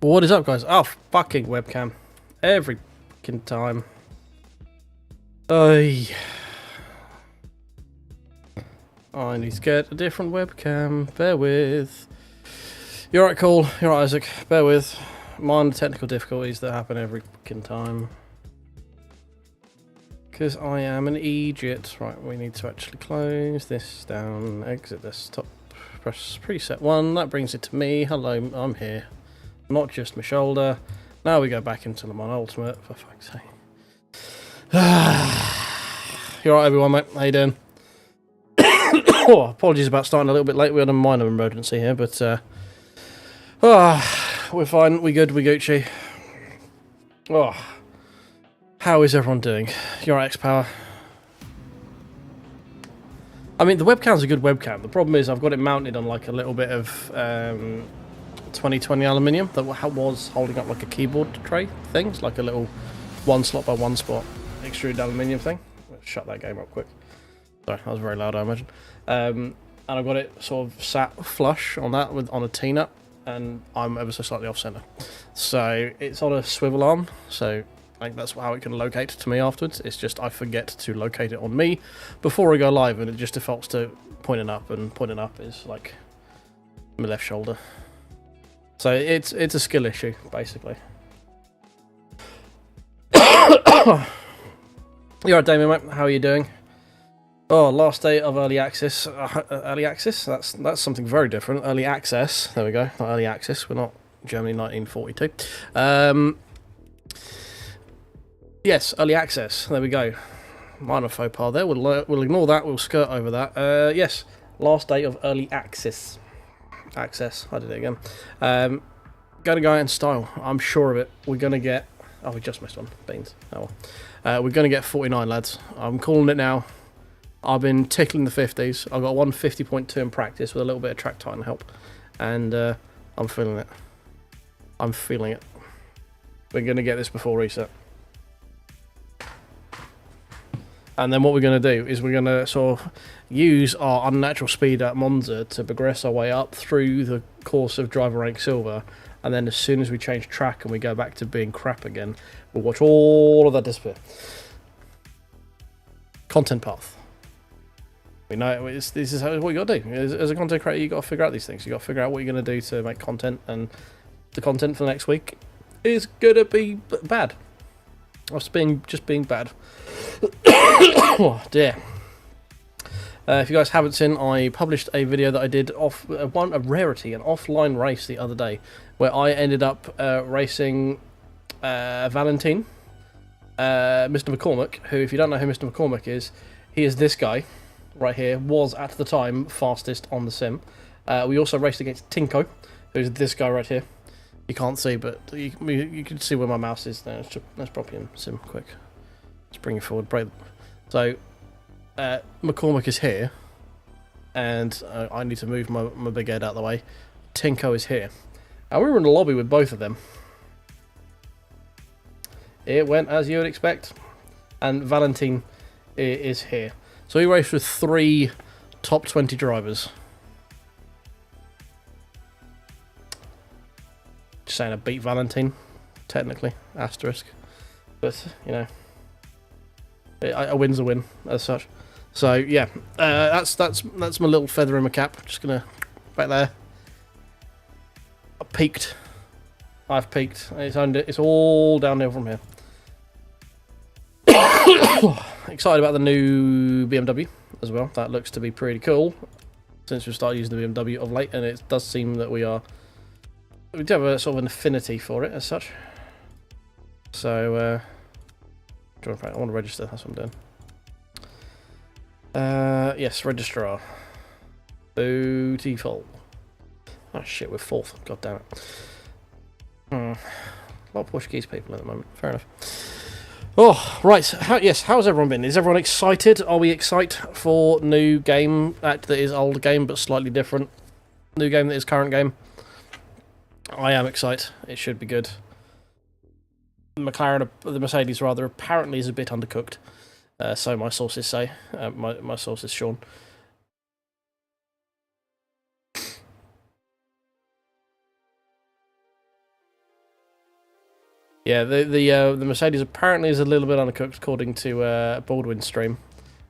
What is up, guys? Oh, fucking webcam. Every fucking time. I need to get a different webcam. Bear with. You're right, Cole. You're right, Isaac. Bear with. Minor technical difficulties that happen every fucking time. Because I am an idiot. Right, we need to actually close this down. Exit desktop. Press preset 1. That brings it to me. Hello, I'm here. Not just my shoulder. Now we go back into the Mon Ultimate, for fuck's sake. You're right, everyone, mate. How you doing? Oh, apologies about starting a little bit late. We had a minor emergency here, but we're fine. We good. We Gucci. Oh, how is everyone doing? You're right, X-Power. I mean, the webcam's a good webcam. The problem is I've got it mounted on like a little bit of 2020 aluminium that was holding up like a keyboard tray thing. It's like a little one slot by one spot extruded aluminium thing. Let's shut that game up quick. Sorry, that was very loud, I imagine. And I've got it sort of sat flush on that on a T-nut, and I'm ever so slightly off center. So it's on a swivel arm, so like that's how it can locate to me afterwards. It's just I forget to locate it on me before I go live, and it just defaults to pointing up, and pointing up is like my left shoulder. So it's a skill issue, basically. You're right, Damien, mate. How are you doing? Oh, last day of early access. Early access? That's something very different. Early access. There we go. Not early access. We're not Germany 1942. Yes, early access. There we go. Minor faux pas there. We'll ignore that. We'll skirt over that. Yes, last day of early access. Access. I did it again. Gonna go out in style. I'm sure of it. We're gonna get. Oh, we just missed one. Beans. Oh well. We're gonna get 49, lads. I'm calling it now. I've been tickling the 50s. I've got 150.2 in practice with a little bit of track time help, and I'm feeling it. I'm feeling it. We're gonna get this before reset. And then what we're going to do is we're going to sort of use our unnatural speed at Monza to progress our way up through the course of Driver Rank Silver. And then as soon as we change track and we go back to being crap again, we'll watch all of that disappear. Content path. We know this is what you got to do. As a content creator, you got to figure out these things. You got to figure out what you're going to do to make content. And the content for the next week is going to be bad. Just being bad. Oh dear. If you guys haven't seen, I published a video that I did off a rarity, an offline race the other day, where I ended up racing Valentine, Mr. McCormick, who, if you don't know who Mr. McCormick is, he is this guy right here, was at the time fastest on the sim. We also raced against Tinko, who's this guy right here. You can't see, but you can see where my mouse is there. Let's prop you in sim quick. Let's bring it forward. So, McCormick is here, and I need to move my big head out of the way. Tinko is here. Now, we were in the lobby with both of them. It went as you would expect, and Valentine is here. So we raced with 3 top 20 drivers. Just saying I beat Valentine, technically, asterisk. But, you know, a win's a win, as such. So, yeah, that's my little feather in my cap. Just gonna, back there. I peaked. I've peaked. It's all downhill from here. Excited about the new BMW as well. That looks to be pretty cool, since we've started using the BMW of late, and it does seem that we do have a sort of an affinity for it as such. So, I want to register, that's what I'm doing. Yes, registrar. Beautiful. Oh shit, we're 4th. God damn it. A lot of Portuguese people at the moment. Fair enough. Oh, right. How's everyone been? Is everyone excited? Are we excited for new game that is old game but slightly different? New game that is current game? I am excited. It should be good. The Mercedes rather, apparently is a bit undercooked. So my sources say. My source is Sean. Yeah, the Mercedes apparently is a little bit undercooked according to Baldwin's stream.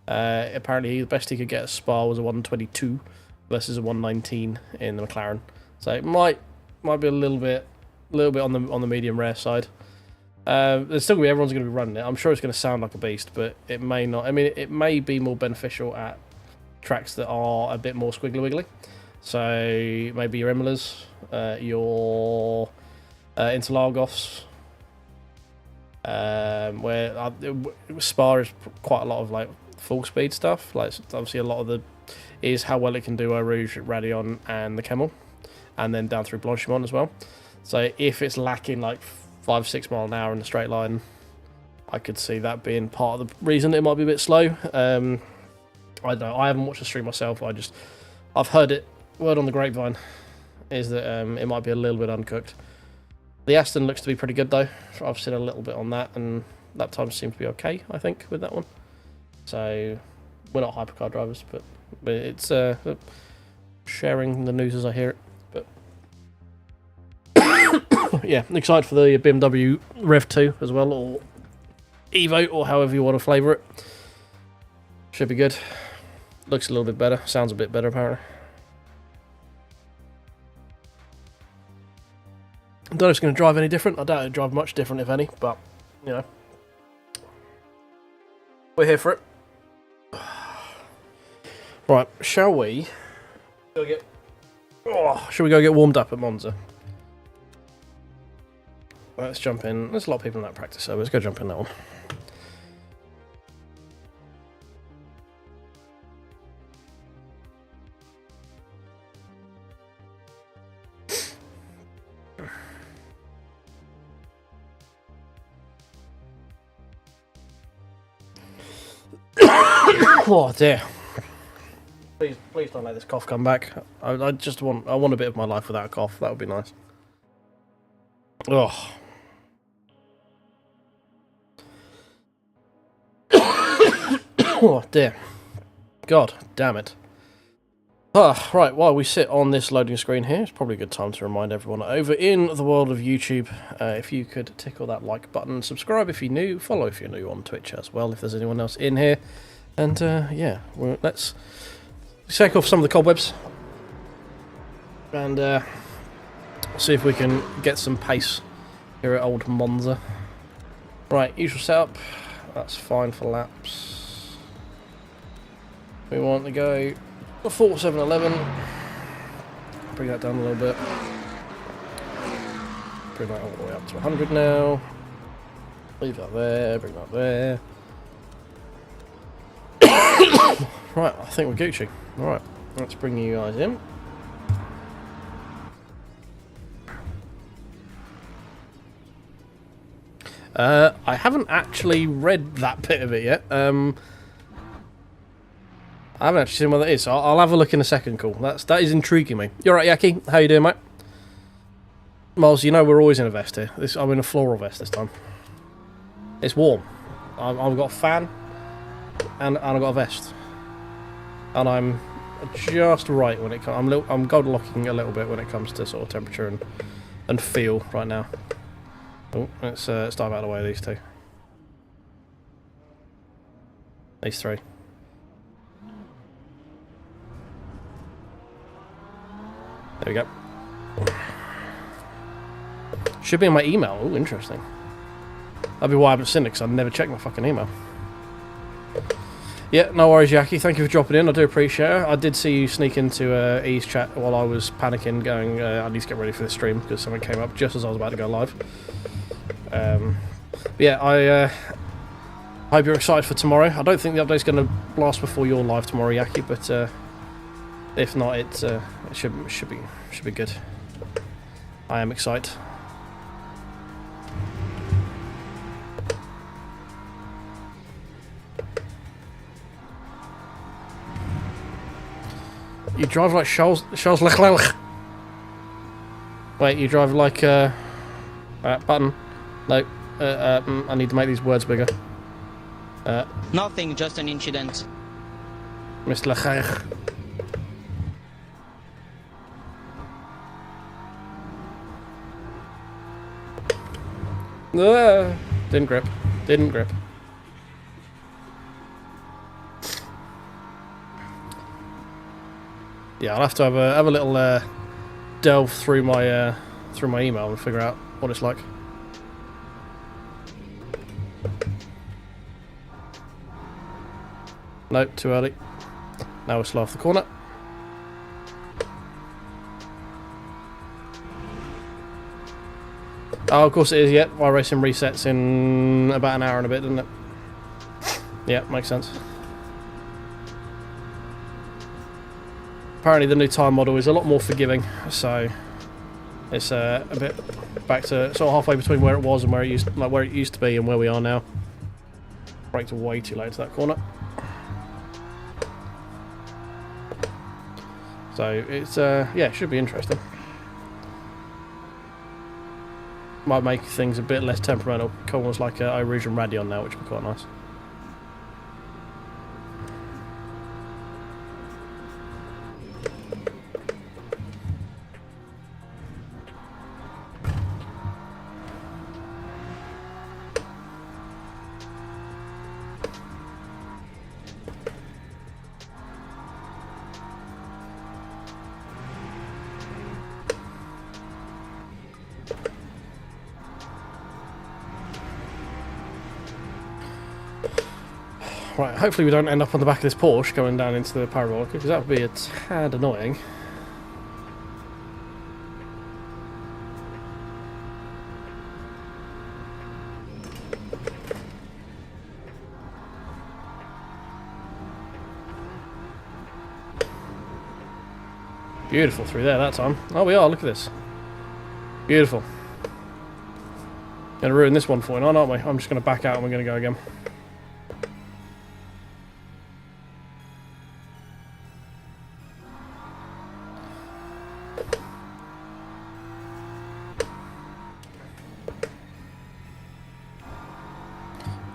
Apparently, the best he could get at Spa was a 122 versus a 119 in the McLaren. So it might be a little bit on the medium rare side. There's still gonna be everyone's gonna be running it. I'm sure it's gonna sound like a beast, but it may not. I mean, it may be more beneficial at tracks that are a bit more squiggly wiggly. So maybe your Imolas, your Interlagos, where Spa is quite a lot of like full speed stuff. Like obviously a lot of the is how well it can do Eau Rouge, Radion, and the Camel, and then down through Blanchimont as well. So if it's lacking like 5-6 mile an hour in the straight line, I could see that being part of the reason it might be a bit slow. I don't know. I haven't watched the stream myself. I've heard it. Word on the grapevine is that it might be a little bit uncooked. The Aston looks to be pretty good though. I've seen a little bit on that, and lap times seem to be okay, I think, with that one. So we're not hypercar drivers, but it's sharing the news as I hear it. But yeah, excited for the BMW Rev 2 as well, or Evo, or however you want to flavour it. Should be good. Looks a little bit better. Sounds a bit better, apparently. I don't know if it's going to drive any different. I doubt it'll drive much different, if any, but, you know. We're here for it. Right, shall we go get... Oh, shall we go get warmed up at Monza? Let's jump in. There's a lot of people in that practice, so let's go jump in that one. Oh dear! Please don't let this cough come back. I want a bit of my life without a cough. That would be nice. Oh. Oh dear. God damn it. Right, while we sit on this loading screen here, it's probably a good time to remind everyone over in the world of YouTube, if you could tickle that like button, subscribe if you're new, follow if you're new on Twitch as well, if there's anyone else in here. And yeah, let's shake off some of the cobwebs and see if we can get some pace here at old Monza. Right, usual setup. That's fine for laps. We want to go before 711. Bring that down a little bit. Bring that all the way up to 100 now. Leave that there, bring that there. Right, I think we're Gucci. Alright, let's bring you guys in. I haven't actually read that bit of it yet. I haven't actually seen what that is, so I'll have a look in a second. Cool. That is intriguing me. You're right, Yaki. How you doing, mate? Miles, you know we're always in a vest here. I'm in a floral vest this time. It's warm. I've got a fan, and I've got a vest, and I'm just right when it comes. I'm gold locking a little bit when it comes to sort of temperature and feel right now. Oh, let's dive out of the way of these two. These three. There we go. Should be in my email. Oh, interesting. That'd be why I haven't seen it, because I never checked my fucking email. Yeah, no worries, Jackie. Thank you for dropping in. I do appreciate it. I did see you sneak into E's chat while I was panicking, going, I need to get ready for the stream, because something came up just as I was about to go live. Yeah, I hope you're excited for tomorrow. I don't think the update's going to blast before you're live tomorrow, Yaki, but if not, it should be good. I am excited. You drive like Charles Leclerc. Wait, you drive like button. No, I need to make these words bigger. Nothing, just an incident. Mr. Leclerc. Didn't grip. Didn't grip. Yeah, I'll have to have a little delve through my email and figure out what it's like. Nope, too early. Now we're slow off the corner. Oh, of course it is, yeah. While racing resets in about an hour and a bit, doesn't it? Yeah, makes sense. Apparently the new time model is a lot more forgiving, so it's a bit back to sort of halfway between where it was and where it used to be and where we are now. Braked way too late to that corner. So it's yeah, it should be interesting. Might make things a bit less temperamental. Almost like Iridium Radeon now, which would be quite nice. Right, hopefully we don't end up on the back of this Porsche going down into the parabolic, because that would be a tad annoying. Beautiful through there that time. Oh, we are, look at this. Beautiful. Gonna ruin this one for you, aren't we? I'm just gonna back out and we're gonna go again.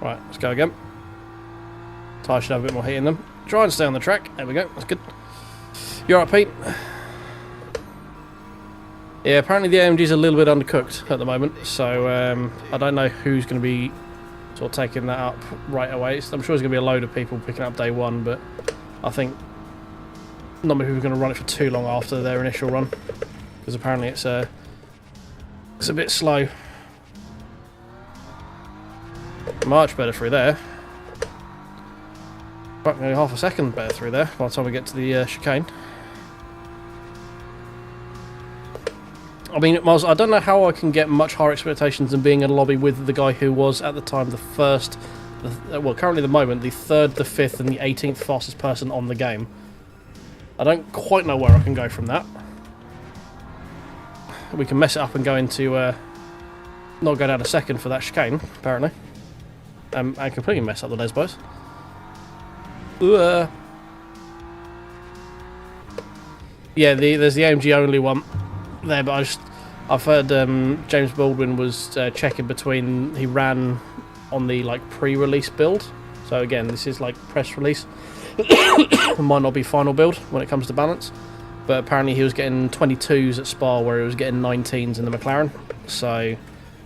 Right, let's go again. Tyres should have a bit more heat in them. Try and stay on the track. There we go. That's good. You alright, Pete? Yeah, apparently the AMG's a little bit undercooked at the moment, so I don't know who's going to be sort of taking that up right away. I'm sure there's going to be a load of people picking up day one, but I think not many people are going to run it for too long after their initial run, because apparently it's a bit slow. Much better through there. About nearly half a second better through there by the time we get to the chicane. I mean, Moz, I don't know how I can get much higher expectations than being in a lobby with the guy who was at the time well, currently at the moment, the 3rd, the 5th and the 18th fastest person on the game. I don't quite know where I can go from that. We can mess it up and go into, not go down a second for that chicane, apparently. And completely mess up the Lesbos. Yeah, there's the AMG only one there, but I've heard James Baldwin was checking between, he ran on the like pre-release build, so again this is like press release. It might not be final build when it comes to balance, but apparently he was getting 22s at Spa where he was getting 19s in the McLaren, so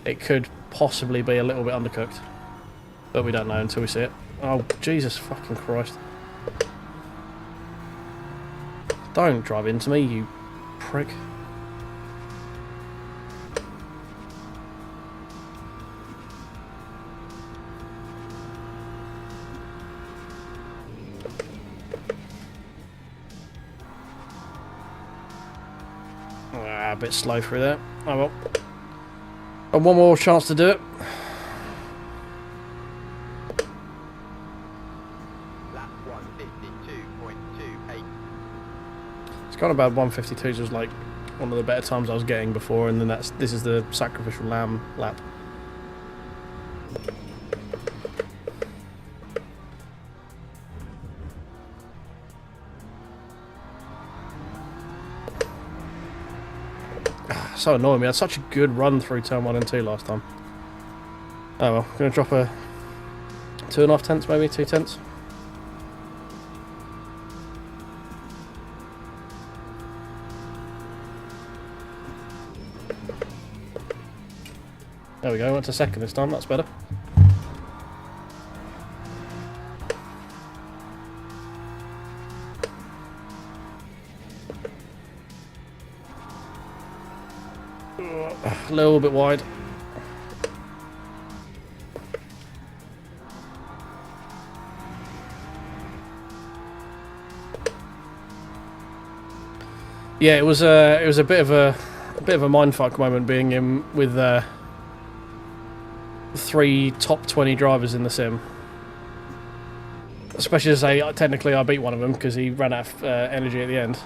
it could possibly be a little bit undercooked, but we don't know until we see it. Oh Jesus fucking Christ, don't drive into me, you prick. A bit slow through there. Oh well. And one more chance to do it. Lap 152.28. It's kind of bad. 152 was like one of the better times I was getting before, and then this is the sacrificial lamb lap. So annoying. We had such a good run through turn 1 and 2 last time. Oh well, going to drop a 2.5 tenths, maybe 2 tenths. There we go, went to second this time, that's better. A little bit wide. Yeah, it was a bit of a mindfuck moment being in with 3 top 20 drivers in the sim. Especially to say, technically I beat one of them because he ran out of energy at the end.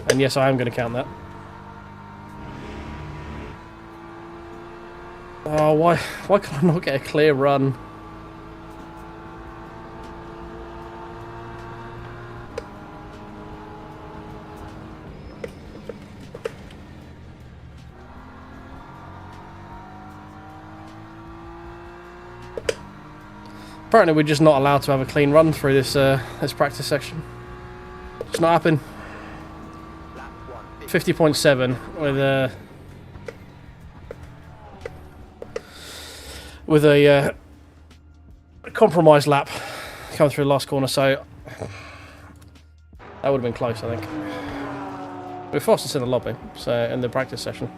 And yes, I am going to count that. Oh, why can I not get a clear run? Apparently we're just not allowed to have a clean run through this this practice section. It's not happening. 50.7 with a compromised lap coming through the last corner, so that would have been close, I think. We're fastest in the lobby, so in the practice session.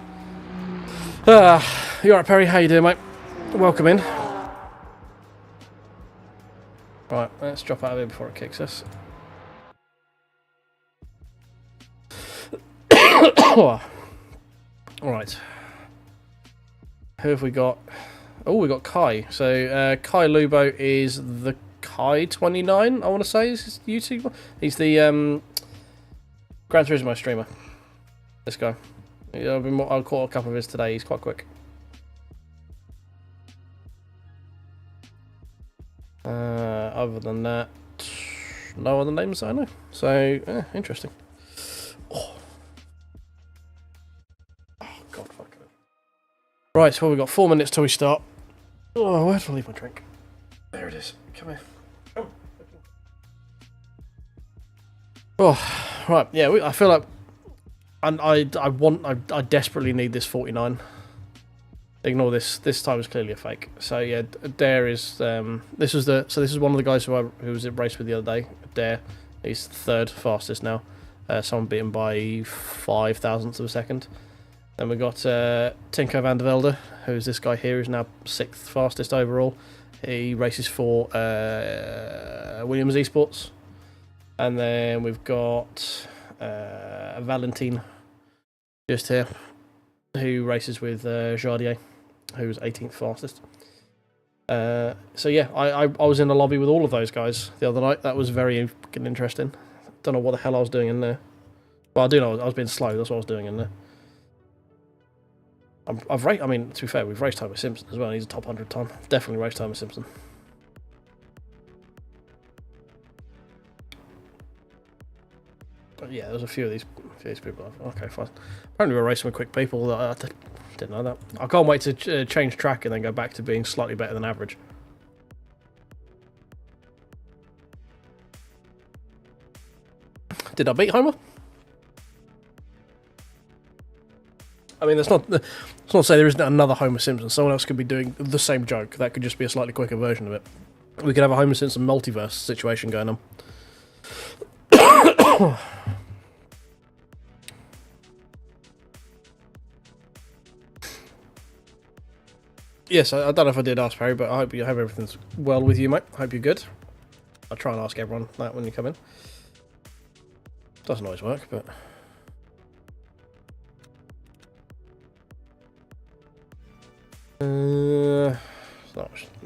You alright, Perry? How you doing, mate? Welcome in. Right, let's drop out of here before it kicks us. Alright. Who have we got? Oh, we got Kai. So, Kai Lubo is the Kai29, I want to say, is his YouTube. He's the Gran Turismo streamer. This guy. I've caught a couple of his today, he's quite quick. Other than that, no other names I know. So, interesting. Oh, God, fuck it. Right, so we've got 4 minutes till we start. Oh, where did I leave my drink? There it is. Come here. Oh, right. Yeah, I feel like I desperately need this 49. Ignore this. This time is clearly a fake. So yeah, Dare is this is one of the guys who was at race with the other day. Dare, he's 3rd fastest now. Someone beat him by 5 thousandths of a second. Then we got Tinko van der Velde, who's this guy here, who's now 6th fastest overall. He races for Williams Esports. And then we've got Valentin just here, who races with Jardier, who's 18th fastest. So yeah, I was in the lobby with all of those guys the other night. That was very interesting. Don't know what the hell I was doing in there. Well, I do know I was being slow. That's what I was doing in there. I mean, to be fair, we've raced time with Simpson as well. He's a top 100 time. Definitely raced time with Simpson. But yeah, there's a few of these people. Okay, fine. Apparently we're racing with quick people. I didn't know that. I can't wait to change track and then go back to being slightly better than average. Did I beat Homer? I mean, it's not to say there isn't another Homer Simpson. Someone else could be doing the same joke. That could just be a slightly quicker version of it. We could have a Homer Simpson multiverse situation going on. Yes, I don't know if I did ask Perry, but I hope everything's well with you, mate. I hope you're good. I try and ask everyone that when you come in. Doesn't always work, but...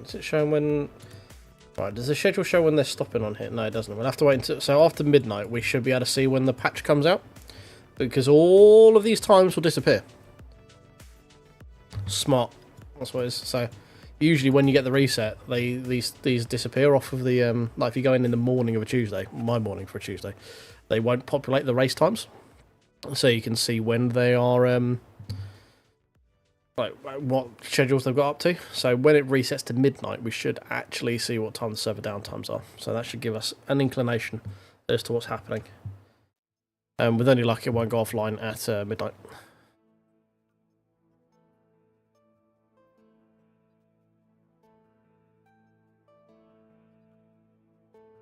Is it showing when... Right, does the schedule show when they're stopping on here? No, it doesn't. We'll have to wait until... So after midnight, we should be able to see when the patch comes out. Because all of these times will disappear. Smart. That's what it is. So usually when you get the reset, these disappear off of the... like if you go in the morning of a Tuesday, my morning for a Tuesday, they won't populate the race times. So you can see when they are... like what schedules they've got up to. So when it resets to midnight, we should actually see what time the server downtimes are. So that should give us an inclination as to what's happening. With any luck, it won't go offline at midnight.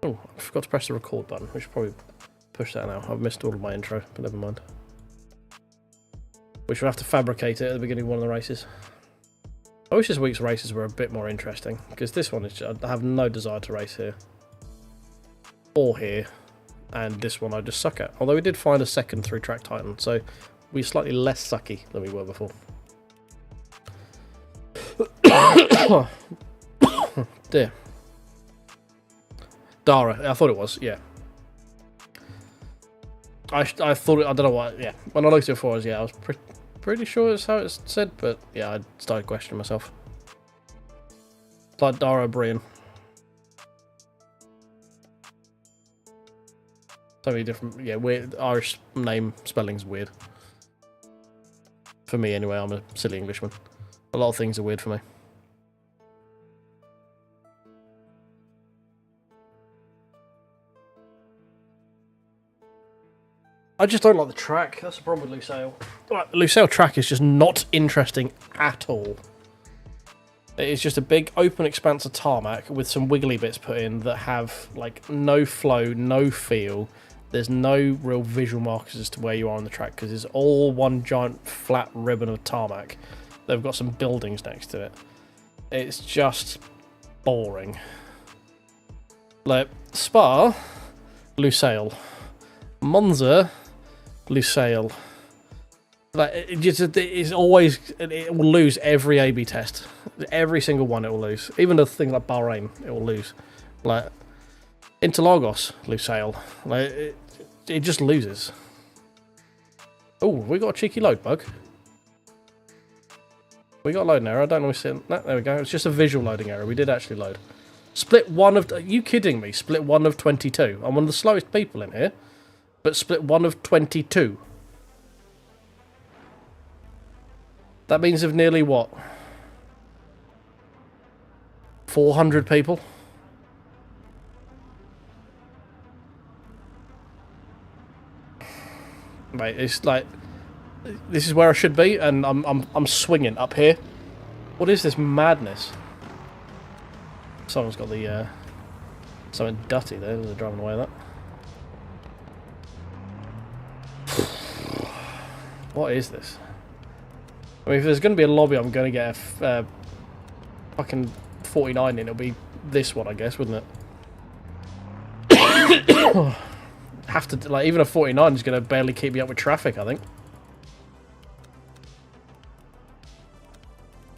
Oh, I forgot to press the record button. We should probably push that now. I've missed all of my intro, but never mind. We should have to fabricate it at the beginning of one of the races. I wish this week's races were a bit more interesting, because this one is just, I have no desire to race here. Or here. And this one I just suck at. Although we did find a second through Track Titan, so we're slightly less sucky than we were before. Dear. Dara, I thought it was, yeah. I thought it, I don't know what, yeah. When I looked at it before, I was pretty sure it's how it's said, but yeah, I started questioning myself. It's like Dara O'Brien. So many different, yeah, weird Irish name spelling's weird. For me, anyway, I'm a silly Englishman. A lot of things are weird for me. I just don't like the track. That's the problem with Lusail. Like, the Lusail track is just not interesting at all. It's just a big open expanse of tarmac with some wiggly bits put in that have like no flow, no feel. There's no real visual markers as to where you are on the track because it's all one giant flat ribbon of tarmac. They've got some buildings next to it. It's just boring. Like Spa, Lusail, Monza, Lusail. Like it's always, it will lose every A/B test. Every single one it will lose. Even the thing like Bahrain, it will lose. Like Interlagos, Lusail. Like it just loses. Oh, we got a cheeky load bug. We got a loading error. I don't know if it's no, there we go. It's just a visual loading error. We did actually load. Split one of. Are you kidding me? Split one of 22. I'm one of the slowest people in here, but split one of 22. That means of nearly what? 400 people. Mate, it's like this is where I should be, and I'm swinging up here. What is this madness? Someone's got the something dutty there. They're driving away with that. What is this? I mean, if there's going to be a lobby, I'm going to get a fucking 49 in. It'll be this one, I guess, wouldn't it? Have to, like, even a 49 is going to barely keep me up with traffic, I think.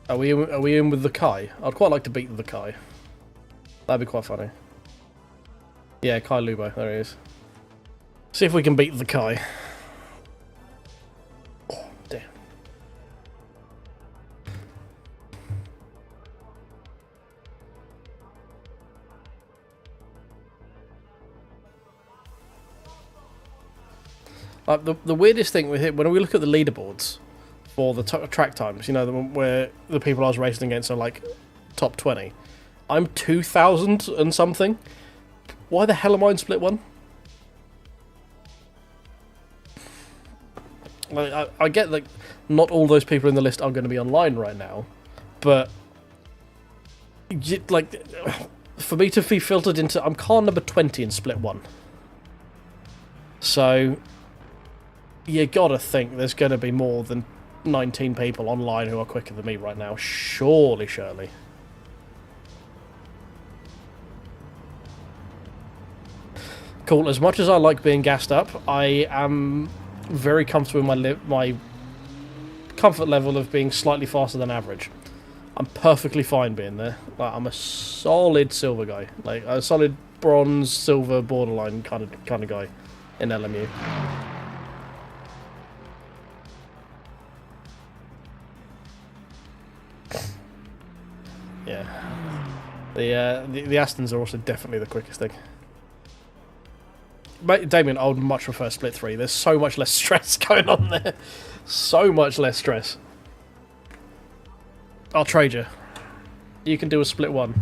Are we in with the Kai? I'd quite like to beat the Kai. That'd be quite funny. Yeah, Kai Lubo, there he is. See if we can beat the Kai. Oh, damn. Like the weirdest thing with it, when we look at the leaderboards for the track times, you know, where the people I was racing against are like top 20. I'm 2,000 and something. Why the hell am I in split one? Like, I get that not all those people in the list are going to be online right now, but like for me to be filtered into, I'm car number 20 in split one. So you gotta think there's going to be more than 19 people online who are quicker than me right now. Surely. Cool. As much as I like being gassed up, I am very comfortable in my comfort level of being slightly faster than average. I'm perfectly fine being there. Like, I'm a solid silver guy, like a solid bronze, silver, borderline kind of guy in LMU. Yeah, the Astons are also definitely the quickest thing. Damien, I would much prefer split 3. There's so much less stress going on there. So much less stress. I'll trade you. You can do a split 1.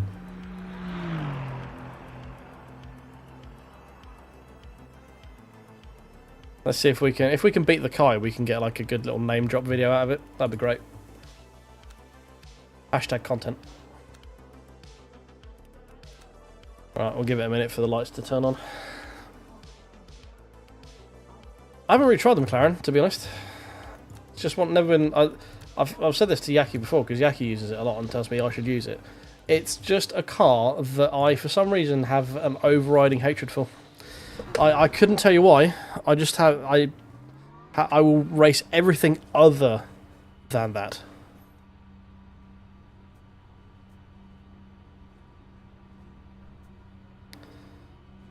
Let's see if we can beat the Kai, we can get like a good little name drop video out of it. That'd be great. Hashtag content. Right, we'll give it a minute for the lights to turn on. I haven't really tried the McLaren, to be honest. It's just never been. I've said this to Yaki before because Yaki uses it a lot and tells me I should use it. It's just a car that I, for some reason, have an overriding hatred for. I couldn't tell you why. I just have. I will race everything other than that.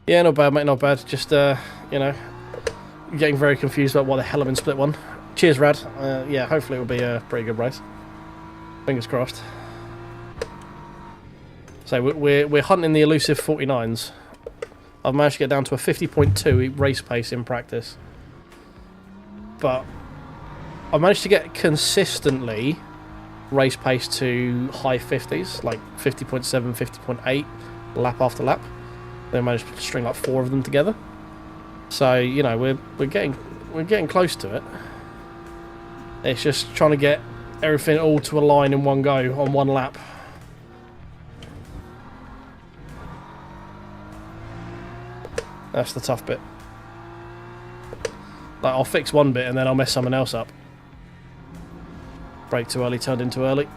Yeah, not bad, mate, not bad. Just, you know, getting very confused about why the hell I'm in split one. Cheers, Rad. Yeah, hopefully it'll be a pretty good race. Fingers crossed. So we're hunting the elusive 49s. I've managed to get down to a 50.2 race pace in practice. But I've managed to get consistently race pace to high 50s, like 50.7, 50.8, lap after lap. Then managed to string like 4 of them together. So, you know, we're getting close to it. It's just trying to get everything all to align in one go on one lap. That's the tough bit. Like, I'll fix one bit and then I'll mess something else up. Brake too early, turned in too early.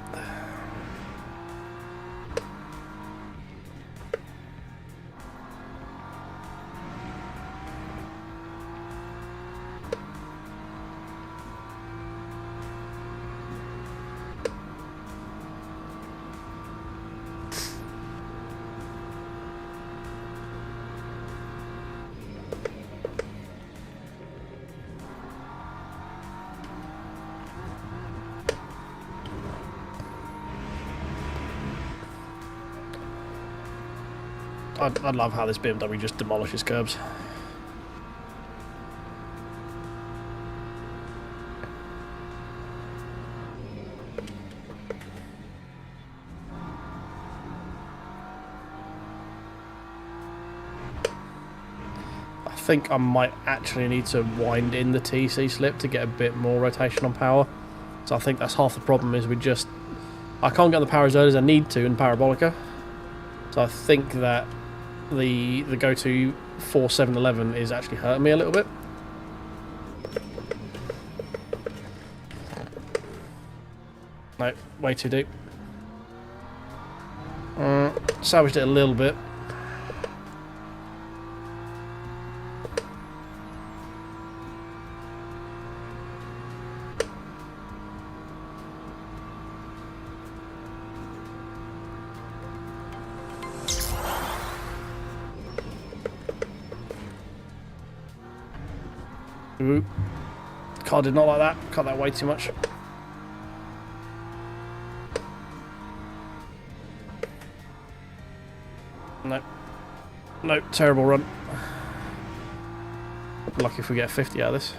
I love how this BMW just demolishes curbs. I think I might actually need to wind in the TC slip to get a bit more rotation on power. So I think that's half the problem, is I can't get the power as early as I need to in Parabolica. So I think that the go-to 4711 is actually hurting me a little bit. No, way too deep. Salvaged it a little bit. Ooh. Car did not like that. Cut that way too much. No. No, terrible run. Lucky if we get a 50 out of this.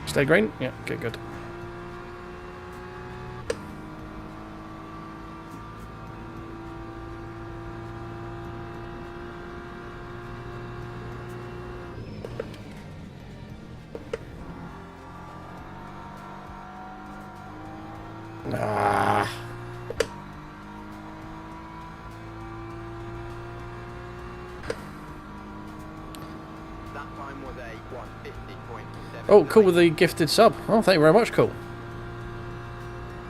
Stay green? Yeah, okay, good. Ah. Oh, cool with the gifted sub. Oh, thank you very much, cool.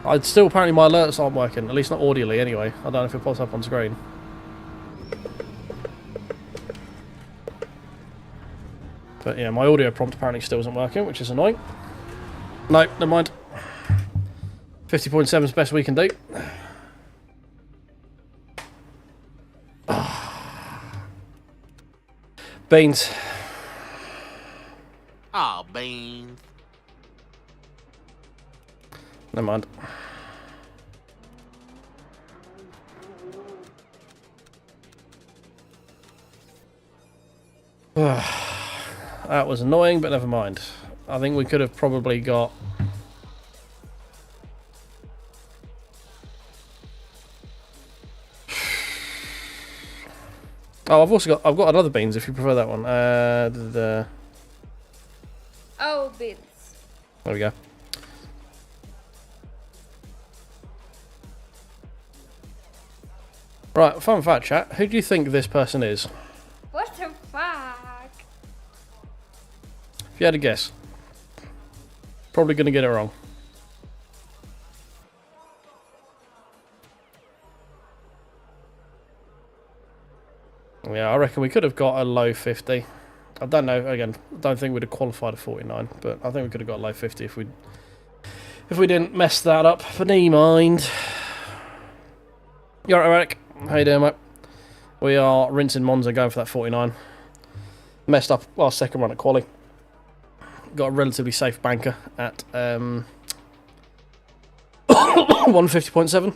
Apparently my alerts aren't working, at least not audially anyway. I don't know if it pops up on screen. But yeah, my audio prompt apparently still isn't working, which is annoying. No, never mind. 50.7 is the best we can do. Beans. Oh, beans. Never mind. That was annoying, but never mind. I think we could have probably got... Oh, I've got another beans if you prefer that one. Oh, beans. There we go. Right, fun fact, chat. Who do you think this person is? What the fuck? If you had a guess. Probably going to get it wrong. Yeah, I reckon we could have got a low 50. I don't know, again, I don't think we'd have qualified a 49, but I think we could have got a low 50 if we didn't mess that up. But never mind. You alright, Eric? How you doing, mate? We are rinsing Monza, going for that 49. Messed up our second run at quali. Got a relatively safe banker at 150.7.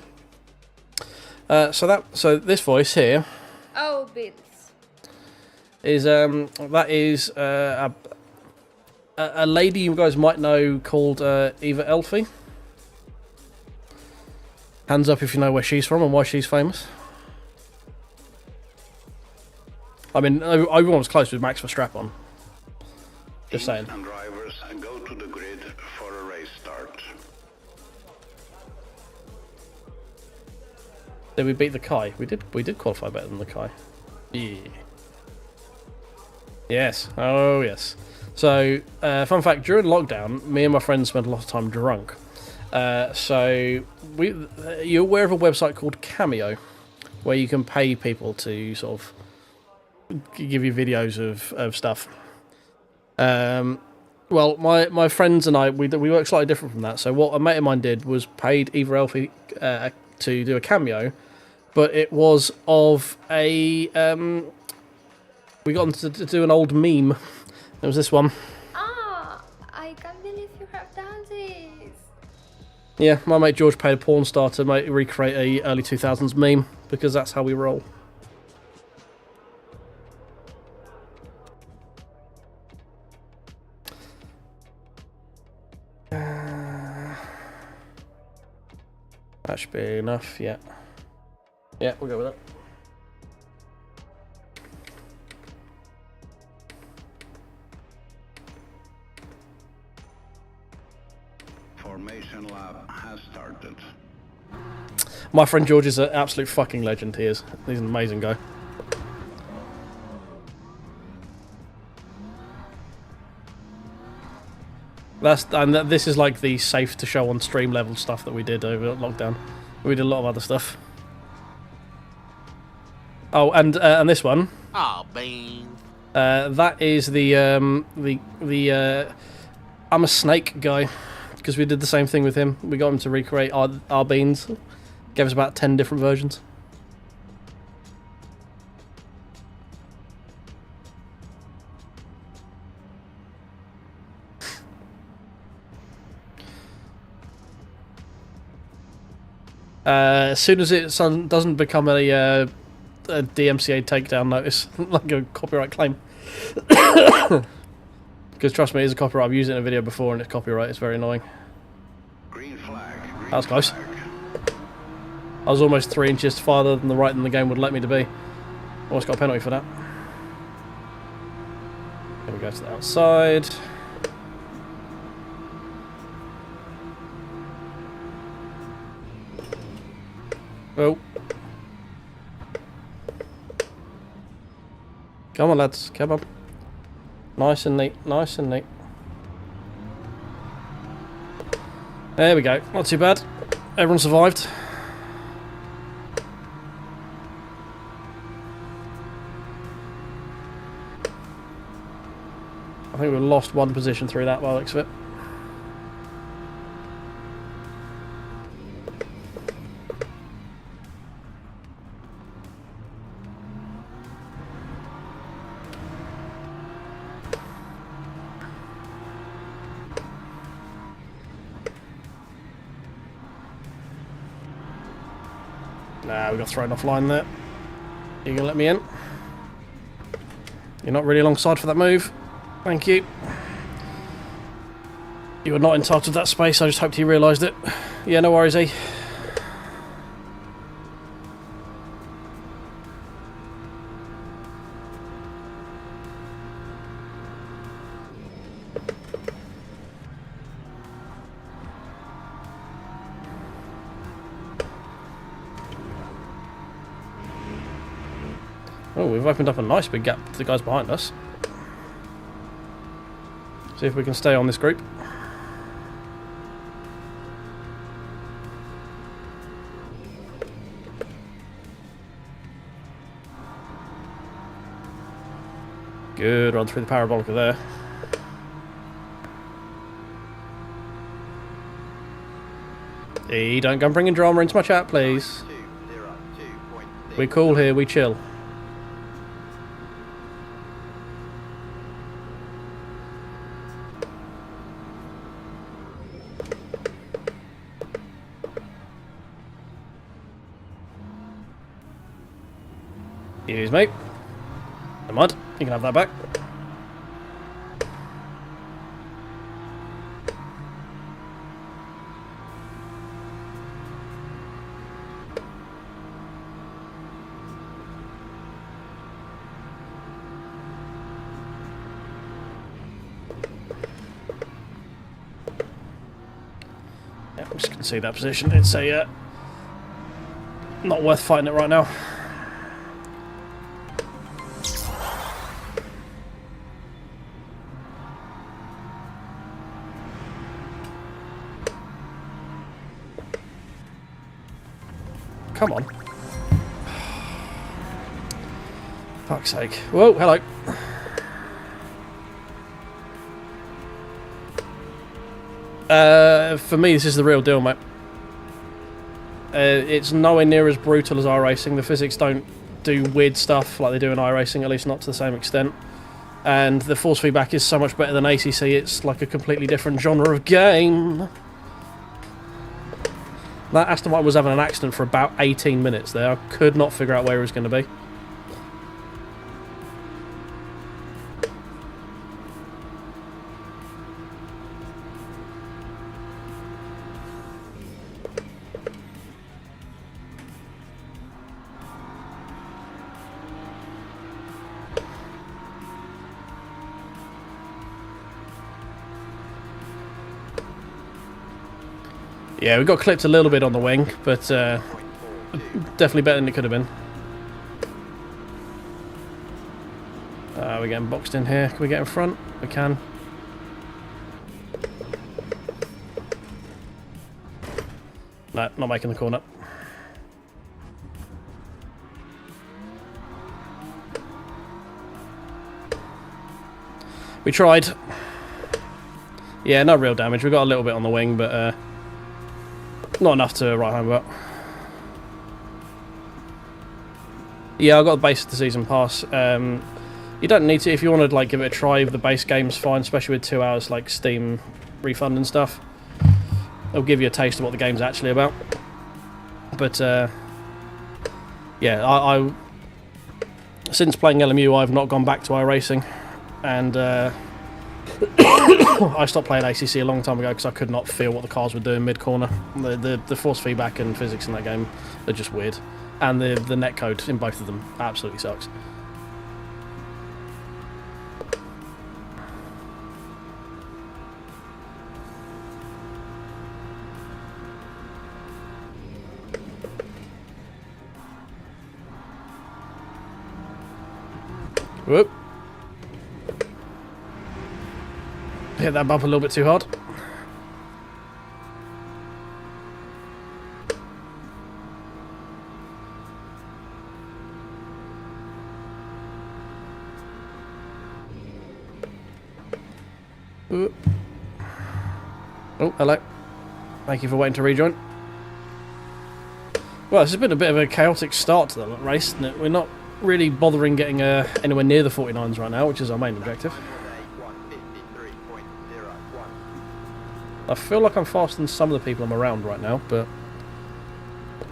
So this voice here. Oh, beans. Is that is a lady you guys might know called Eva Elfie. Hands up if you know where she's from and why she's famous. I mean, everyone was close with Max Verstappen. Just saying. And drivers go to the grid for a race start. Did we beat the Kai? We did qualify better than the Kai. Yeah. Yes. Oh yes. So, fun fact: during lockdown, me and my friends spent a lot of time drunk. So you're aware of a website called Cameo, where you can pay people to sort of give you videos of stuff. Well, my friends and I, we work slightly different from that. So what a mate of mine did was paid Eva Elfie to do a cameo, but it was of a we got them to do an old meme. It was this one. Ah, I can't believe you have done this. Yeah, my mate George paid a porn star to recreate a early 2000s meme, because that's how we roll. That should be enough, yeah. Yeah, we'll go with that. Formation lab has started. My friend George is an absolute fucking legend, he is. He's an amazing guy. This is like the safe to show on stream level stuff that we did over lockdown. We did a lot of other stuff. Oh, and this one. Oh, beans. That is the I'm a snake guy, because we did the same thing with him. We got him to recreate our beans. Gave us about 10 different versions. As soon as it doesn't become a DMCA takedown notice, like a copyright claim. Because trust me, it's a copyright. I've used it in a video before and it's copyright. It's very annoying. Green flag. That was close. I was almost 3 inches farther than the right than the game would let me to be. Almost got a penalty for that. Then we go to the outside. Oh. Come on, lads. Come on. Nice and neat. Nice and neat. There we go. Not too bad. Everyone survived. I think we lost one position through that by the looks of it. Nah, we got thrown offline there. You gonna let me in? You're not really alongside for that move. Thank you. You were not entitled to that space, I just hoped you realised it. Yeah, no worries, E. Oh, we've opened up a nice big gap to the guys behind us. See if we can stay on this group. Good run through the parabolica there. E, don't go bringing drama into my chat, please. We're cool here, we chill. Excuse me. Never mind, you can have that back. Yeah, I'm just concede that position. It's a not worth fighting it right now. Come on. Fuck's sake. Whoa, hello. For me, this is the real deal, mate. It's nowhere near as brutal as iRacing. The physics don't do weird stuff like they do in iRacing, at least not to the same extent. And the force feedback is so much better than ACC, it's like a completely different genre of game. That Aston Martin was having an accident for about 18 minutes there. I could not figure out where he was going to be. Yeah, we got clipped a little bit on the wing, but definitely better than it could have been. We're getting boxed in here. Can we get in front? We can. No, not making the corner. We tried. Yeah, no real damage. We got a little bit on the wing, but not enough to write home about. Yeah, I got the base of the season pass. You don't need to if you want to like give it a try. The base game's fine, especially with 2 hours like Steam refund and stuff. It'll give you a taste of what the game's actually about. But yeah, I since playing LMU, I've not gone back to iRacing, and I stopped playing ACC a long time ago because I could not feel what the cars were doing mid-corner. The force feedback and physics in that game are just weird. And the netcode in both of them absolutely sucks. Whoop. Hit that bump a little bit too hard. Whoop. Oh, hello. Thank you for waiting to rejoin. Well, this has been a bit of a chaotic start to the race, isn't it? We're not really bothering getting anywhere near the 49s right now, which is our main objective. I feel like I'm faster than some of the people I'm around right now, but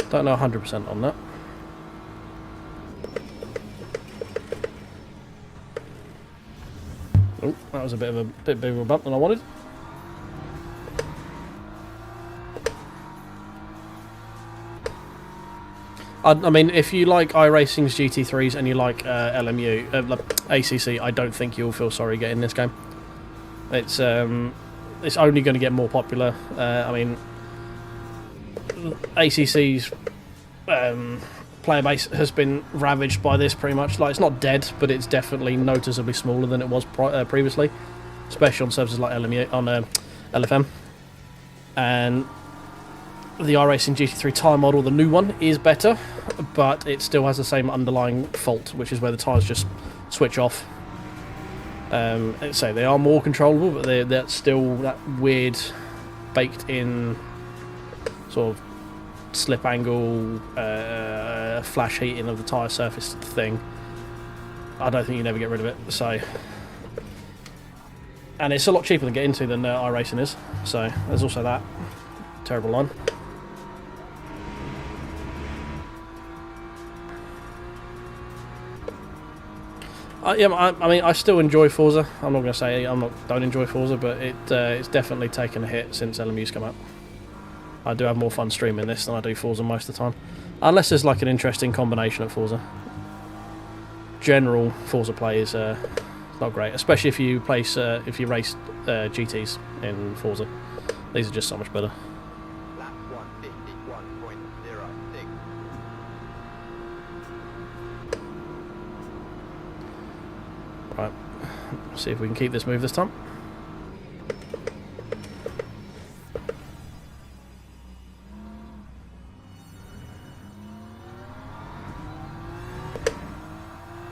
don't know 100% on that. Oh, that was a bit bigger of a bump than I wanted. I mean, if you like iRacing's GT3s and you like LMU, ACC, I don't think you'll feel sorry getting this game. It's only going to get more popular. I mean, ACC's player base has been ravaged by this pretty much. Like, it's not dead, but it's definitely noticeably smaller than it was previously, especially on services like LMU on LFM. And the iRacing GT3 tyre model, the new one, is better, but it still has the same underlying fault, which is where the tyres just switch off. So they are more controllable, but that's still that weird baked-in sort of slip angle, flash heating of the tyre surface thing. I don't think you never get rid of it. So, and it's a lot cheaper to get into than iRacing is. So there's also that terrible line. I mean, I still enjoy Forza. I'm not going to say don't enjoy Forza, but it's definitely taken a hit since LMU's come out. I do have more fun streaming this than I do Forza most of the time, unless there's like an interesting combination of Forza. General Forza play is not great, especially if you race GTs in Forza. These are just so much better. Right, see if we can keep this move this time.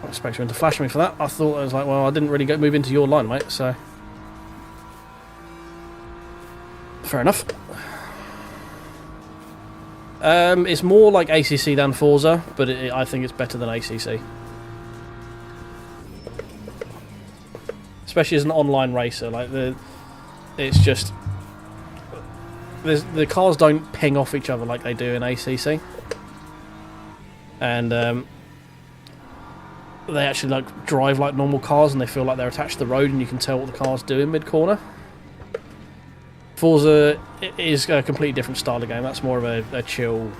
I expect you to flash me for that. I thought I was like, well, I didn't really move into your line, mate, so fair enough. It's more like ACC than Forza, but I think it's better than ACC. Especially as an online racer, like it's just the cars don't ping off each other like they do in ACC, and they actually like drive like normal cars, and they feel like they're attached to the road, and you can tell what the car's doing mid corner. Forza is a completely different style of game. That's more of a chill,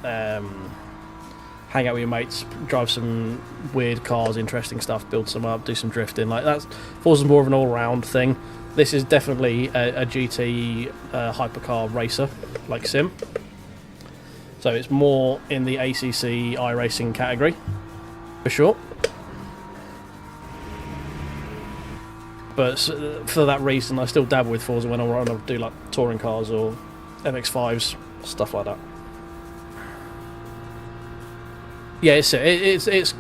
hang out with your mates, drive some weird cars, interesting stuff, build some up, do some drifting. Like that's Forza's more of an all-round thing. This is definitely a GT hypercar racer, like sim. So it's more in the ACC iRacing category, for sure. But for that reason, I still dabble with Forza when I want to do like touring cars or MX5s, stuff like that. Yeah, it's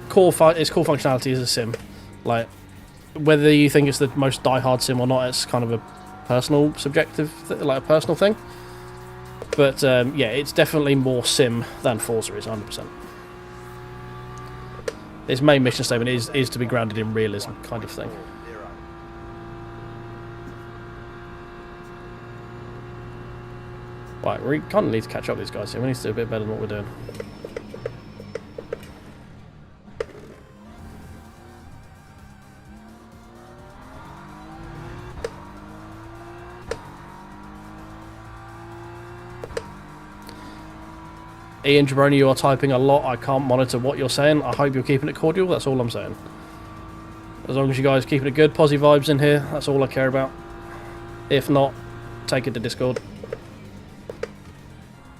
core functionality is a sim. Like, whether you think it's the most die-hard sim or not, it's kind of a personal subjective, like a personal thing. But yeah, it's definitely more sim than Forza is, 100%. Its main mission statement is to be grounded in realism, kind of thing. Right, we kind of need to catch up with these guys here. We need to do a bit better than what we're doing. Ian Jabroni, you are typing a lot. I can't monitor what you're saying. I hope you're keeping it cordial. That's all I'm saying. As long as you guys are keeping it good, positive vibes in here, that's all I care about. If not, take it to Discord.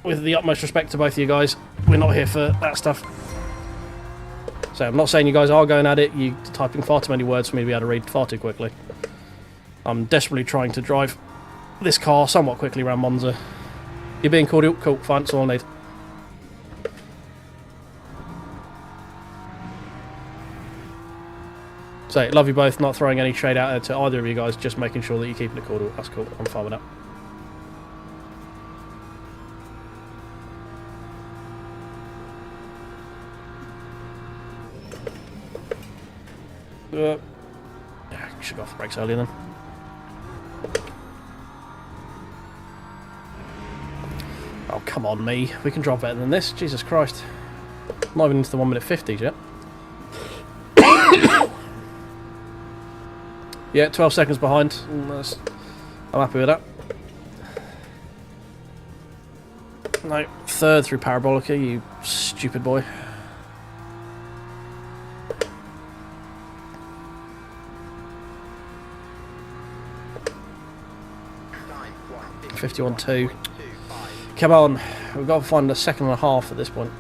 With the utmost respect to both of you guys, we're not here for that stuff. So I'm not saying you guys are going at it. You're typing far too many words for me to be able to read far too quickly. I'm desperately trying to drive this car somewhat quickly around Monza. You're being cordial? Cool, fine, that's all I need. So, love you both, not throwing any shade out there to either of you guys, just making sure that you're keeping it cordial. That's cool, I'm fine with that. Should go off the brakes earlier then. Oh, come on, me. We can drive better than this. Jesus Christ. Not even into the 1 minute 50s yet. Yeah, 12 seconds behind. I'm happy with that. No, third through Parabolica, you stupid boy. Time 51.2. Come on, we've got to find a second and a half at this point.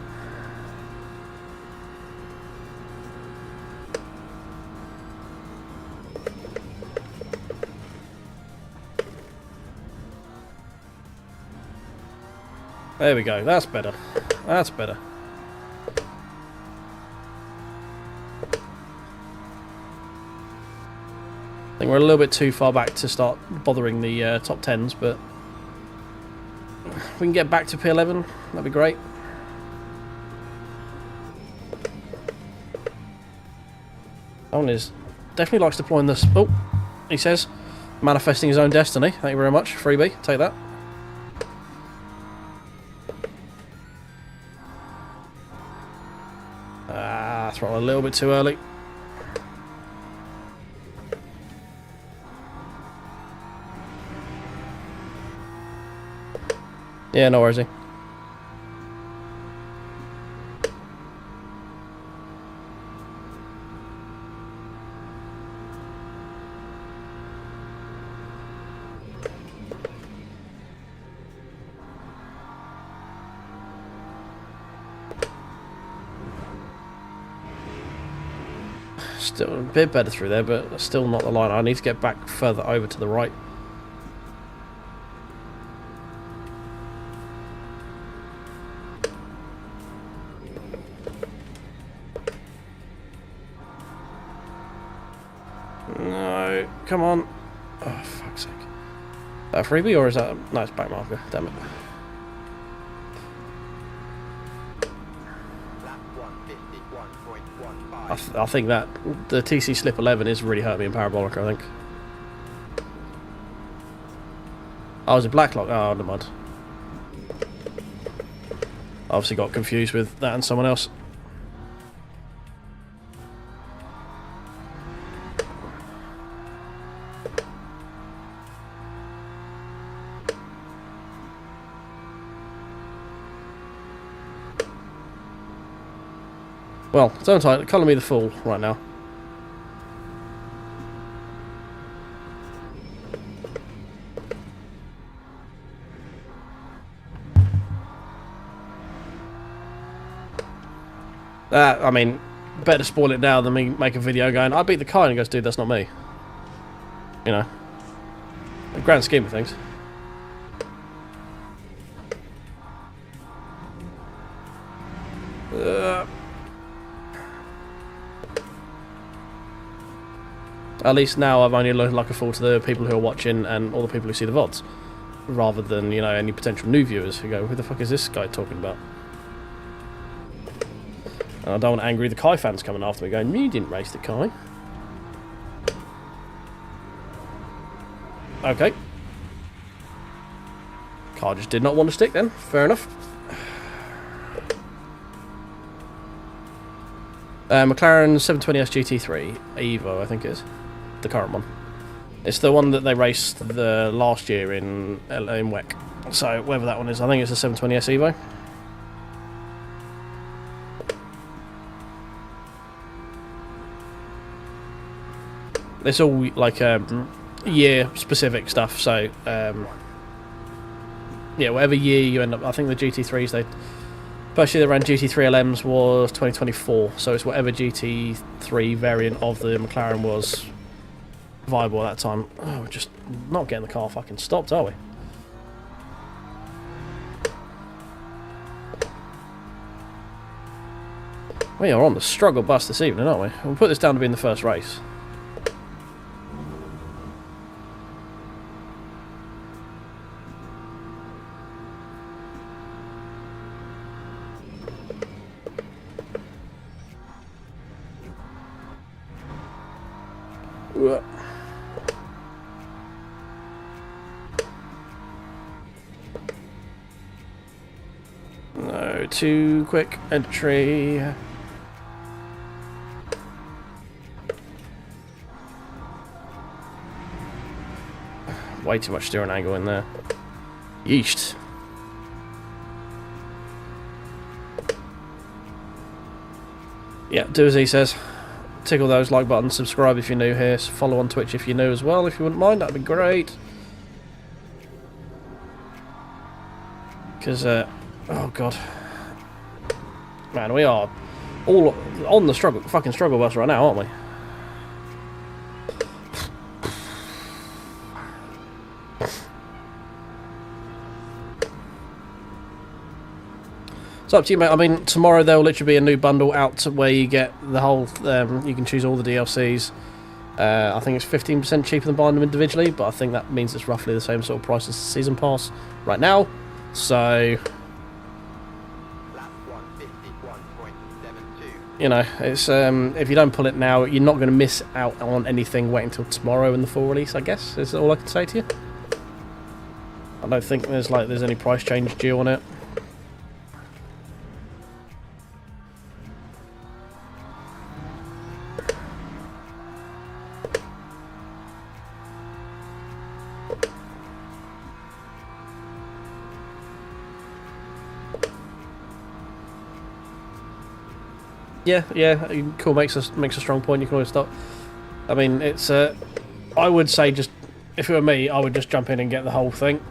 There we go, that's better. That's better. I think we're a little bit too far back to start bothering the top 10s, but if we can get back to P11, that'd be great. Owen is definitely likes deploying this. Oh, he says, manifesting his own destiny. Thank you very much, freebie. Take that. Throttle a little bit too early. Yeah, no worries. Still a bit better through there, but still not the line. I need to get back further over to the right. No, come on. Oh, fuck's sake. Is that a freebie or is that a nice back marker? Damn it. I think that the TC Slip 11 is really hurt me in Parabolica, I think. I was in Blacklock. Oh, never mind. Obviously got confused with that and someone else. Well, don't colour me the fool right now. I mean, better spoil it now than me make a video going, I beat the car, and he goes, dude, that's not me. You know, the grand scheme of things. At least now I've only looked like a fool to the people who are watching and all the people who see the VODs, rather than, you know, any potential new viewers who go, who the fuck is this guy talking about? And I don't want angry the Kai fans coming after me going, you didn't race the Kai. Okay. Car just did not want to stick then, fair enough. McLaren 720S GT3 Evo, I think it is. The current one. It's the one that they raced the last year in WEC. So whatever that one is, I think it's the 720S Evo. It's all like year specific stuff. So yeah, whatever year you end up. I think the GT3s first year they ran GT3 LMs was 2024. So it's whatever GT3 variant of the McLaren was viable at that time. Oh, we're just not getting the car fucking stopped, are we? We are on the struggle bus this evening, aren't we? We'll put this down to being the first race. No, too quick entry. way too much steering angle in there. Yeast. Yeah, do as he says. Tickle those like buttons, subscribe if you're new here, follow on Twitch if you're new as well, if you wouldn't mind, that'd be great. Because, oh god. Man, we are all on the fucking struggle bus right now, aren't we? It's up to you, mate. I mean, tomorrow there will literally be a new bundle out to where you get the whole... you can choose all the DLCs. I think it's 15% cheaper than buying them individually, but I think that means it's roughly the same sort of price as the Season Pass right now. So... you know, it's if you don't pull it now, you're not going to miss out on anything waiting until tomorrow in the full release, I guess, is all I can say to you. I don't think there's any price change due on it. Yeah, cool. Makes a strong point. You can always stop. I mean, it's. I would say just if it were me, I would just jump in and get the whole thing,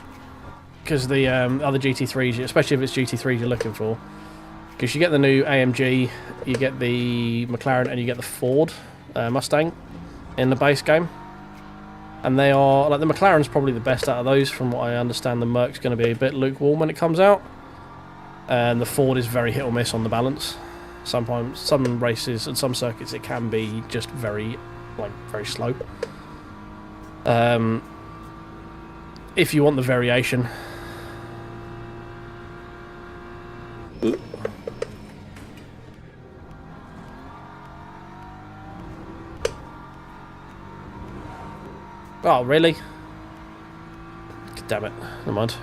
because the other GT3s, especially if it's GT3s you're looking for, because you get the new AMG, you get the McLaren, and you get the Ford Mustang in the base game, and they are the McLaren's probably the best out of those. From what I understand, the Merc's going to be a bit lukewarm when it comes out, and the Ford is very hit or miss on the balance. Sometimes, some races and some circuits, it can be just very slow. If you want the variation. Oh, really? Damn it. Never mind.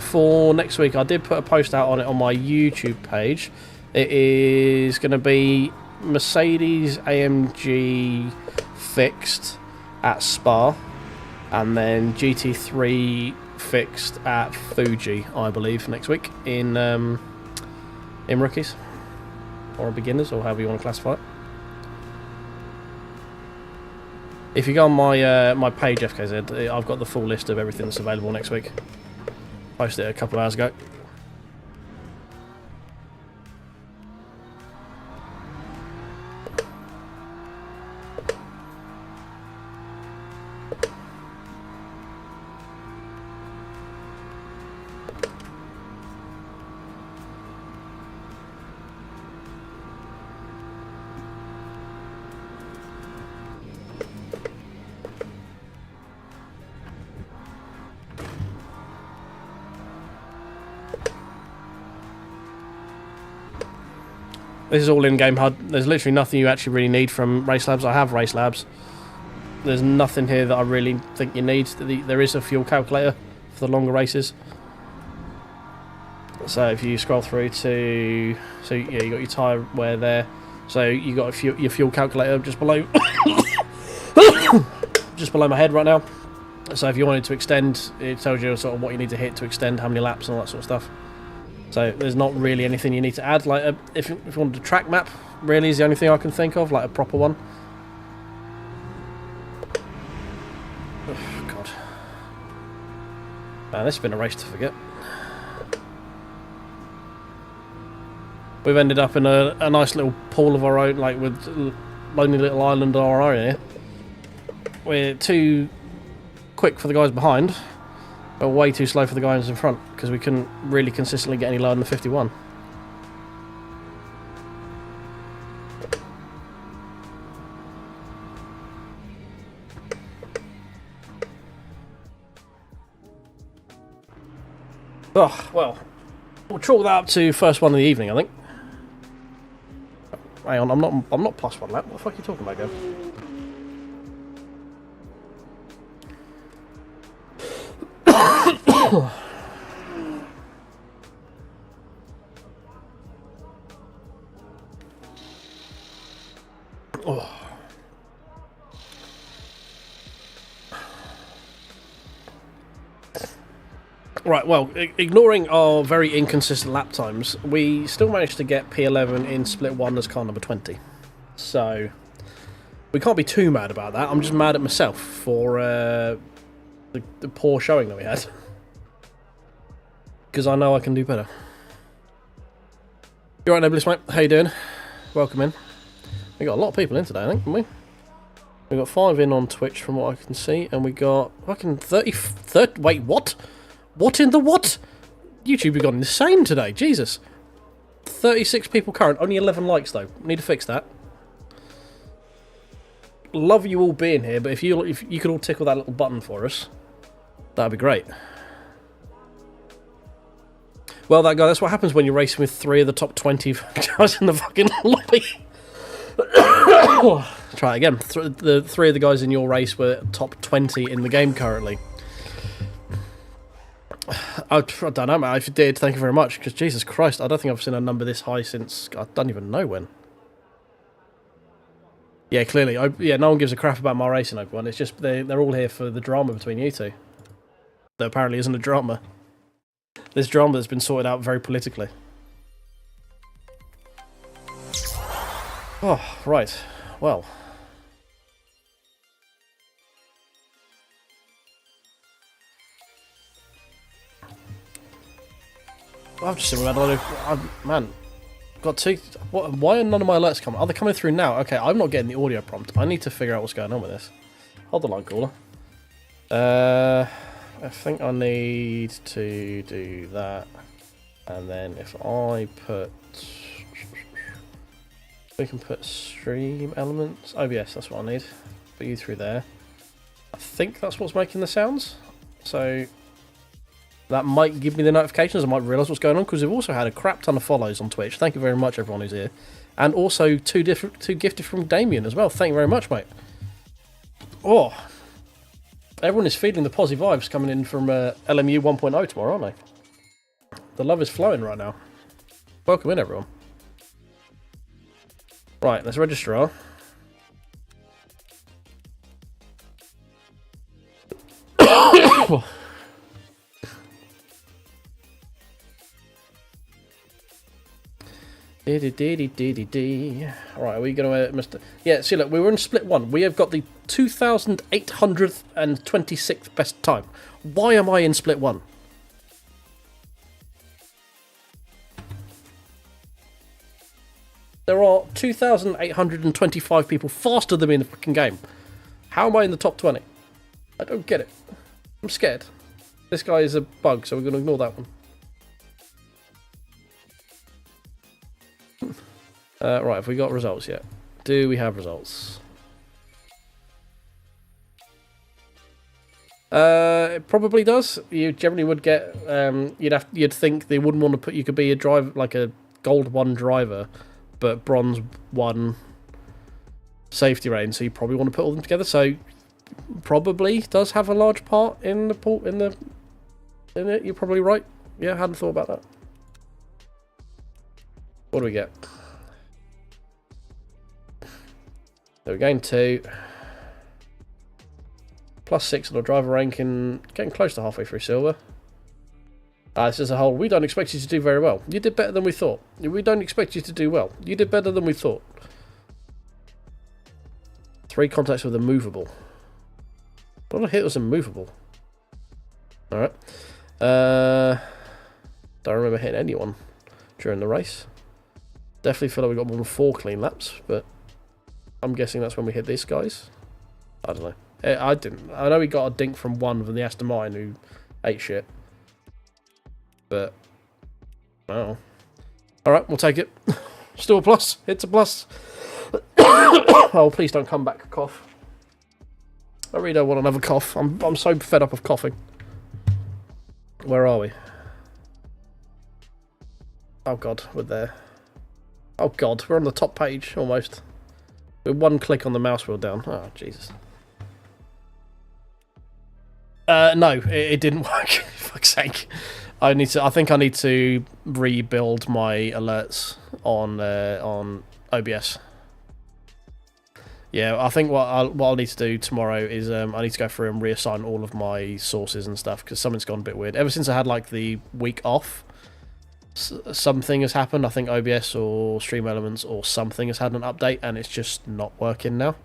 For next week, I did put a post out on it on my YouTube page. It is going to be Mercedes AMG fixed at Spa, and then GT3 fixed at Fuji, I believe, next week in rookies or beginners, or however you want to classify it. If you go on my my page, FKZ, I've got the full list of everything that's available next week. Posted it a couple of hours ago. This is all in-game HUD. There's literally nothing you actually really need from Race Labs. I have Race Labs. There's nothing here that I really think you need. There is a fuel calculator for the longer races. So if you scroll through to... so yeah, you got your tyre wear there. So you got your fuel calculator just below... just below my head right now. So if you wanted to extend, it tells you sort of what you need to hit to extend, how many laps and all that sort of stuff. So there's not really anything you need to add. Like if you wanted a track map, really is the only thing I can think of, like a proper one. Oh, God. Man, this has been a race to forget. We've ended up in a nice little pool of our own, like with lonely little island of our own here. We're too quick for the guys behind, but way too slow for the guys in front, because we couldn't really consistently get any lower than the 51. Oh, well, we'll chalk that up to first one of the evening, I think. Hang on, I'm not plus one lap. What the fuck are you talking about, Gav? Oh. Right, well, ignoring our very inconsistent lap times, we still managed to get P11 in split 1 as car number 20. So, we can't be too mad about that. I'm just mad at myself for the poor showing that we had. Because I know I can do better. You alright, Nebulous, mate? How you doing? Welcome in. We got a lot of people in today, I think, haven't we? We got 5 in on Twitch from what I can see, and we got fucking 30... wait, what? What in the what? YouTube have gone insane today, Jesus. 36 people current, only 11 likes though. Need to fix that. Love you all being here, but if you could all tickle that little button for us, that'd be great. Well, that's what happens when you're racing with 3 of the top 20 guys in the fucking lobby. Try it again. The 3 of the guys in your race were top 20 in the game currently. I don't know, mate. If you did, thank you very much. Because Jesus Christ, I don't think I've seen a number this high since I don't even know when. Yeah, clearly. Yeah, no one gives a crap about my racing, everyone. It's just they're all here for the drama between you two. There apparently isn't a drama. This drama that's been sorted out very politically. Oh, right. Well. I've just seen man, got 2. Why are none of my alerts coming? Are they coming through now? Okay, I'm not getting the audio prompt. I need to figure out what's going on with this. Hold the line, caller. I think I need to do that, and then if I put, we can put stream elements. OBS, that's what I need. Put you through there. I think that's what's making the sounds. So. That might give me the notifications. I might realise what's going on, because we've also had a crap ton of follows on Twitch. Thank you very much, everyone who's here. And also 2 gifted from Damien as well. Thank you very much, mate. Oh. Everyone is feeling the positive vibes coming in from LMU 1.0 tomorrow, aren't they? The love is flowing right now. Welcome in, everyone. Right, let's register our. Right, are we going to Mr. Yeah, see, look, we were in split 1. We have got the 2,826th best time. Why am I in split 1? There are 2,825 people faster than me in the fucking game. How am I in the top 20? I don't get it. I'm scared. This guy is a bug, so we're going to ignore that one. Right, have we got results yet? Do we have results? It probably does. You generally would get. You'd think they wouldn't want to put. You could be a driver, like a gold 1 driver, but bronze 1 safety rating. So you probably want to put all them together. So probably does have a large part in the in it. You're probably right. Yeah, I hadn't thought about that. What do we get? So we're going to +6 on the driver ranking, getting close to halfway through silver. This is a whole. We don't expect you to do very well. You did better than we thought. We don't expect you to do well. You did better than we thought. 3 contacts with a movable. What I hit was immovable. Alright. Don't remember hitting anyone during the race. Definitely feel like we got more than 4 clean laps, but I'm guessing that's when we hit these guys. I don't know. I didn't. I know we got a dink from one from the Aston Martin who ate shit. But, oh. Alright, we'll take it. Still a plus. It's a plus. Oh, please don't come back, cough. I really don't want another cough. I'm so fed up of coughing. Where are we? Oh god, we're there. Oh god, we're on the top page, almost. With 1 click on the mouse wheel down. Oh, Jesus. No, it didn't work. For fuck's sake. I think I need to rebuild my alerts on OBS. Yeah, I think what I'll need to do tomorrow is I need to go through and reassign all of my sources and stuff because something's gone a bit weird. Ever since I had like the week off, something has happened. I think OBS or Stream Elements or something has had an update and it's just not working now.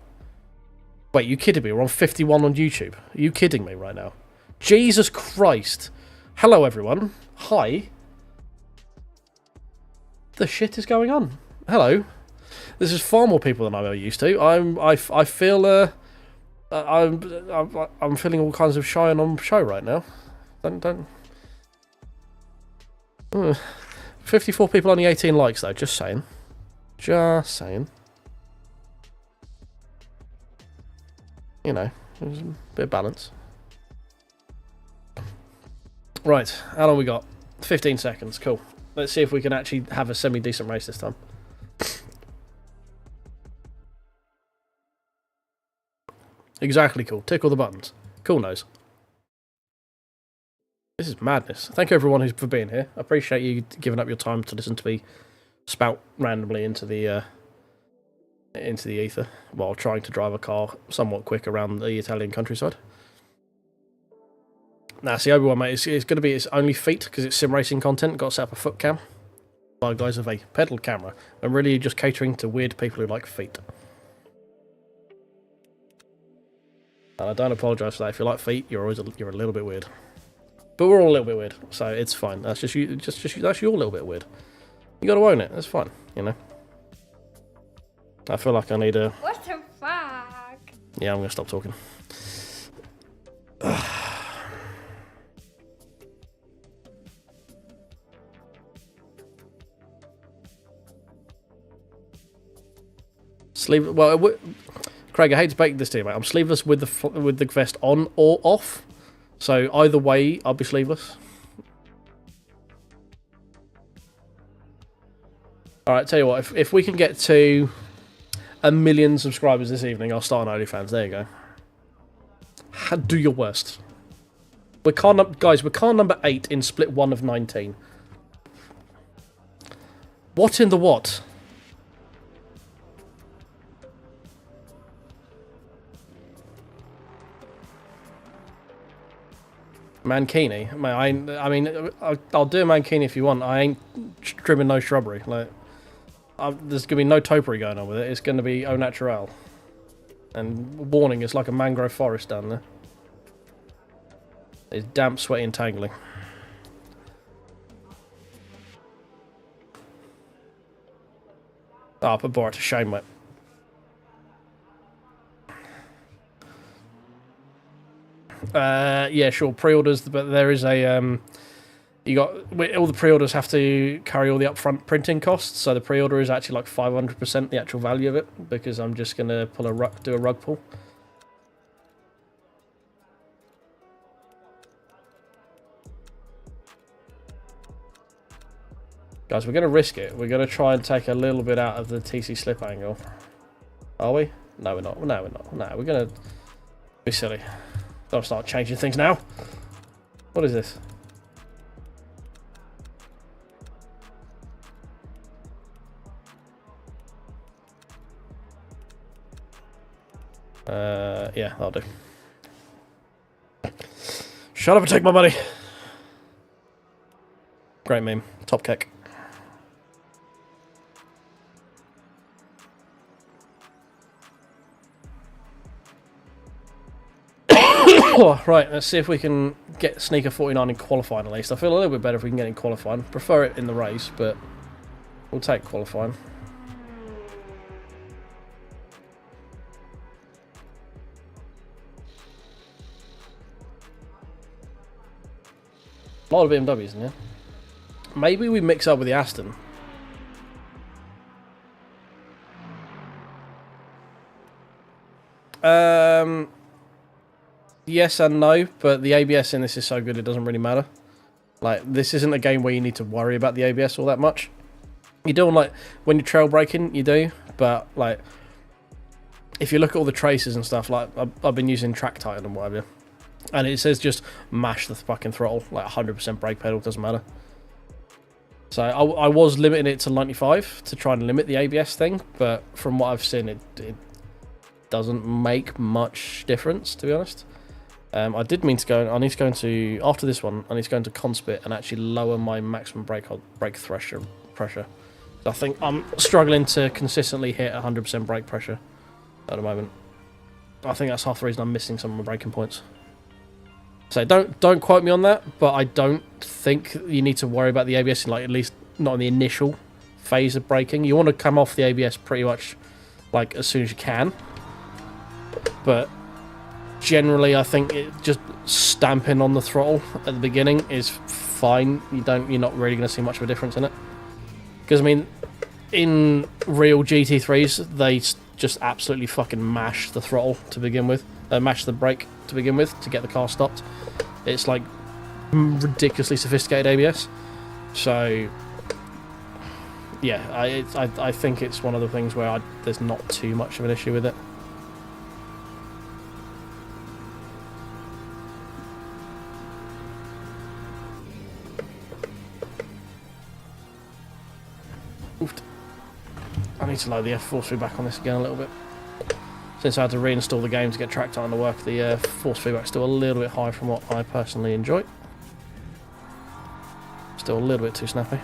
Wait, you kidding me? We're on 51 on YouTube. Are you kidding me right now? Jesus Christ. Hello, everyone. Hi. The shit is going on? Hello. This is far more people than I'm used to. I feel I'm feeling all kinds of shy and on show right now. Don't. 54 people, only 18 likes though. Just saying. Just saying. You know, there's a bit of balance. Right, how long we got? 15 seconds. Cool. Let's see if we can actually have a semi-decent race this time. Exactly cool. Tick all the buttons. Cool nose. This is madness. Thank you everyone for being here. I appreciate you giving up your time to listen to me spout randomly into the ether while trying to drive a car somewhat quick around the Italian countryside. Nah, see, Obi-Wan, mate, it's going to be its only feat because it's sim racing content. Got to set up a foot cam by guys with a pedal camera. I'm really just catering to weird people who like feet. And I don't apologise for that. If you like feet, you're a little bit weird. But we're all a little bit weird, so it's fine. That's just you. That's you all a little bit weird. You got to own it. That's fine, you know. I feel like I need a. What the fuck? Yeah, I'm gonna stop talking. Sleeve. Well, Craig, I hate to break this to you, mate. I'm sleeveless with the vest on or off. So either way, I'll be sleeveless. Alright, tell you what, if we can get to 1 million subscribers this evening, I'll start on OnlyFans. There you go. Do your worst. Guys, we're car number 8 in split 1 of 19. What in the what? Mankini? I mean, I'll do a Mankini if you want. I ain't trimming no shrubbery. Like, there's gonna be no topiary going on with it. It's gonna be au naturel. And warning, it's like a mangrove forest down there. It's damp, sweaty, and tangling. Oh, I put Borat to shame, mate. Yeah, sure, pre-orders, but there is a all the pre-orders have to carry all the upfront printing costs, so the pre-order is actually like 500% the actual value of it, because I'm just gonna do a rug pull. Guys, we're gonna risk it. We're gonna try and take a little bit out of the TC slip angle. Are we? No, we're not. No, we're not. No, we're gonna be silly. Don't start changing things now. What is this? Yeah, that'll do. Shut up and take my money. Great meme. Top kick. Right, let's see if we can get Sneaker 49 in qualifying at least. I feel a little bit better if we can get in qualifying. Prefer it in the race, but we'll take qualifying. A lot of BMWs in here. Maybe we mix up with the Aston. Yes and no, but the ABS in this is so good it doesn't really matter. Like, this isn't a game where you need to worry about the ABS all that much. You do, like, when you're trail braking, you do, but, like, if you look at all the traces and stuff, like, I've been using Track Titan and whatever, and it says just mash the fucking throttle, like 100% brake pedal, doesn't matter. So I was limiting it to 95 to try and limit the ABS thing, but from what I've seen, doesn't make much difference, to be honest. I did mean to go. I need to go into after this one. I need to go into Conspit and actually lower my maximum brake pressure. I think I'm struggling to consistently hit 100% brake pressure at the moment. I think that's half the reason I'm missing some of my braking points. So don't quote me on that, but I don't think you need to worry about the ABS, like at least not in the initial phase of braking. You want to come off the ABS pretty much like as soon as you can. But generally, I think just stamping on the throttle at the beginning is fine. You're not really going to see much of a difference in it. Because I mean, in real GT3s, they just absolutely fucking mash the throttle to begin with, mash the brake to begin with to get the car stopped. It's like ridiculously sophisticated ABS. So yeah, I think it's one of the things where there's not too much of an issue with it. I need to load the force feedback on this again a little bit. Since I had to reinstall the game to get track time to work, the force feedback's still a little bit high from what I personally enjoy. Still a little bit too snappy.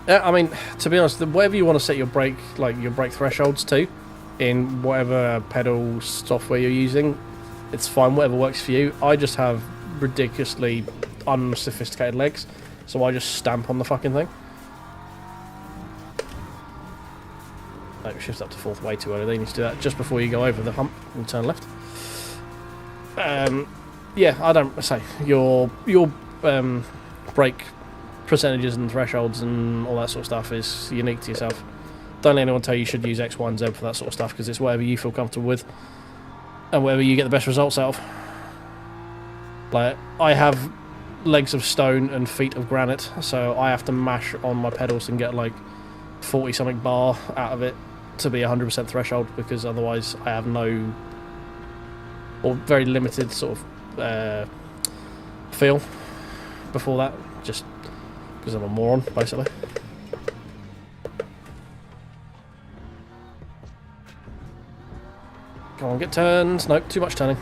Yeah, I mean, to be honest, whatever you want to set your brake thresholds to, in whatever pedal software you're using, it's fine, whatever works for you. I just have ridiculously unsophisticated legs, so I just stamp on the fucking thing. No, shift up to fourth way too early. They need to do that just before you go over the hump and turn left. Yeah, I don't say your brake percentages and thresholds and all that sort of stuff is unique to yourself. Don't let anyone tell you should use X, Y, and Z for that sort of stuff, because it's whatever you feel comfortable with and whatever you get the best results out of. Like, I have legs of stone and feet of granite, so I have to mash on my pedals and get like 40 something bar out of it to be 100% threshold, because otherwise I have no, or very limited sort of feel before that, just because I'm a moron basically. Come on, get turned. Nope, too much turning.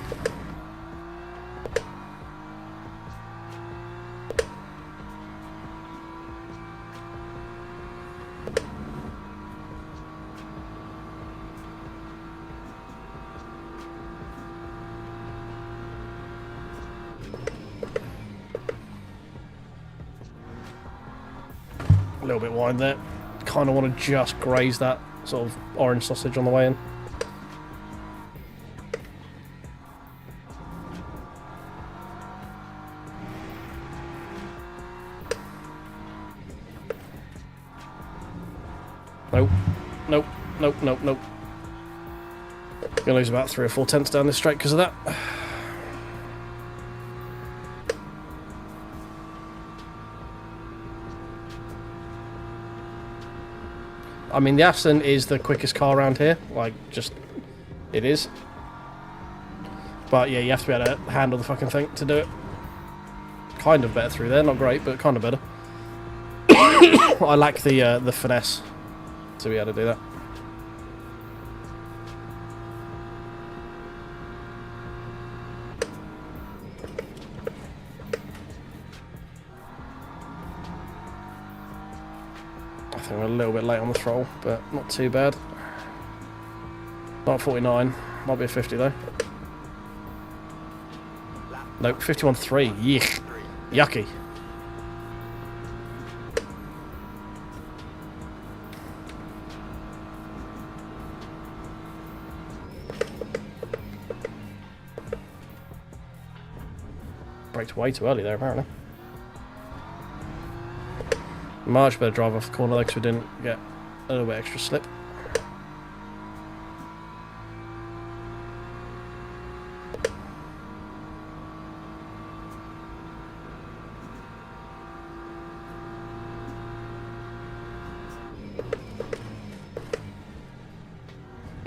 A little bit wide there. Kind of want to just graze that sort of orange sausage on the way in. Nope. Nope. Gonna lose about 3 or 4 tenths down this straight because of that. I mean, the Aston is the quickest car around here. Like, just, it is. But yeah, you have to be able to handle the fucking thing to do it. Kind of better through there, not great, but kind of better. I lack the finesse to be able to do that. I think we're a little bit late on the throttle, but not too bad. Not 49, might be a 50 though. Nope, 51.3, yuck. Yucky. Braked way too early there, apparently. Much better drive off the corner though, because we didn't get a little bit extra slip.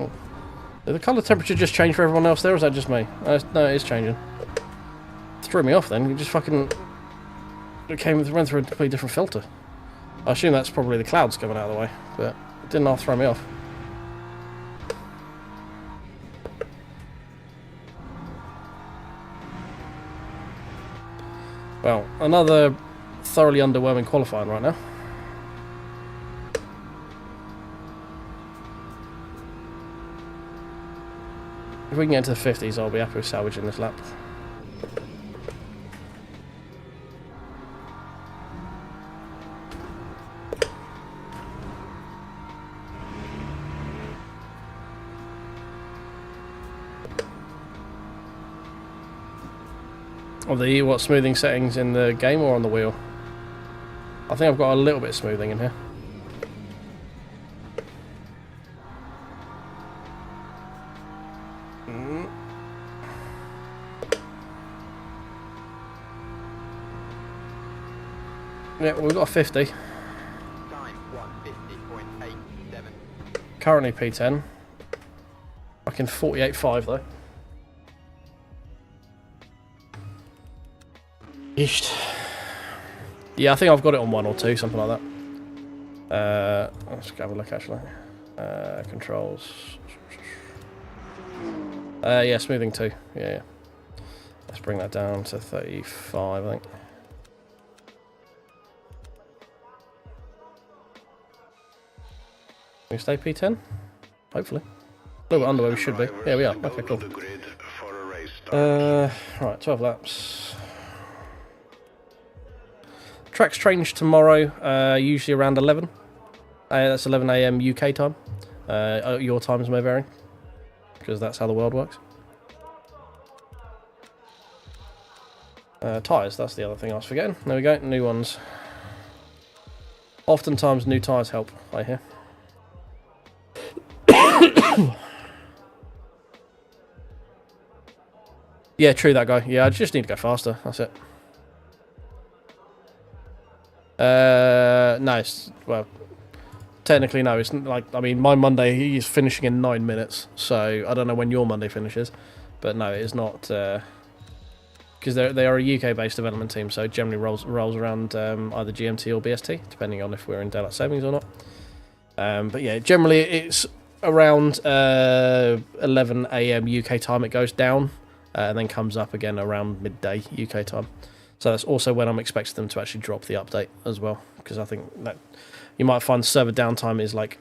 Oh. Did the colour temperature just change for everyone else there, or is that just me? No, it is changing. threw me off then. You just fucking... It went through a completely different filter. I assume that's probably the clouds coming out of the way, but it didn't half throw me off. Well, another thoroughly underwhelming qualifying right now. If we can get into the 50s, I'll be happy with salvaging this lap. Of the what smoothing settings in the game or on the wheel? I think I've got a little bit of smoothing in here. Yeah, we've got a 50. Time 150.87. Currently P10. Fucking 48.5 though. Yeesh. Yeah, I think I've got it on 1 or 2, something like that. Let's have a look actually. Controls. Yeah, smoothing 2. Yeah. Let's bring that down to 35, I think. Can we stay P10? Hopefully. A little bit under where we should be. Yeah, we are. Okay, cool. Right, 12 laps. Track's changed tomorrow, usually around 11. That's 11 AM UK time. Your times may vary, because that's how the world works. Tyres, that's the other thing I was forgetting. There we go, new ones. Oftentimes new tyres help, I hear. Yeah, true that guy. Yeah, I just need to go faster, that's it. No, well, technically no. It's like, I mean, my Monday he's finishing in 9 minutes, so I don't know when your Monday finishes, but no, it's not because they are a UK-based development team, so it generally rolls around either GMT or BST, depending on if we're in daylight savings or not. But yeah, generally it's around 11 AM UK time. It goes down and then comes up again around midday UK time. So that's also when I'm expecting them to actually drop the update as well, because I think that you might find server downtime is like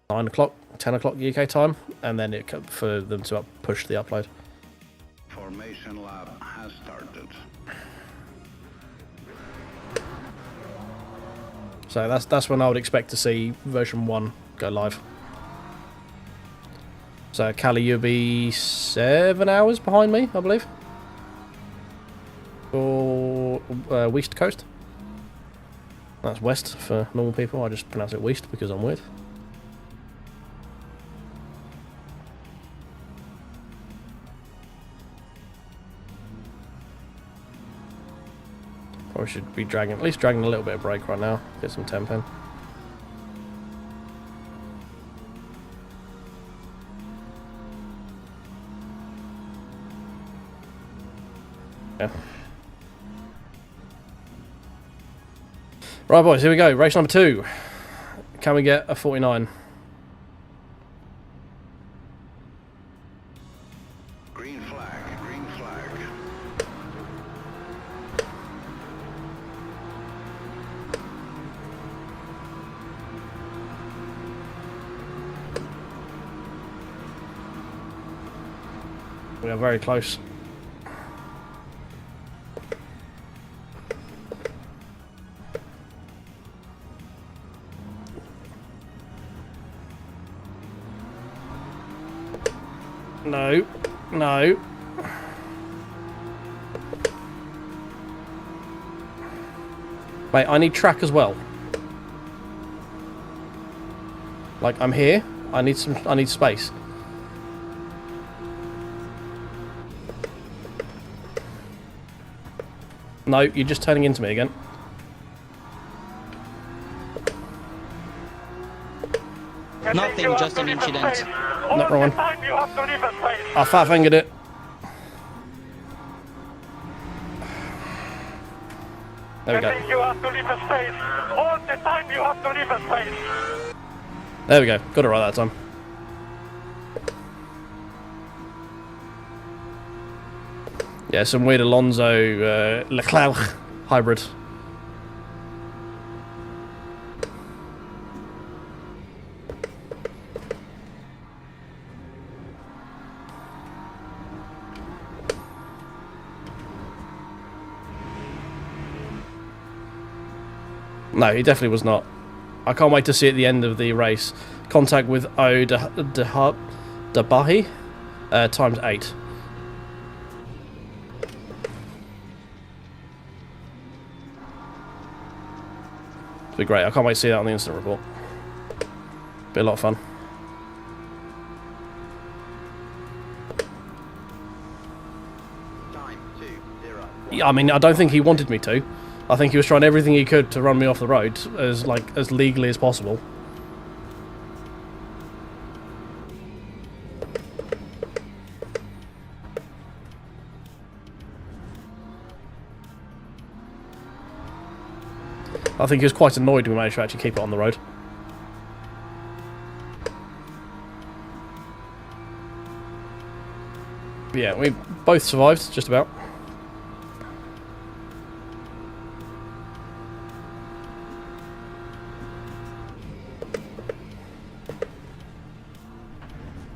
9 o'clock, 10 o'clock UK time, and then it for them to push the upload. Formation lab has started. So that's when I would expect to see version 1 go live. So Callie, you'll be 7 hours behind me, I believe. Or West Coast. That's west for normal people. I just pronounce it West because I'm weird. Probably should be at least dragging a little bit of brake right now. Get some temp in. Yeah. Right, boys, here we go. Race number 2. Can we get a 49? Green flag, green flag. We are very close. No, no. Wait, I need track as well. Like, I'm here. I need space. No, you're just turning into me again. Nothing, just an incident. Not wrong one. I fat fingered it. There we go. You have to leave a space. All the time you have to leave a space. There we go. Got it right that time. Yeah, some weird Alonso Leclerc hybrid. No, he definitely was not. I can't wait to see at the end of the race. Contact with O Dabahi times 8. It'll be great. I can't wait to see that on the instant report. Be a lot of fun. Time 2-0. Yeah, I mean, I don't think he wanted me to. I think he was trying everything he could to run me off the road as legally as possible. I think he was quite annoyed we managed to actually keep it on the road. But yeah, we both survived, just about.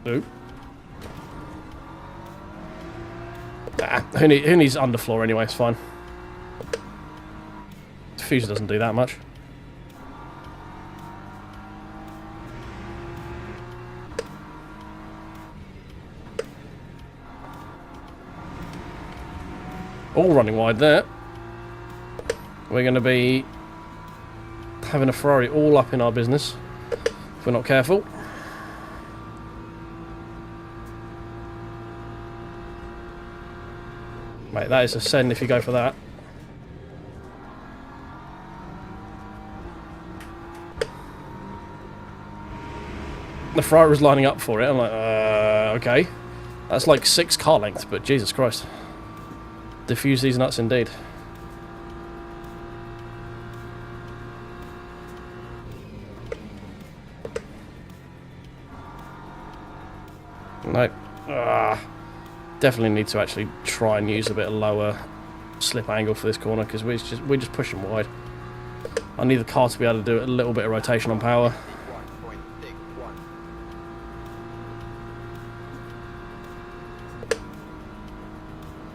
Ooh. Ah, who needs underfloor anyway, it's fine. Diffuser doesn't do that much. All running wide there. We're going to be having a Ferrari all up in our business if we're not careful. Mate, that is a send if you go for that. The Ferrari was lining up for it. I'm like, okay. That's like 6 car lengths, but Jesus Christ. Diffuse these nuts indeed. Nope. Definitely need to actually try and use a bit of lower slip angle for this corner because we're just pushing wide. I need the car to be able to do a little bit of rotation on power. 1.61.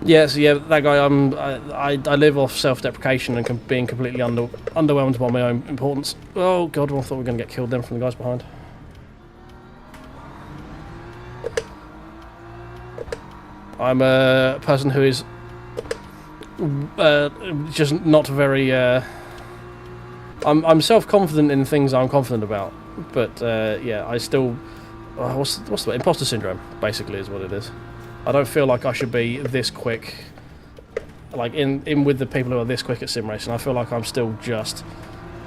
Yeah, so yeah, that guy. I live off self-deprecation and being completely underwhelmed by my own importance. Oh God, I thought we were going to get killed then from the guys behind. I'm a person who is just not very. I'm self-confident in things I'm confident about, but yeah, I still. What's the word? Imposter syndrome? Basically, is what it is. I don't feel like I should be this quick, like in with the people who are this quick at sim racing. I feel like I'm still just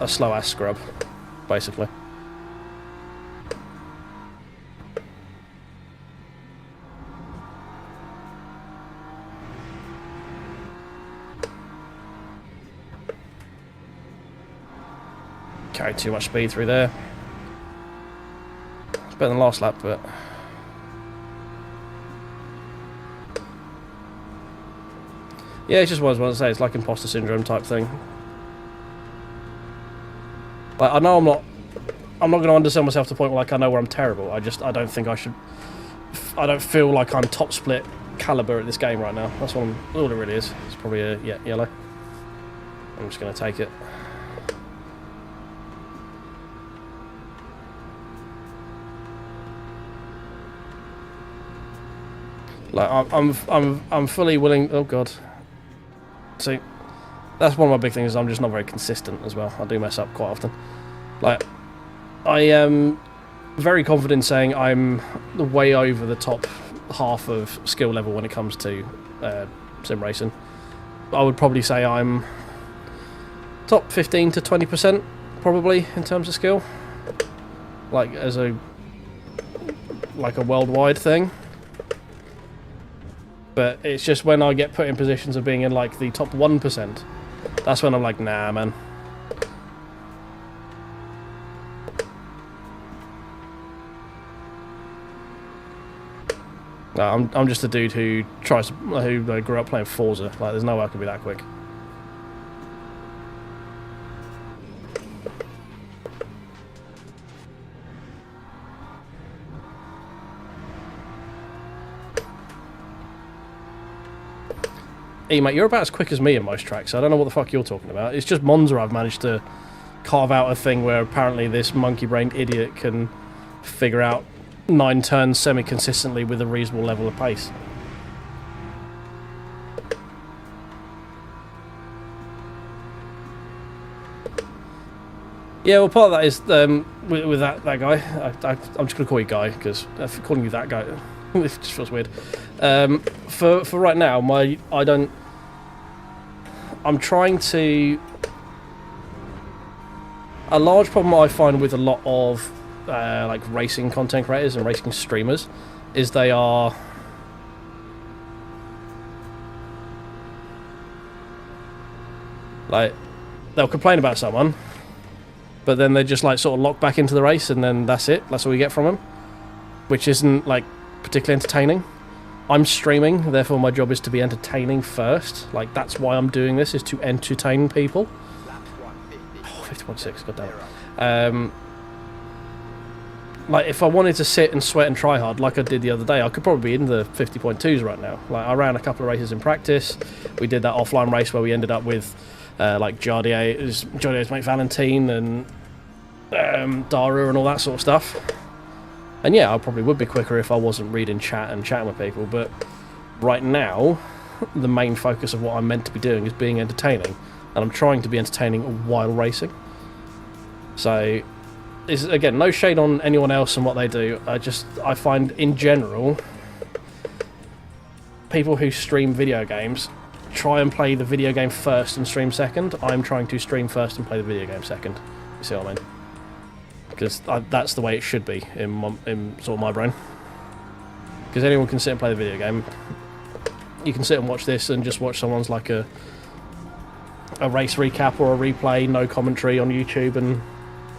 a slow ass scrub, basically. Carried too much speed through there. It's better than last lap, but. Yeah, it's just what I was going to say. It's like imposter syndrome type thing. Like, I know I'm not going to undersell myself to the point where like I know where I'm terrible. I don't think I should. I don't feel like I'm top split caliber at this game right now. That's all it really is. It's probably a yellow. I'm just going to take it. Like I'm fully willing. Oh God. See, that's one of my big things. Is I'm just not very consistent as well. I do mess up quite often. Like, I am very confident in saying I'm way over the top half of skill level when it comes to sim racing. I would probably say I'm top 15 to 20% probably in terms of skill. Like as a worldwide thing. But it's just when I get put in positions of being in like the top 1%, That's when I'm like, nah, man. No, I'm just a dude who grew up playing Forza. Like, there's no way I can be that quick. Hey mate, you're about as quick as me in most tracks, so I don't know what the fuck you're talking about. It's just Monza I've managed to carve out a thing where apparently this monkey-brained idiot can figure out 9 turns semi-consistently with a reasonable level of pace. Yeah, well, part of that is with that guy. I'm just gonna call you Guy because calling you that guy it just feels weird. For right now, I'm trying to. A large problem I find with a lot of like racing content creators and racing streamers is they are like they'll complain about someone, but then they just like sort of lock back into the race, and then that's it. That's all you get from them, which isn't like particularly entertaining. I'm streaming, therefore my job is to be entertaining first. Like, that's why I'm doing this, is to entertain people. Oh, 50.6, goddamn. Like, if I wanted to sit and sweat and try hard like I did the other day, I could probably be in the 50.2s right now. Like, I ran a couple of races in practice. We did that offline race where we ended up with like Jardier's mate Valentine and Daru and all that sort of stuff. And yeah, I probably would be quicker if I wasn't reading chat and chatting with people, but right now, the main focus of what I'm meant to be doing is being entertaining, and I'm trying to be entertaining while racing. So, it's, again, no shade on anyone else and what they do. I find, in general, people who stream video games try and play the video game first and stream second. I'm trying to stream first and play the video game second. You see what I mean? Because that's the way it should be in sort of my brain. Because anyone can sit and play the video game. You can sit and watch this and just watch someone's like a race recap or a replay, no commentary on YouTube, and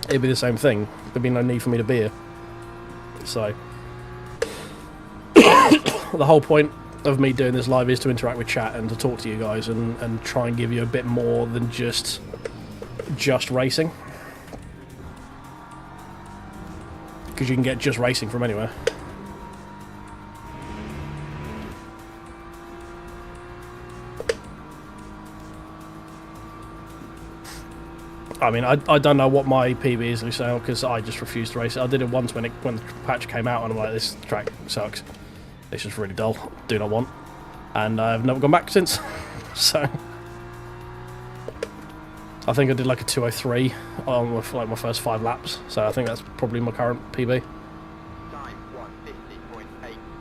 it'd be the same thing. There'd be no need for me to be here. So the whole point of me doing this live is to interact with chat and to talk to you guys and try and give you a bit more than just racing. Because you can get just racing from anywhere. I mean, I don't know what my PB is, Lucille, because I just refused to race it. I did it once when the patch came out, and I'm like, this track sucks. It's just really dull. Do not want. And I've never gone back since. So I think I did like a 2:03 on like my first 5 laps. So I think that's probably my current PB.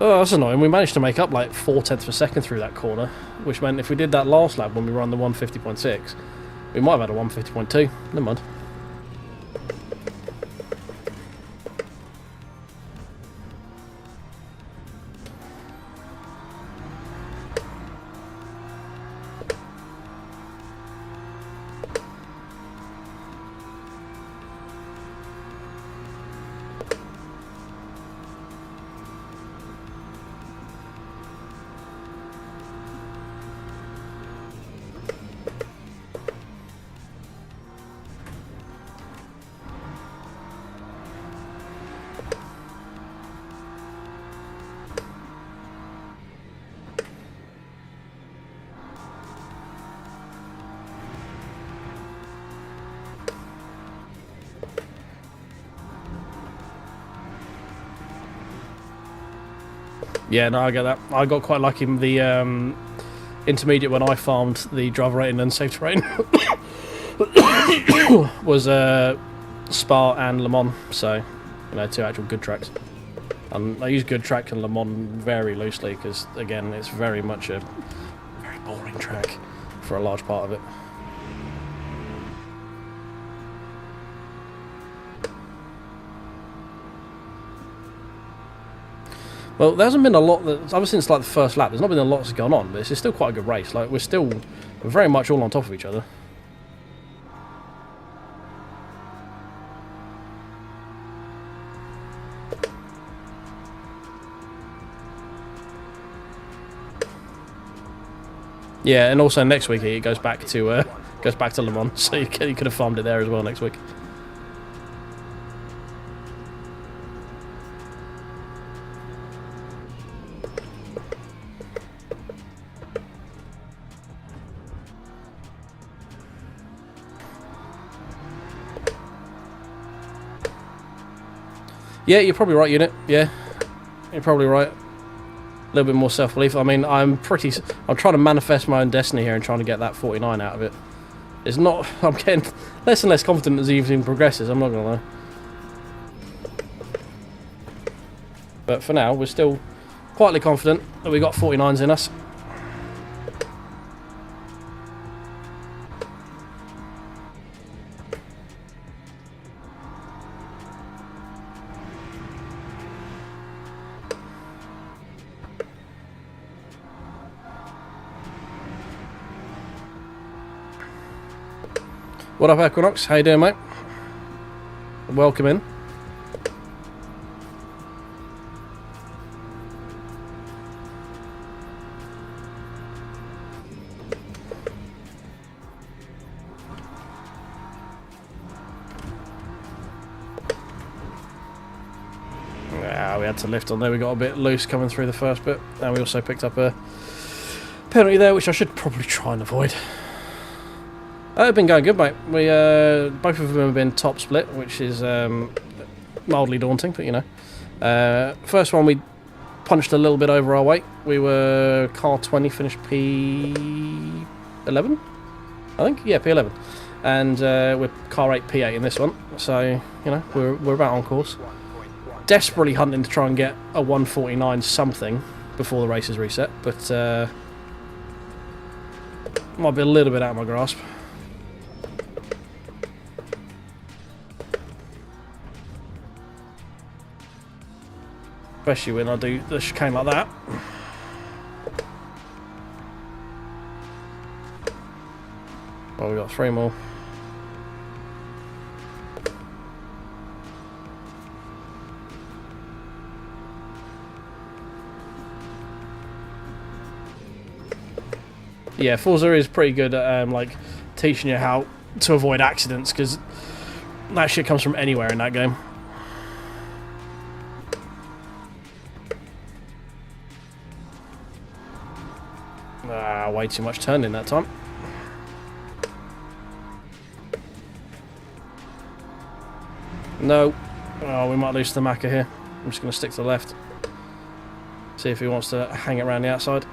Oh, that's annoying. We managed to make up like 0.4 of a second through that corner, which meant if we did that last lap when we were on the 150.6, we might have had a 150.2. Never mind. Yeah, no, I get that. I got quite lucky in the intermediate when I farmed the driver rating and safety rating. was Spa and Le Mans, so, you know, 2 actual good tracks. I use good track and Le Mans very loosely because, again, it's very much a very boring track for a large part of it. Well, there hasn't been a lot ever since like the first lap. There's not been a lot that's gone on, but it's still quite a good race. Like we're very much all on top of each other. Yeah, and also next week it goes back to Le Mans, so you could have farmed it there as well next week. Yeah, you're probably right, Unit. Yeah, you're probably right. A little bit more self-belief. I mean, I'm trying to manifest my own destiny here and trying to get that 49 out of it. It's not... I'm getting less and less confident as the evening progresses, I'm not going to lie. But for now, we're still quietly confident that we got 49s in us. What up, Equinox? How you doing, mate? Welcome in. Yeah, we had to lift on there. We got a bit loose coming through the first bit, and we also picked up a penalty there, which I should probably try and avoid. It's been going good, mate. We both of them have been top split, which is mildly daunting, but you know. First one we punched a little bit over our weight. We were car 20, finished P11, I think. Yeah, P11, and we're car 8, P8 in this one. So you know we're about on course. Desperately hunting to try and get a 149 something before the races reset, but might be a little bit out of my grasp. Especially when I do the chicane like that. Well, we got 3 more. Yeah, Forza is pretty good at like teaching you how to avoid accidents, because that shit comes from anywhere in that game. Way too much turning that time. No. Oh, we might lose the Macca here. I'm just going to stick to the left. See if he wants to hang it around the outside.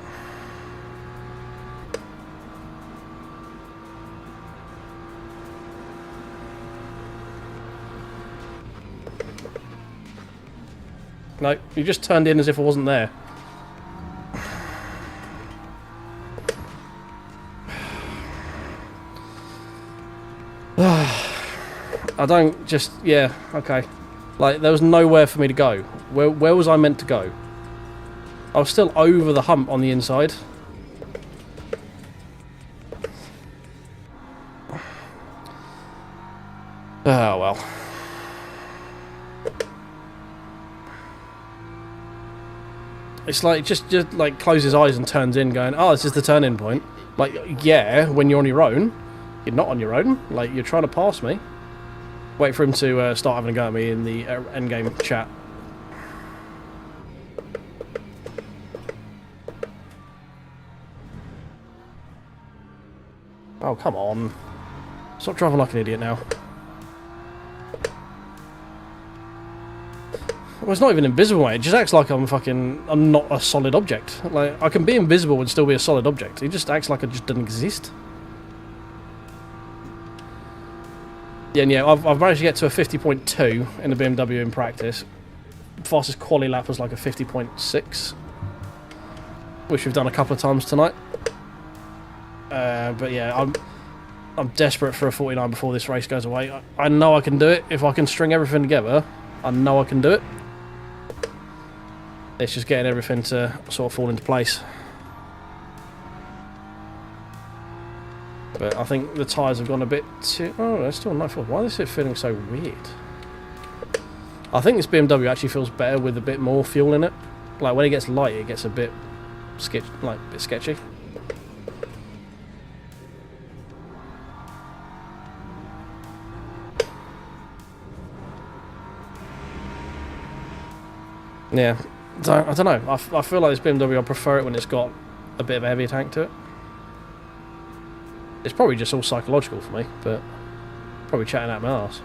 No, you just turned in as if I wasn't there. I don't just... yeah, okay. Like, there was nowhere for me to go. Where was I meant to go? I was still over the hump on the inside. Oh, well. It's like, just like, close his eyes and turns in going, oh, this is the turn-in point. Like, yeah, when you're on your own. You're not on your own. Like, you're trying to pass me. Wait for him to start having a go at me in the endgame chat. Oh, come on. Stop driving like an idiot now. Well, it's not even invisible, mate. It just acts like I'm not a solid object. Like, I can be invisible and still be a solid object. It just acts like it just doesn't exist. Yeah, and yeah, I've managed to get to a 50.2 in the BMW in practice. Fastest quali lap was like a 50.6, which we've done a couple of times tonight. But yeah, I'm desperate for a 49 before this race goes away. I know I can do it if I can string everything together. I know I can do it. It's just getting everything to sort of fall into place. But I think the tyres have gone a bit too... oh, they're still 9.4. Why is it feeling so weird? I think this BMW actually feels better with a bit more fuel in it. Like, when it gets light, it gets a bit sketchy. Yeah, so, I don't know. I feel like this BMW, I prefer it when it's got a bit of a heavier tank to it. It's probably just all psychological for me, but probably chatting out my arse.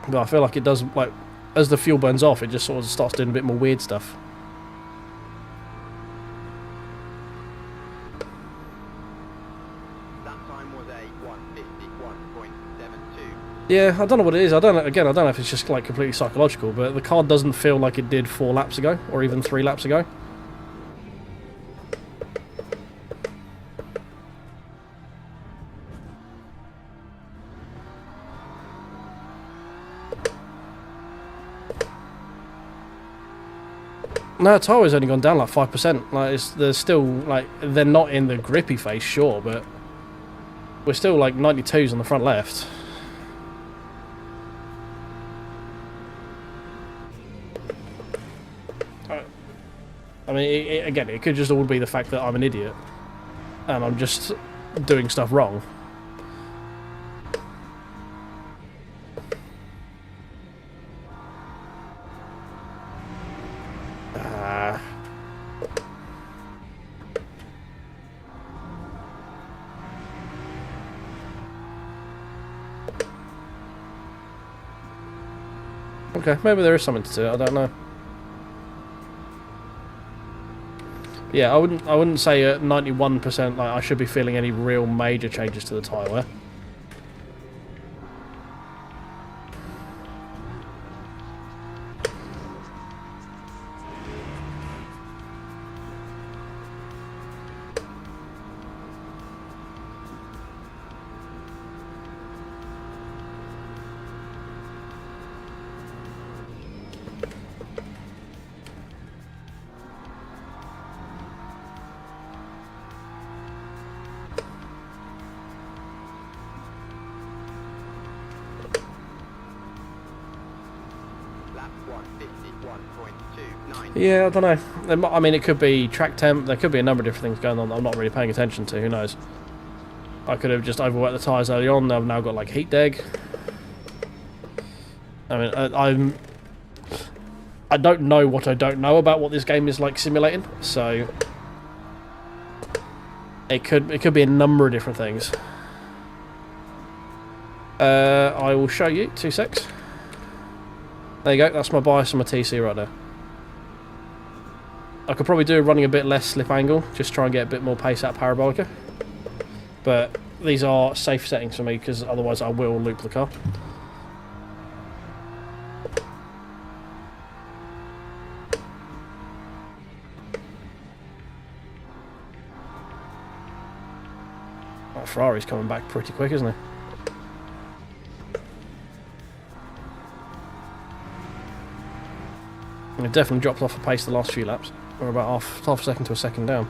But I feel like it does, like, as the fuel burns off, it just sort of starts doing a bit more weird stuff. That time was a 151.72. Yeah, I don't know what it is. I don't know if it's just like completely psychological, but the car doesn't feel like it did 4 laps ago, or even 3 laps ago. No, Tahoe's only gone down like 5%. Like, they're still, like, they're not in the grippy phase, sure, but we're still like 92s on the front left. I mean, again, it could just all be the fact that I'm an idiot and I'm just doing stuff wrong. Okay, maybe there is something to it, I don't know. Yeah, I wouldn't say at 91% like I should be feeling any real major changes to the tyre wear. Lap 151.29. Yeah, I don't know. I mean, it could be track temp. There could be a number of different things going on that I'm not really paying attention to. Who knows? I could have just overworked the tyres early on. I've now got like heat deg. I mean, I don't know what I don't know about what this game is like simulating. So it could be a number of different things. I will show you. 2 secs. There you go. That's my bias and my TC right there. I could probably do running a bit less slip angle, just try and get a bit more pace out of Parabolica. But these are safe settings for me because otherwise I will loop the car. That Ferrari's coming back pretty quick, isn't he? It definitely dropped off a pace the last few laps. We're about half a second to a second down.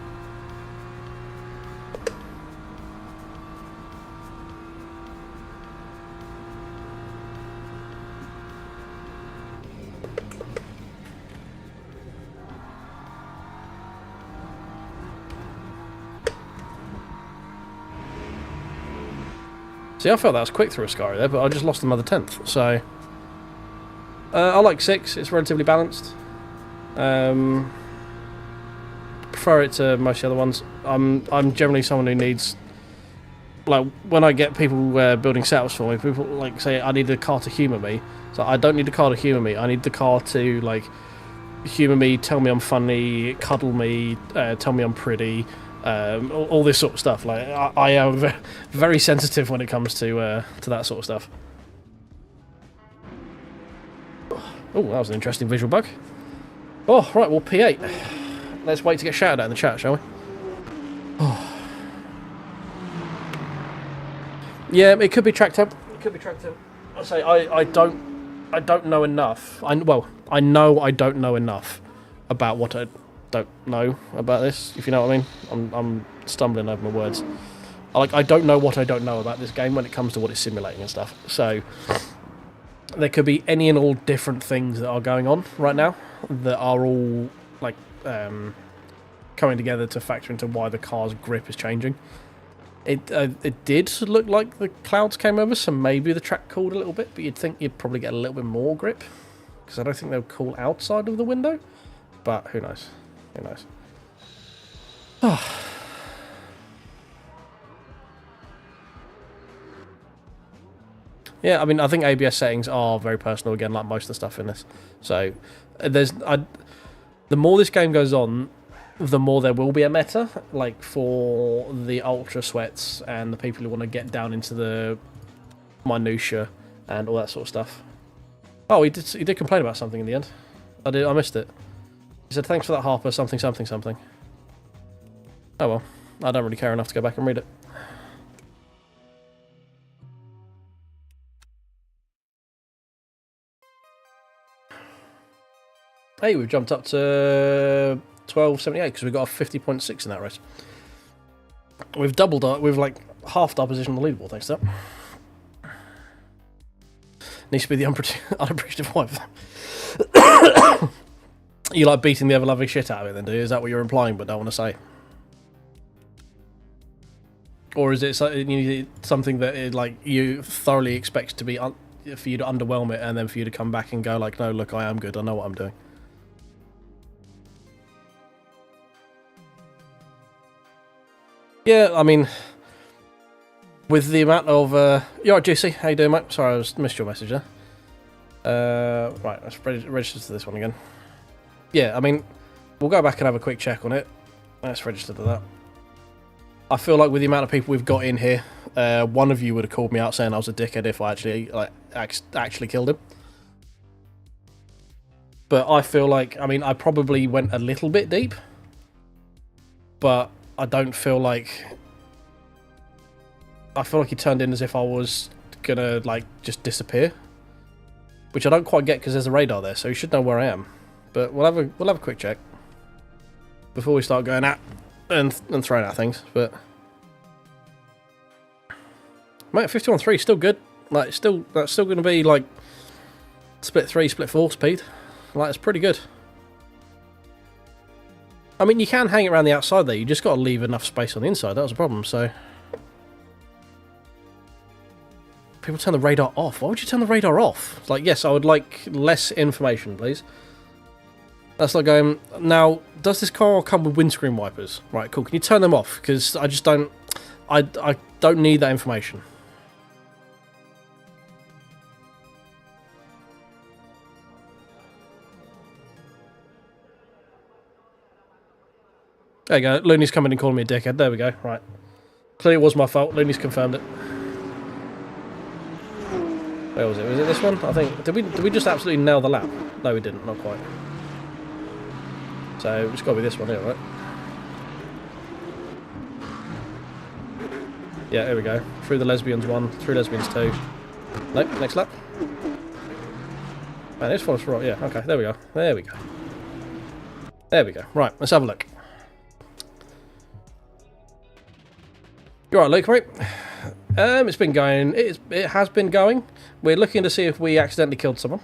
See, I felt that was quick through Ascari there, but I just lost another 10th, so... I like 6, it's relatively balanced. Prefer it to most of the other ones. I'm generally someone who needs... Like, when I get people building setups for me, people like say, I need the car to humour me. So I don't need the car to humour me, I need the car to, like, humour me, tell me I'm funny, cuddle me, tell me I'm pretty, all this sort of stuff. Like, I am very sensitive when it comes to that sort of stuff. Oh, that was an interesting visual bug. Oh, right, well, P8. Let's wait to get shouted at in the chat, shall we? Oh. Yeah, it could be track temp. It could be track temp. I say I don't know enough. I know I don't know enough about what I don't know about this. If you know what I mean. I'm stumbling over my words. I don't know what I don't know about this game when it comes to what it's simulating and stuff. So there could be any and all different things that are going on right now that are all like coming together to factor into why the car's grip is changing. It did look like the clouds came over, so maybe the track cooled a little bit, but you'd think you'd probably get a little bit more grip, because I don't think they'll cool outside of the window, but who knows? Who knows? Yeah, I mean, I think ABS settings are very personal again, like most of the stuff in this. So, the more this game goes on, the more there will be a meta, like for the ultra sweats and the people who want to get down into the minutia and all that sort of stuff. Oh, he did complain about something in the end. I missed it. He said, "Thanks for that, Harper. Something, something, something." Oh well, I don't really care enough to go back and read it. Hey, we've jumped up to 1278 because we've got a 50.6 in that race. We've doubled our, we've like halved our position on the leaderboard thanks to that. Needs to be the unappreciative wife. You like beating the ever lovely shit out of it then, do you? Is that what you're implying but don't want to say? Or is it something that it, like you thoroughly expect to be for you to underwhelm it and then for you to come back and go like, no, look, I am good, I know what I'm doing? Yeah, I mean, with the amount of... you alright, JC? How you doing, mate? Sorry, I missed your message there. Right, let's register to this one again. Yeah, I mean, we'll go back and have a quick check on it. Let's register to that. I feel like with the amount of people we've got in here, one of you would have called me out saying I was a dickhead if I actually killed him. But I feel like, I mean, I probably went a little bit deep, but I don't feel like... I feel like he turned in as if I was gonna, like, just disappear. Which I don't quite get because there's a radar there, so you should know where I am. But we'll have a quick check before we start going at and throwing out things. But mate, 51.3 still good. Like, that's still going to be like split 3, split 4 speed. Like, it's pretty good. I mean, you can hang it around the outside there. You just got to leave enough space on the inside. That was a problem. So people turn the radar off. Why would you turn the radar off? It's like, yes, I would like less information, please. That's like going, now, does this car come with windscreen wipers? Right, cool. Can you turn them off? Because I just don't... I don't need that information. There you go. Looney's coming and calling me a dickhead. There we go. Right. Clearly it was my fault. Looney's confirmed it. Where was it? Was it this one? I think... Did we just absolutely nail the lap? No, we didn't. Not quite. So it's got to be this one here, right? Yeah, here we go. Through the lesbians 1, through lesbians 2. Nope, next lap. And it's for right. Yeah, okay, there we go. There we go. There we go. Right, let's have a look. You alright, Luke, right? It's been going. It has been going. We're looking to see if we accidentally killed someone.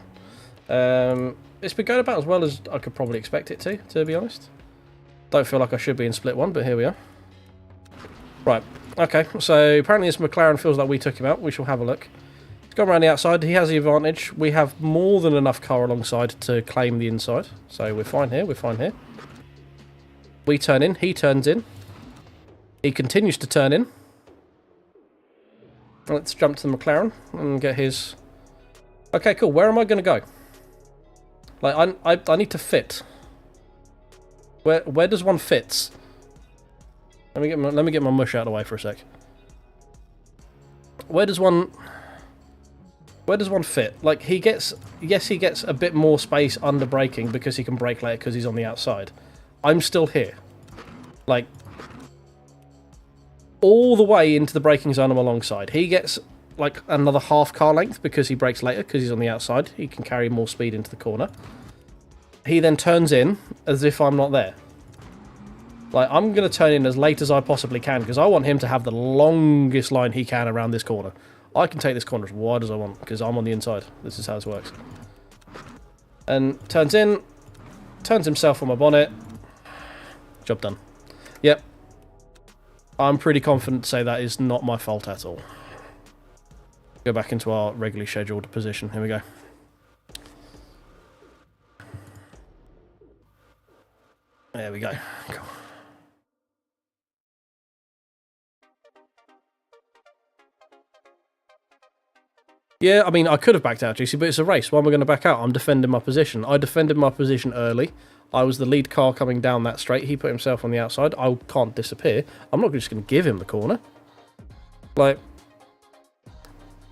It's been going about as well as I could probably expect it to be honest. Don't feel like I should be in split 1, but here we are. Right, okay, so apparently this McLaren feels like we took him out. We shall have a look. He's gone around the outside. He has the advantage. We have more than enough car alongside to claim the inside. So we're fine here, we're fine here. We turn in, he turns in. He continues to turn in. Let's jump to the McLaren and get his... Okay, cool. Where am I going to go? Like, I need to fit. Where does one fit? Let me get my mush out of the way for a sec. Where does one fit? Like, he gets... Yes, he gets a bit more space under braking because he can brake later because he's on the outside. I'm still here. Like... all the way into the braking zone I'm alongside. He gets like another half car length because he brakes later because he's on the outside. He can carry more speed into the corner. He then turns in as if I'm not there. Like, I'm going to turn in as late as I possibly can because I want him to have the longest line he can around this corner. I can take this corner as wide as I want because I'm on the inside. This is how this works. And turns in, turns himself on my bonnet. Job done. Yep. I'm pretty confident to say that is not my fault at all. Go back into our regularly scheduled position. Here we go. There we go. Cool. Yeah, I mean, I could have backed out, GC, but it's a race. Why am I going to back out? I'm defending my position. I defended my position early. I was the lead car coming down that straight. He put himself on the outside. I can't disappear. I'm not just going to give him the corner. Like,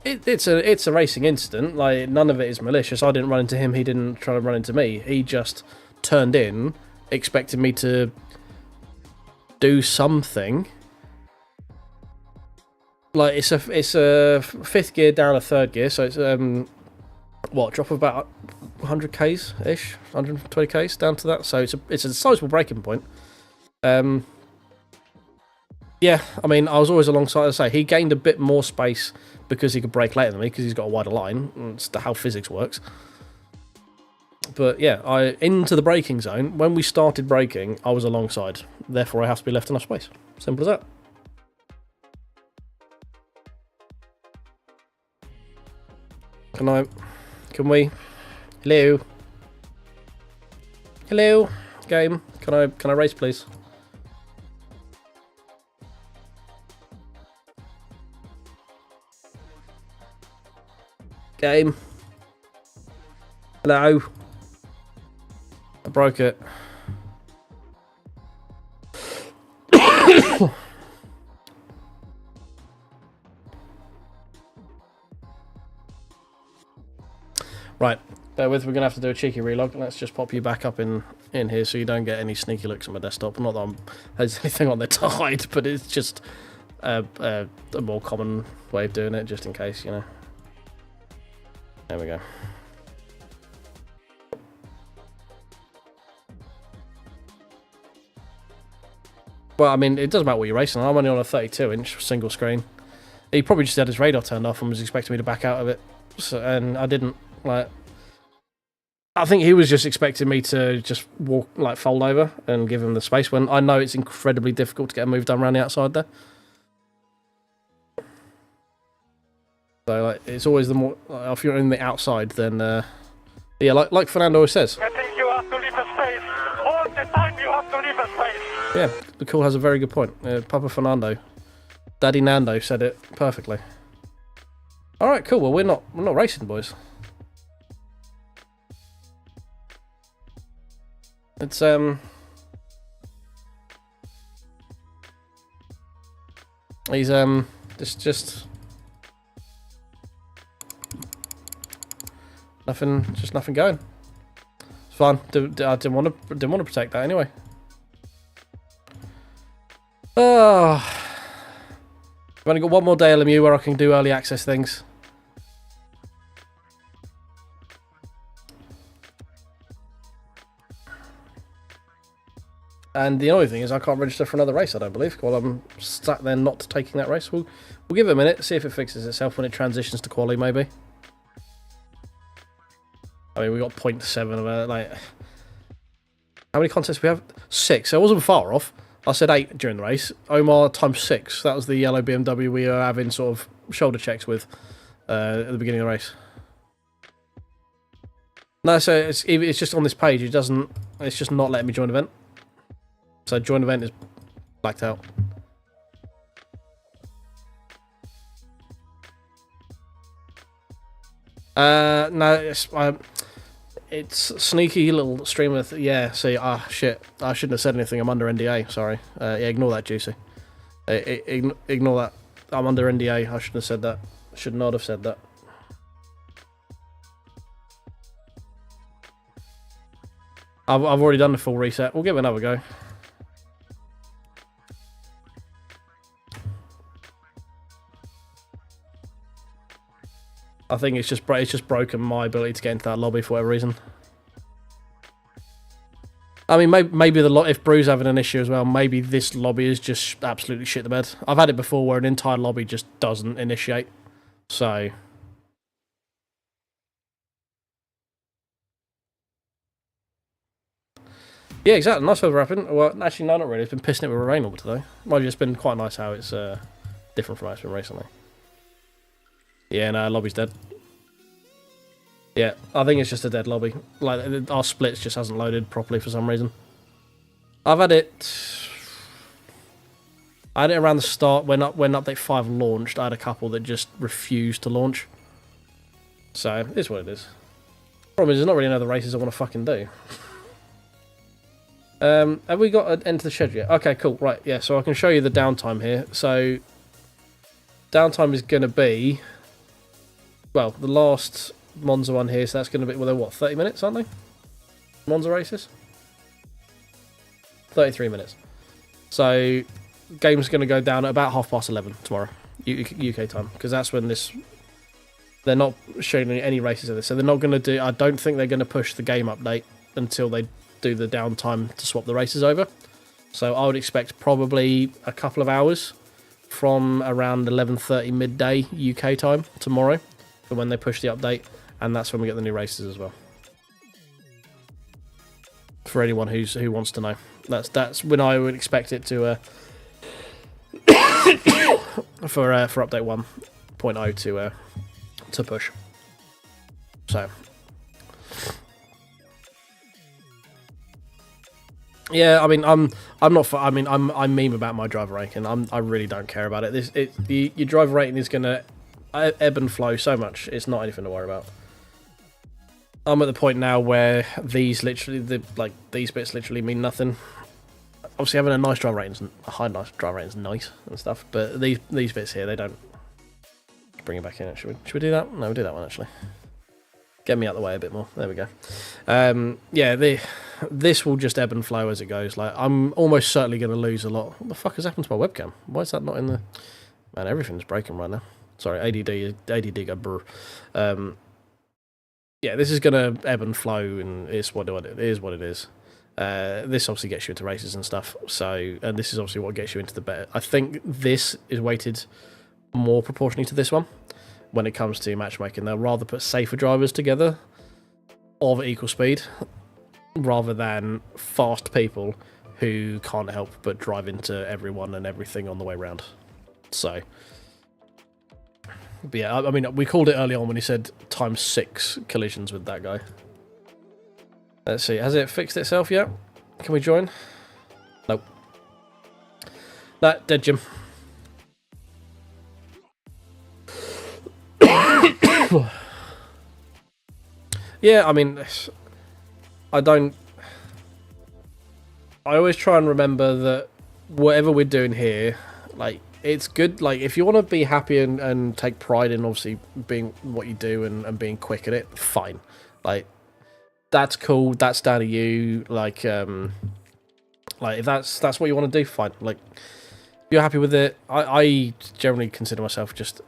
it's a racing incident. Like, none of it is malicious. I didn't run into him. He didn't try to run into me. He just turned in, expected me to do something. Like, it's a fifth gear down a third gear, so it's what, drop of about 100 k's ish, 120 k's down to that. So it's a sizable braking point. Yeah, I mean, I was always alongside. As I say, he gained a bit more space because he could brake later than me because he's got a wider line. It's how physics works. But yeah, into the braking zone. When we started braking, I was alongside. Therefore, I have to be left enough space. Simple as that. Can we? Hello? Hello? Game? Can I race, please? Game? Hello? I broke it. Right, bear with, we're going to have to do a cheeky relog. Let's just pop you back up in here so you don't get any sneaky looks at my desktop. Not that there's anything on there to hide, but it's just a more common way of doing it, just in case, you know. There we go. Well, I mean, it doesn't matter what you're racing on. I'm only on a 32-inch single screen. He probably just had his radar turned off and was expecting me to back out of it. So, and I didn't. Like, I think he was just expecting me to just walk, like, fold over and give him the space when I know it's incredibly difficult to get a move done around the outside there. So, like, it's always the more, like, if you're in the outside, then yeah, like Fernando always says. I think you have to leave a space. All the time you have to leave a space. Yeah, the call has a very good point. Papa Fernando, Daddy Nando said it perfectly. All right, cool. Well, we're not racing, boys. It's he's just nothing going. It's fine. I didn't want to protect that anyway. Oh, I've only got one more day LMU where I can do early access things. And the only thing is I can't register for another race, I don't believe, while I'm sat there not taking that race. We'll give it a minute, see if it fixes itself when it transitions to quali, maybe. I mean, we got 0.7 of it, like... How many contests we have? 6, so I wasn't far off. I said 8 during the race. Omar times 6. That was the yellow BMW we were having sort of shoulder checks with at the beginning of the race. No, so it's just on this page. It's just not letting me join event. So join event is blacked out. No, it's sneaky little streamer. Yeah, see, shit. I shouldn't have said anything. I'm under NDA. Sorry. Yeah, ignore that, Juicy. Ignore that. I'm under NDA. I shouldn't have said that. Should not have said that. I've already done the full reset. We'll give it another go. I think it's just broken my ability to get into that lobby for whatever reason. I mean, maybe if Brew's having an issue as well, maybe this lobby is just absolutely shit the bed. I've had it before where an entire lobby just doesn't initiate. So... Yeah, exactly. Nice weather wrapping. Well, actually, no, not really. It's been pissing it with rain all today. Mind you, it's been quite nice how it's different from how it's been recently. Yeah, no, lobby's dead. Yeah, I think it's just a dead lobby. Like, our splits just hasn't loaded properly for some reason. I've had it... I had it around the start when Update 5 launched. I had a couple that just refused to launch. So, it's what it is. Problem is, there's not really any other races I want to fucking do. Have we got an end to the schedule yet? Okay, cool. Right, yeah, so I can show you the downtime here. So, downtime is going to be... Well, the last Monza one here, so that's going to be... Well, they're what, 30 minutes, aren't they? Monza races? 33 minutes. So, game's going to go down at about 11:30 tomorrow, UK time, because that's when this... They're not showing any races of this, so they're not going to do... I don't think they're going to push the game update until they do the downtime to swap the races over. So I would expect probably a couple of hours from around 11:30 midday UK time tomorrow for when they push the update, and that's when we get the new races as well. For anyone who wants to know, that's when I would expect it to for update 1.0 to push. So yeah, I mean, I'm meme about my driver ranking. I really don't care about it. Your driver rating is gonna ebb and flow so much. It's not anything to worry about. I'm at the point now where these bits literally mean nothing. Obviously, having a nice driver rating, nice driver rating is nice and stuff. But these bits here, they don't. Let's bring it back in. Should we do that? No, we'll do that one actually. Get me out of the way a bit more. There we go. Yeah, this will just ebb and flow as it goes. Like, I'm almost certainly going to lose a lot. What the fuck has happened to my webcam? Why is that not in the... Man, everything's breaking right now. Sorry, ADD go brr. Yeah, this is going to ebb and flow, and it's what it is. This obviously gets you into races and stuff. So, and this is obviously what gets you into the better. I think this is weighted more proportionally to this one. When it comes to matchmaking, they'll rather put safer drivers together of equal speed rather than fast people who can't help but drive into everyone and everything on the way round. So, but yeah, I mean, we called it early on when he said ×6 collisions with that guy. Let's see, has it fixed itself yet? Can we join? Nope. That dead Jim. Yeah, I mean, I always try and remember that whatever we're doing here, like, it's good. Like, if you want to be happy and take pride in obviously being what you do and being quick at it, fine. Like, that's cool. That's down to you. Like if that's what you want to do, fine. Like, if you're happy with it. I generally consider myself just...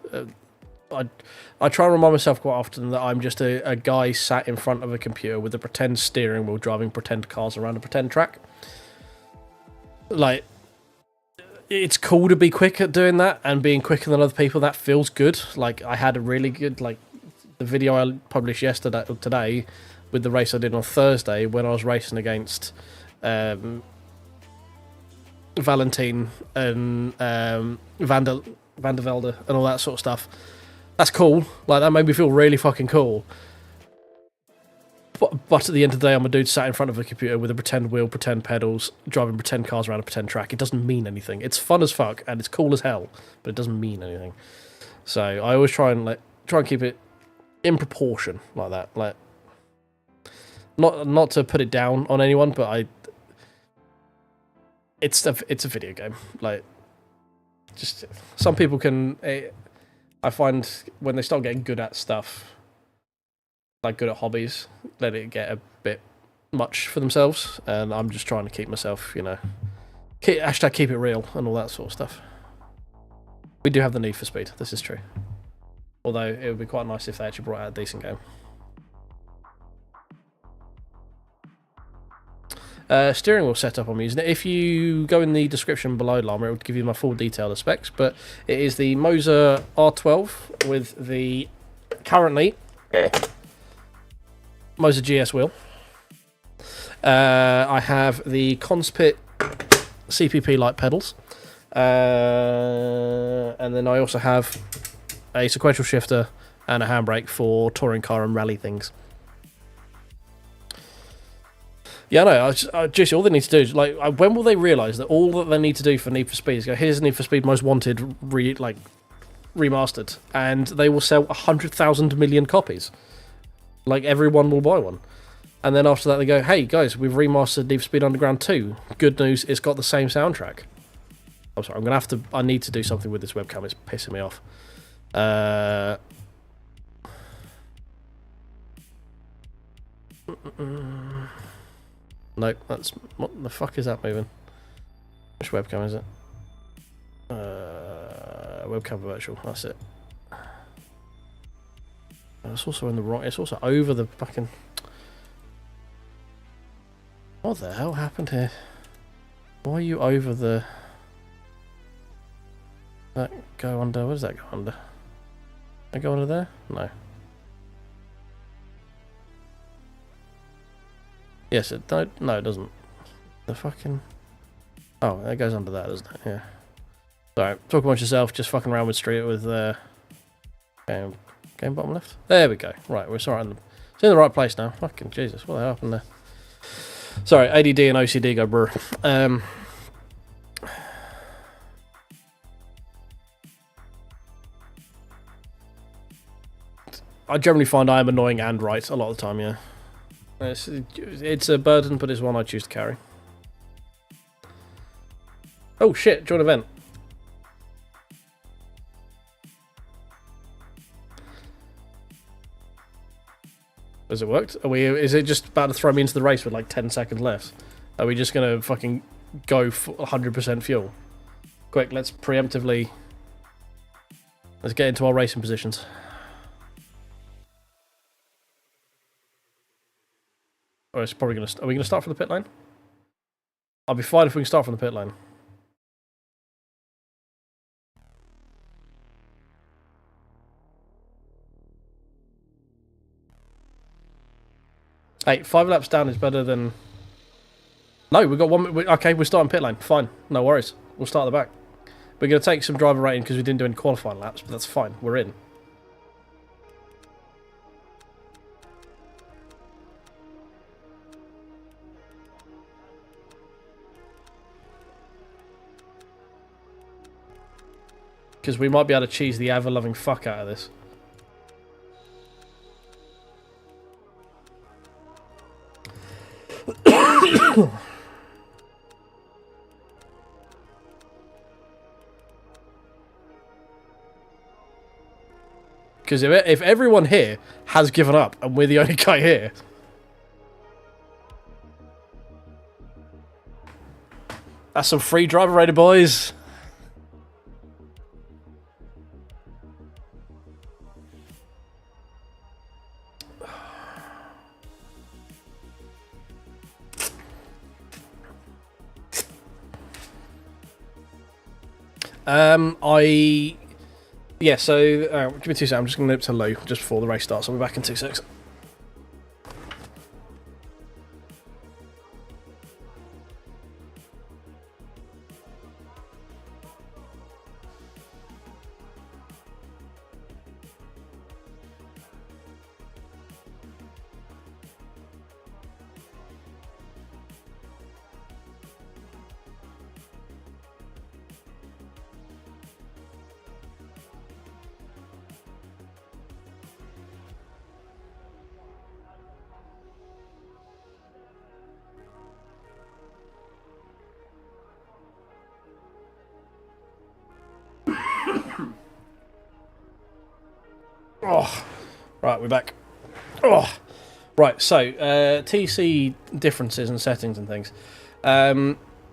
I try and remind myself quite often that I'm just a guy sat in front of a computer with a pretend steering wheel driving pretend cars around a pretend track. Like, it's cool to be quick at doing that and being quicker than other people. That feels good. Like, I had a really good, like, the video I published today with the race I did on Thursday when I was racing against Valentine and Van der Velde and all that sort of stuff. That's cool. Like, that made me feel really fucking cool. But at the end of the day, I'm a dude sat in front of a computer with a pretend wheel, pretend pedals, driving pretend cars around a pretend track. It doesn't mean anything. It's fun as fuck and it's cool as hell, but it doesn't mean anything. So I always try and keep it in proportion like that. Like, not to put it down on anyone, but it's a video game. Like, just some people can. I find when they start getting good at stuff, like good at hobbies, let it get a bit much for themselves, and I'm just trying to keep myself, you know, keep it real and all that sort of stuff. We do have the need for speed, this is true. Although it would be quite nice if they actually brought out a decent game. Steering wheel setup I'm using it. If you go in the description below, Llama, it will give you my full detail of specs, but it is the Moza R12 with the currently Moza GS wheel. I have the Conspit CPP light pedals. And then I also have a sequential shifter and a handbrake for touring car and rally things. Yeah, no, just all they need to do is, like, when will they realise that all that they need to do for Need for Speed is go, here's Need for Speed Most Wanted remastered, and they will sell 100,000 million copies. Like, everyone will buy one. And then after that they go, hey guys, we've remastered Need for Speed Underground 2. Good news, it's got the same soundtrack. I'm sorry, I need to do something with this webcam, it's pissing me off. Nope, what the fuck is that moving? Which webcam is it? Webcam virtual, that's it. It's also in the wrong, it's also over the fucking... What the hell happened here? Why are you over the... That go under, where does that go under? Does that go under there? No. Yes, it don't. No, it doesn't. The fucking. Oh, that goes under that, doesn't it? Yeah. Sorry, talk amongst yourself. Just fucking around with street with game bottom left. There we go. Right, we're sorry. It's in the right place now. Fucking Jesus, what the hell happened there? Sorry, ADD and OCD go brr. I generally find I am annoying and right a lot of the time. Yeah. It's a burden, but it's one I choose to carry. Oh shit, join event. Has it worked? Is it just about to throw me into the race with like 10 seconds left? Are we just going to fucking go 100% fuel? Quick, let's preemptively... Let's get into our racing positions. Or it's probably going to... Are we going to start from the pit lane? I'll be fine if we can start from the pit lane. Hey, 5 laps down is better than... No, we've got one... Okay, we're starting pit lane. Fine. No worries. We'll start at the back. We're going to take some driver rating because we didn't do any qualifying laps, but that's fine. We're in. Because we might be able to cheese the ever-loving fuck out of this. Because if everyone here has given up and we're the only guy here... That's some free driver rated, boys. Yeah, so give me 2 seconds. I'm just going to nip to low just before the race starts. I'll be back in 2 seconds. Oh, right, we're back. Oh, right. So TC differences and settings and things.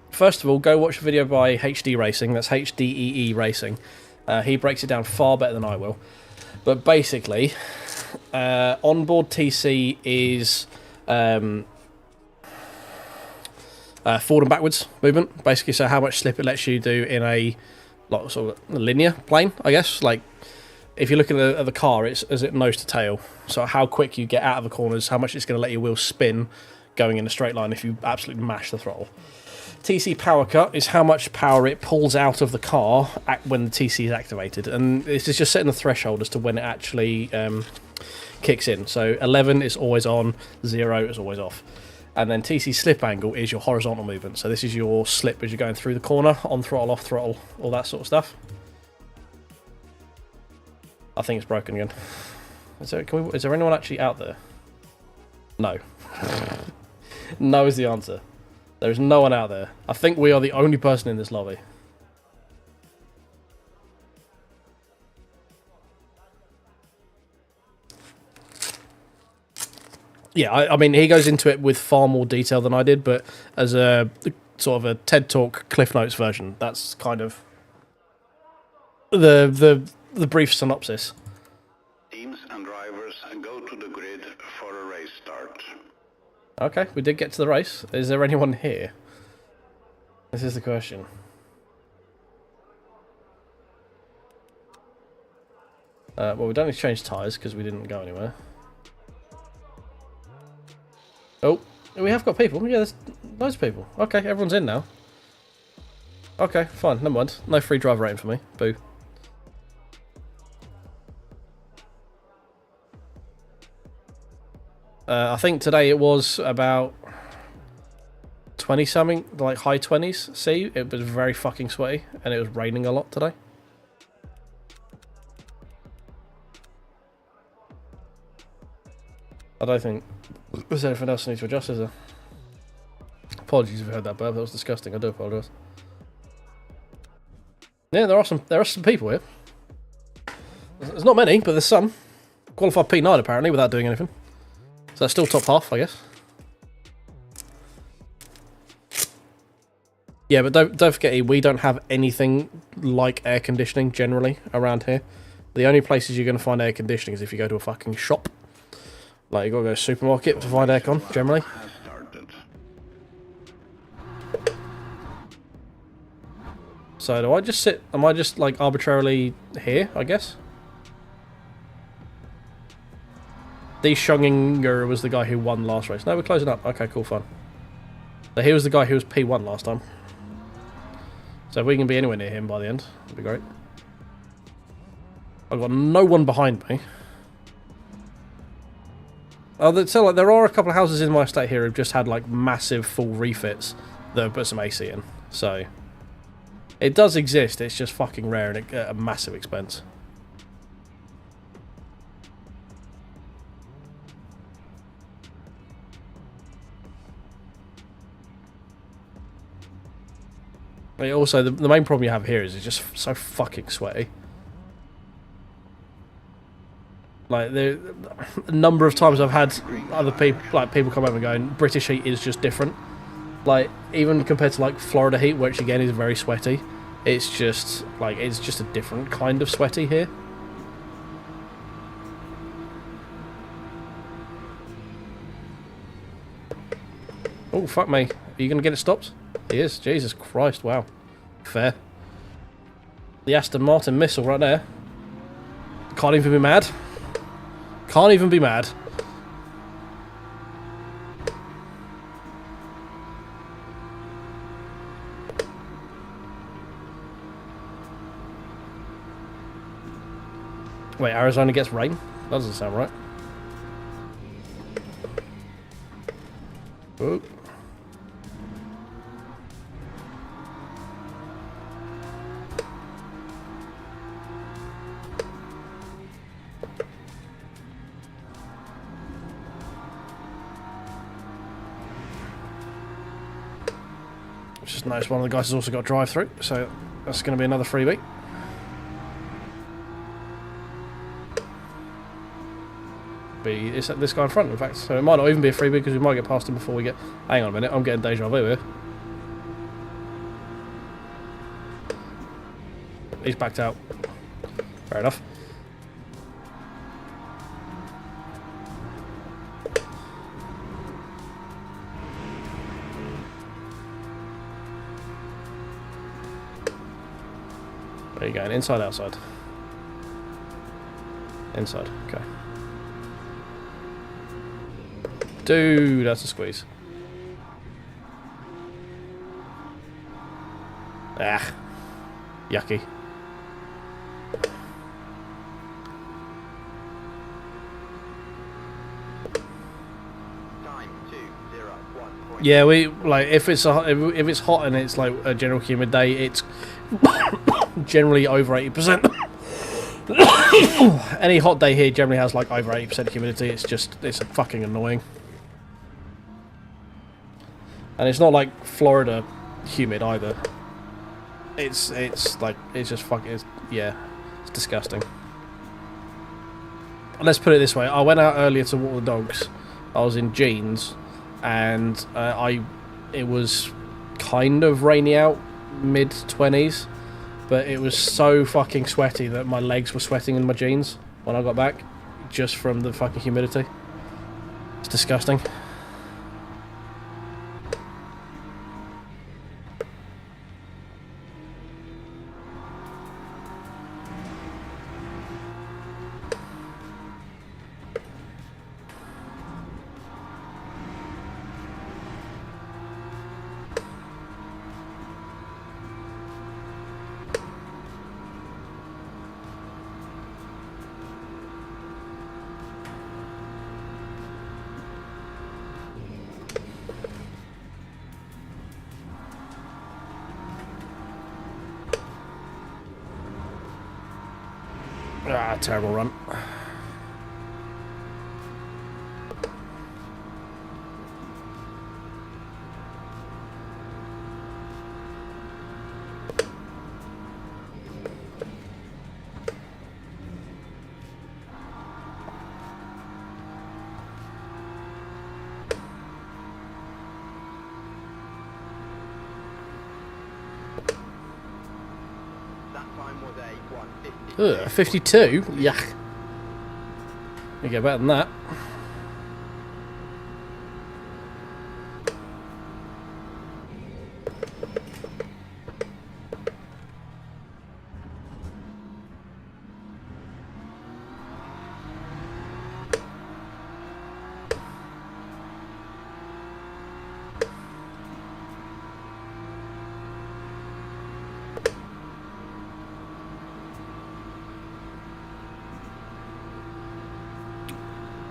First of all, go watch a video by HD Racing. That's HDEE Racing. He breaks it down far better than I will. But basically, onboard TC is forward and backwards movement. Basically, so how much slip it lets you do in a sort of linear plane, I guess. Like, if you're looking at the car, it's as it nose to tail. So how quick you get out of the corners, how much it's going to let your wheels spin, going in a straight line if you absolutely mash the throttle. TC power cut is how much power it pulls out of the car when the TC is activated, and this is just setting the threshold as to when it actually kicks in. So 11 is always on, 0 is always off. And then TC slip angle is your horizontal movement. So this is your slip as you're going through the corner, on throttle, off throttle, all that sort of stuff. I think it's broken again. Is there anyone actually out there? No. No is the answer. There is no one out there. I think we are the only person in this lobby. Yeah, I mean, he goes into it with far more detail than I did, but as a sort of a TED Talk Cliff Notes version, that's kind of the brief synopsis. Teams and drivers go to the grid for a race start. Okay, we did get to the race. Is there anyone here? This is the question. Well, we don't need to change tyres because we didn't go anywhere. Oh, we have got people. Yeah, there's loads of people. Okay, everyone's in now. Okay, fine. Never mind. No free driver rating for me. Boo. I think today it was about 20 something, like high 20s. See, it was very fucking sweaty, and it was raining a lot today. I don't think there's anything else I need to adjust, is there? Apologies if you heard that burp. That was disgusting. I do apologise. Yeah, there are some people here. There's not many, but there's some. Qualified P9 apparently without doing anything. So that's still top half, I guess. Yeah, but don't forget, we don't have anything like air conditioning generally around here. The only places you're going to find air conditioning is if you go to a fucking shop. Like, you got to go to a supermarket to find aircon, generally. So do I just sit, am I just like arbitrarily here, I guess? D. Shunginger was the guy who won last race. No, we're closing up. Okay, cool, fun. So he was the guy who was P1 last time. So if we can be anywhere near him by the end, that'd be great. I've got no one behind me. Oh, so like there are a couple of houses in my estate here who've just had like massive full refits that have put some AC in. So it does exist. It's just fucking rare and at a massive expense. Also, the main problem you have here is it's just so fucking sweaty. Like, a number of times I've had other people, like people come over and going, British heat is just different. Like, even compared to like Florida heat, which again is very sweaty, it's just a different kind of sweaty here. Oh, fuck me. Are you going to get it stopped? He is. Jesus Christ, wow. Fair. The Aston Martin missile right there. Can't even be mad. Can't even be mad. Wait, Arizona gets rain? That doesn't sound right. Oh. Just noticed one of the guys has also got drive-through, so that's going to be another freebie. It's this guy in front, in fact, so it might not even be a freebie because we might get past him before we get... Hang on a minute, I'm getting deja vu here. He's backed out. Fair enough. Where are you going? Inside, outside? Inside, okay. Dude, that's a squeeze. Ah, yucky. Time 2:01. Yeah, we like if it's hot and it's like a general humid day, it's generally over 80%. Any hot day here generally has like over 80% humidity. It's fucking annoying. And it's not like Florida humid either. It's just fucking, yeah, it's disgusting. Let's put it this way, I went out earlier to walk the dogs. I was in jeans, and it was kind of rainy out, mid-20s, but it was so fucking sweaty that my legs were sweating in my jeans when I got back, just from the fucking humidity. It's disgusting. Ah, terrible run. That time was a 1:52. Ugh, 52? Yuck. You get better than that.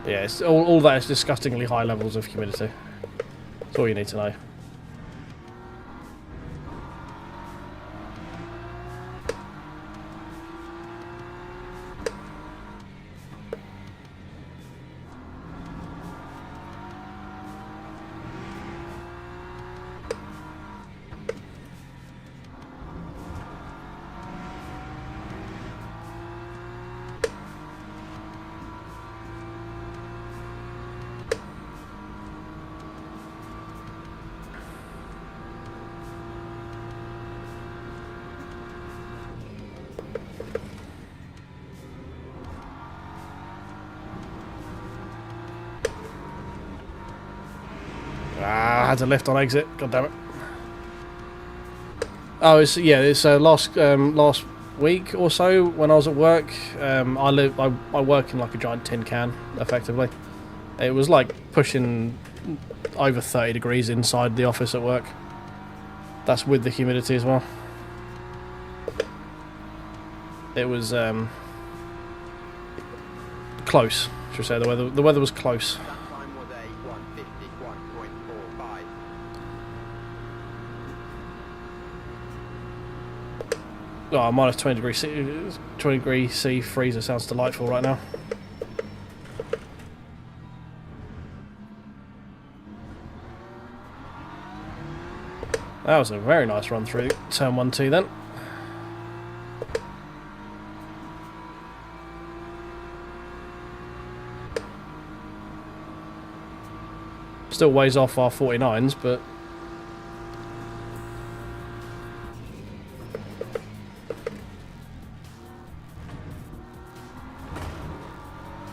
Yeah, it's all that is disgustingly high levels of humidity. That's all you need to know. Ah, I had to lift on exit. God damn it. Oh, it's last week or so when I was at work. I work in like a giant tin can, effectively. It was like pushing over 30 degrees inside the office at work. That's with the humidity as well. It was close, should we say. The weather was close. That time was a 1:51.45. Oh, minus 20 degrees C, 20 degrees C freezer sounds delightful right now. That was a very nice run through turn 1-2 then. Still ways off our 49s, but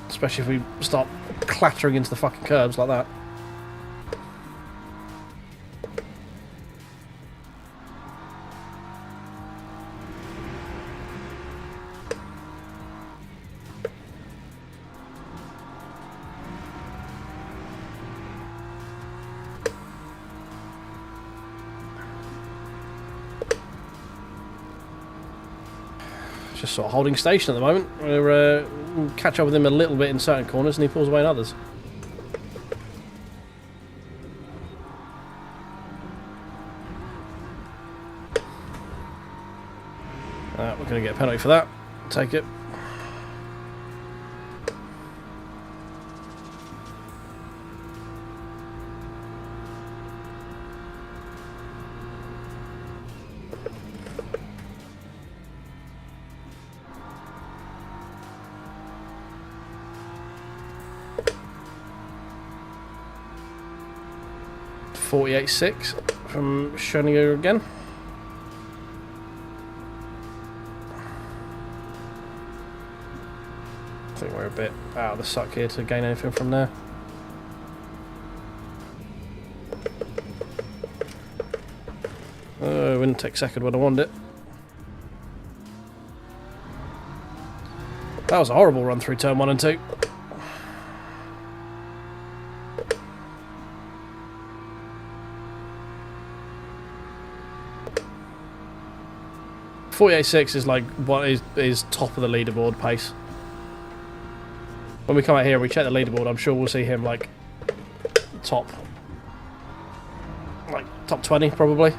especially if we start clattering into the fucking curbs like that. just sort of holding station at the moment. We'll catch up with him a little bit in certain corners, and he pulls away in others. We're going to get a penalty for that. Take it. .48.6 from Schoninger again. I think we're a bit out of the suck here to gain anything from there. Oh, wouldn't take second when I wanted it. That was a horrible run through turn 1 and 2. .48.6 is like what is top of the leaderboard pace. When we come out here and we check the leaderboard, I'm sure we'll see him like top 20 probably.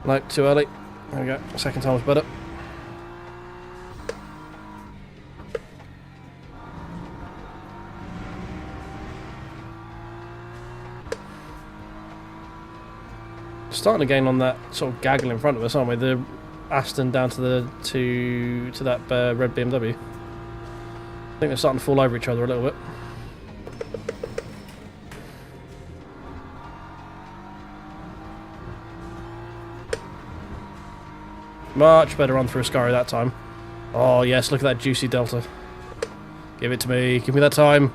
No, too early. There we go. Second time's better. Starting to gain on that sort of gaggle in front of us, aren't we? The Aston down to the to that red BMW. I think they're starting to fall over each other a little bit. Much better run through Ascari that time. Oh yes, look at that juicy delta. Give it to me. Give me that time.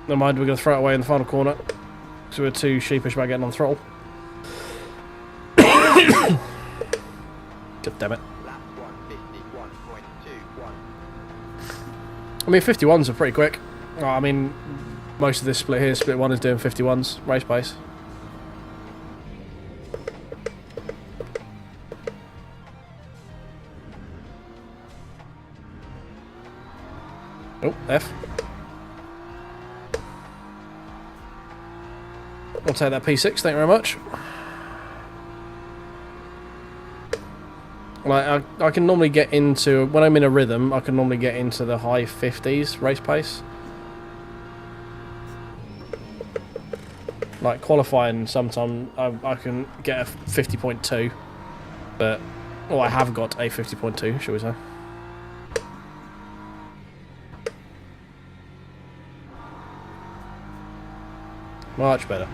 Never mind, we're going to throw it away in the final corner because we're too sheepish about getting on throttle. God damn it. Lap 151.21. I mean, 51s are pretty quick. Oh, I mean, most of this split here, split 1 is doing 51s, race pace. Oh, F. I'll take that P6, thank you very much. Like, I can normally get into, when I'm in a rhythm, I can normally get into the high 50s race pace. Like, qualifying, sometimes I can get a 50.2, but, well, I have got a 50.2, shall we say. Much better.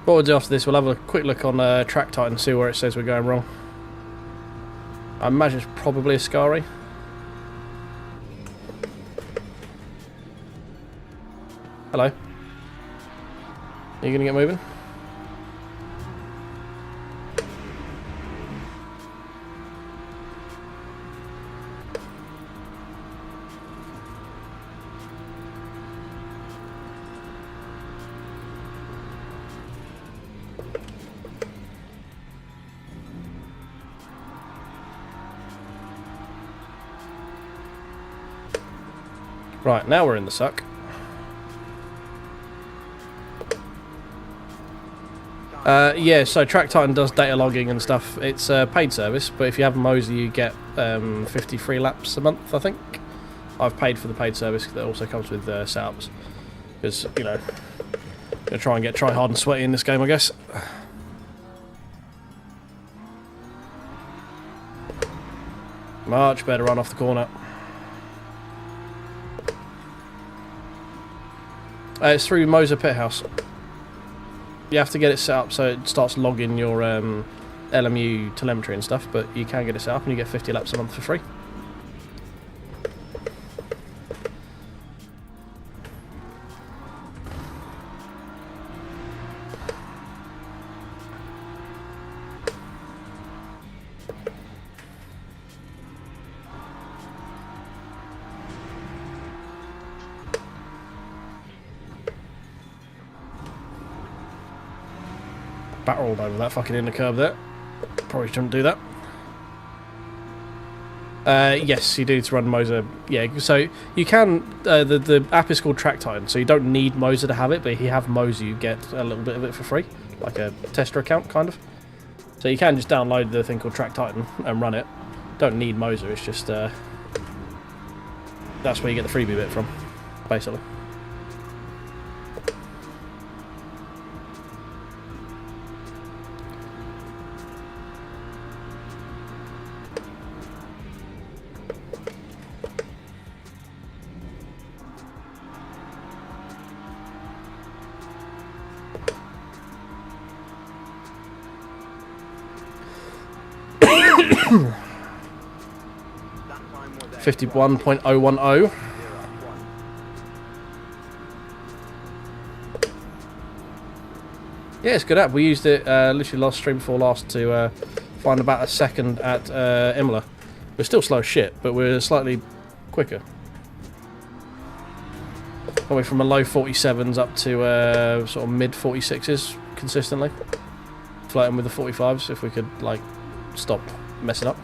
What we'll do after this, we'll have a quick look on Track Titan and see where it says we're going wrong. I imagine it's probably Ascari. Hello. Are you going to get moving? Right, now we're in the suck. Yeah, so Track Titan does data logging and stuff. It's a paid service, but if you have Moza, you get 50 free laps a month, I think. I've paid for the paid service that also comes with setups. Because, you know, going to try and get try hard and sweaty in this game, I guess. Much better run off the corner. It's through Moza Pit House. You have to get it set up so it starts logging your LMU telemetry and stuff, but you can get it set up and you get 50 laps a month for free. Barreled over that fucking inner curb there. Probably shouldn't do that. Yes, you do to run Moza. Yeah, so you can. The app is called TrakTitan, so you don't need Moza to have it, but if you have Moza, you get a little bit of it for free, like a tester account, kind of. So you can just download the thing called TrakTitan and run it. Don't need Moza. It's just that's where you get the freebie bit from, basically. That time was 51.010. Yeah, it's a good app. We used it literally last stream before last to find about a second at Imola. We're still slow as shit, but we're slightly quicker. Going from a low 47s up to sort of mid 46s consistently. Flirting with the 45s if we could like stop messing up.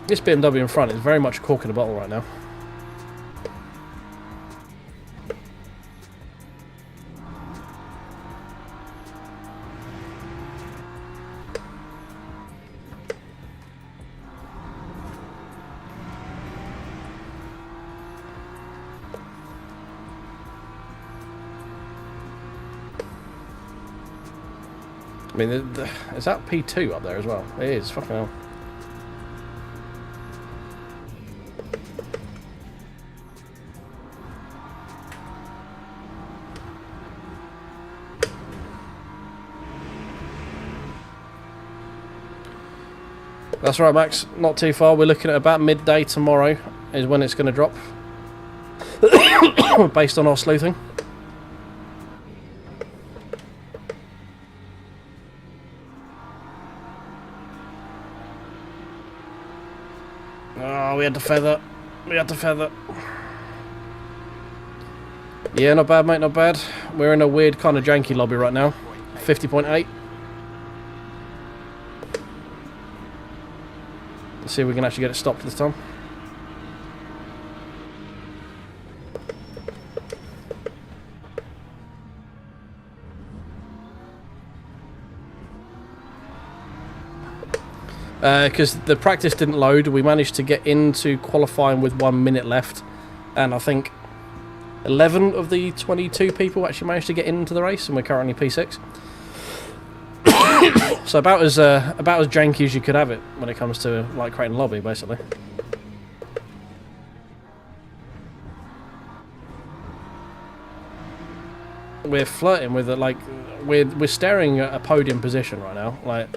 This BMW in front is very much a cork in a bottle right now. I mean, is that P2 up there as well? It is, fucking hell. That's right, Max. Not too far. We're looking at about midday tomorrow is when it's going to drop. Based on our sleuthing. Oh, we had to feather. We had to feather. Yeah, not bad, mate, not bad. We're in a weird kind of janky lobby right now. 50.8. Let's see if we can actually get it stopped this time. Because the practice didn't load, we managed to get into qualifying with 1 minute left, and I think 11 of the 22 people actually managed to get into the race, and we're currently P6. So about as janky as you could have it when it comes to like creating a lobby, basically. We're flirting with it, like we're staring at a podium position right now. Like,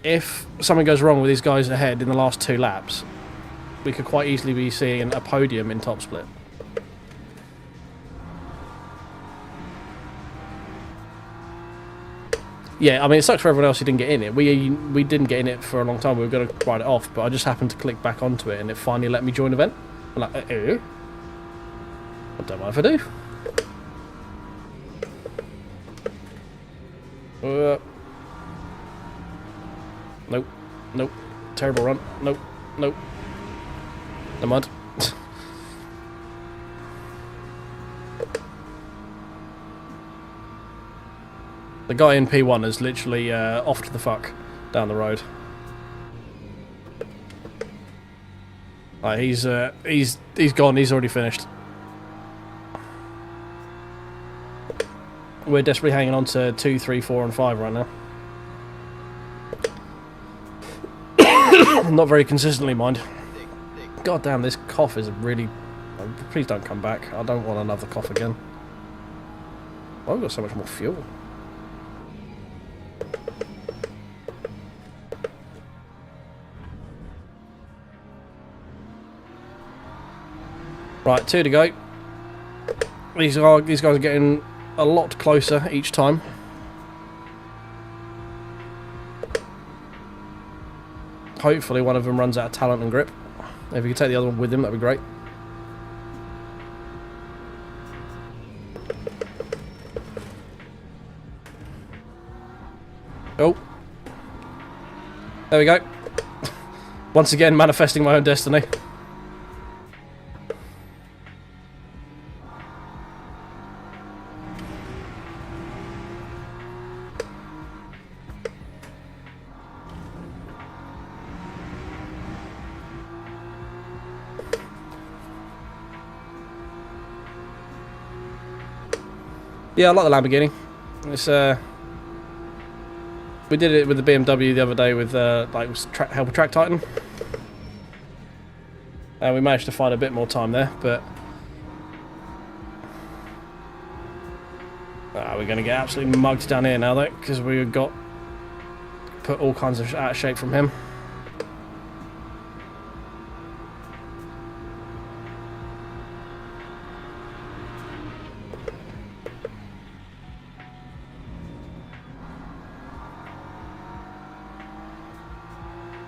if something goes wrong with these guys ahead in the last 2 laps, we could quite easily be seeing a podium in top split. Yeah, I mean, it sucks for everyone else who didn't get in it. We didn't get in it for a long time. We were going to write it off, but I just happened to click back onto it, and it finally let me join event. I'm like, I don't mind if I do. Nope. Nope. Terrible run. Nope. Nope. Never mind. The guy in P1 is literally off to the fuck down the road. He's gone. He's already finished. We're desperately hanging on to 2, 3, 4, and 5 right now. Not very consistently, mind. God damn, this cough is really... Please don't come back. I don't want another cough again. Oh, I've got so much more fuel. Right, 2 to go. These guys are getting a lot closer each time. Hopefully one of them runs out of talent and grip. If you could take the other one with him, that'd be great. Oh. There we go. Once again, manifesting my own destiny. Yeah, I like the Lamborghini. It's we did it with the BMW the other day with help with Track Titan, and we managed to find a bit more time there. But we're going to get absolutely mugged down here now, though, because we got put all kinds of out of shape from him.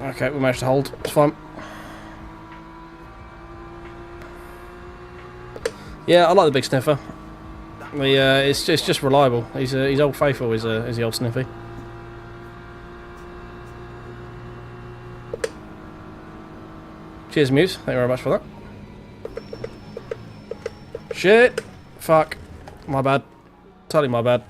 Okay, we managed to hold. It's fine. Yeah, I like the big sniffer. It's just reliable. He's old faithful. Is the old sniffy. Cheers, Muse. Thank you very much for that. Shit. Fuck. My bad. Totally my bad.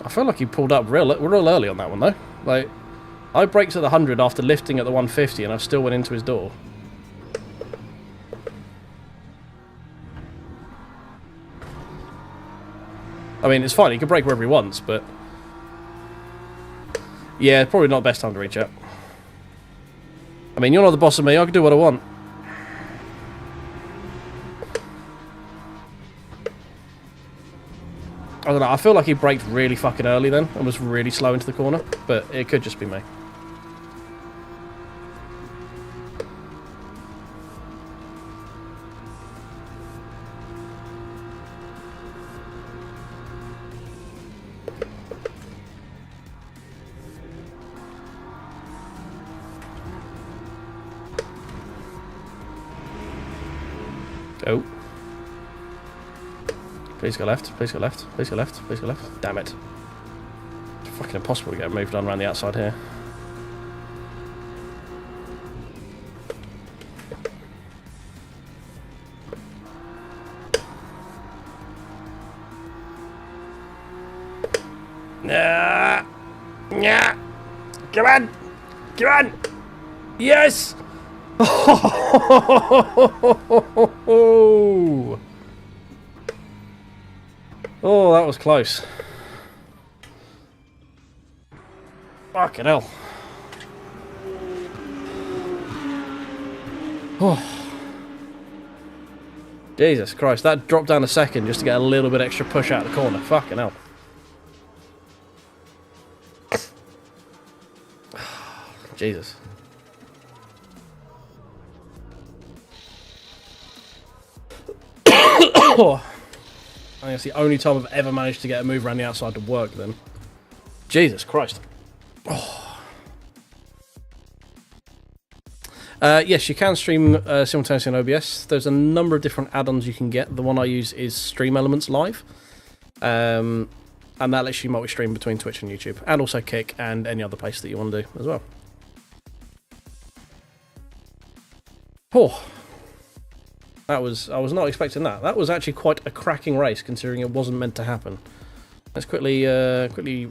I feel like he pulled up real early on that one, though. Like, I braked at the 100 after lifting at the 150, and I still went into his door. I mean, it's fine. He can brake wherever he wants, but... yeah, probably not the best time to reach out. I mean, you're not the boss of me. I can do what I want. I don't know, I feel like he braked really fucking early then and was really slow into the corner, but it could just be me. Oh. Please go left, please go left, please go left, please go left. Damn it. It's fucking impossible to get moved on around the outside here. Nah. Nah. Come on. Come on. Yes. Oh, that was close. Fucking hell. Oh. Jesus Christ, that dropped down a second just to get a little bit extra push out of the corner. Fucking hell. Jesus. Oh. I think that's the only time I've ever managed to get a move around the outside to work then. Jesus Christ. Oh. Yes, you can stream simultaneously on OBS. There's a number of different add-ons you can get. The one I use is Stream Elements Live. And that lets you multi-stream between Twitch and YouTube. And also Kick and any other place that you want to do as well. Oh. I was not expecting that. That was actually quite a cracking race, considering it wasn't meant to happen. Let's quickly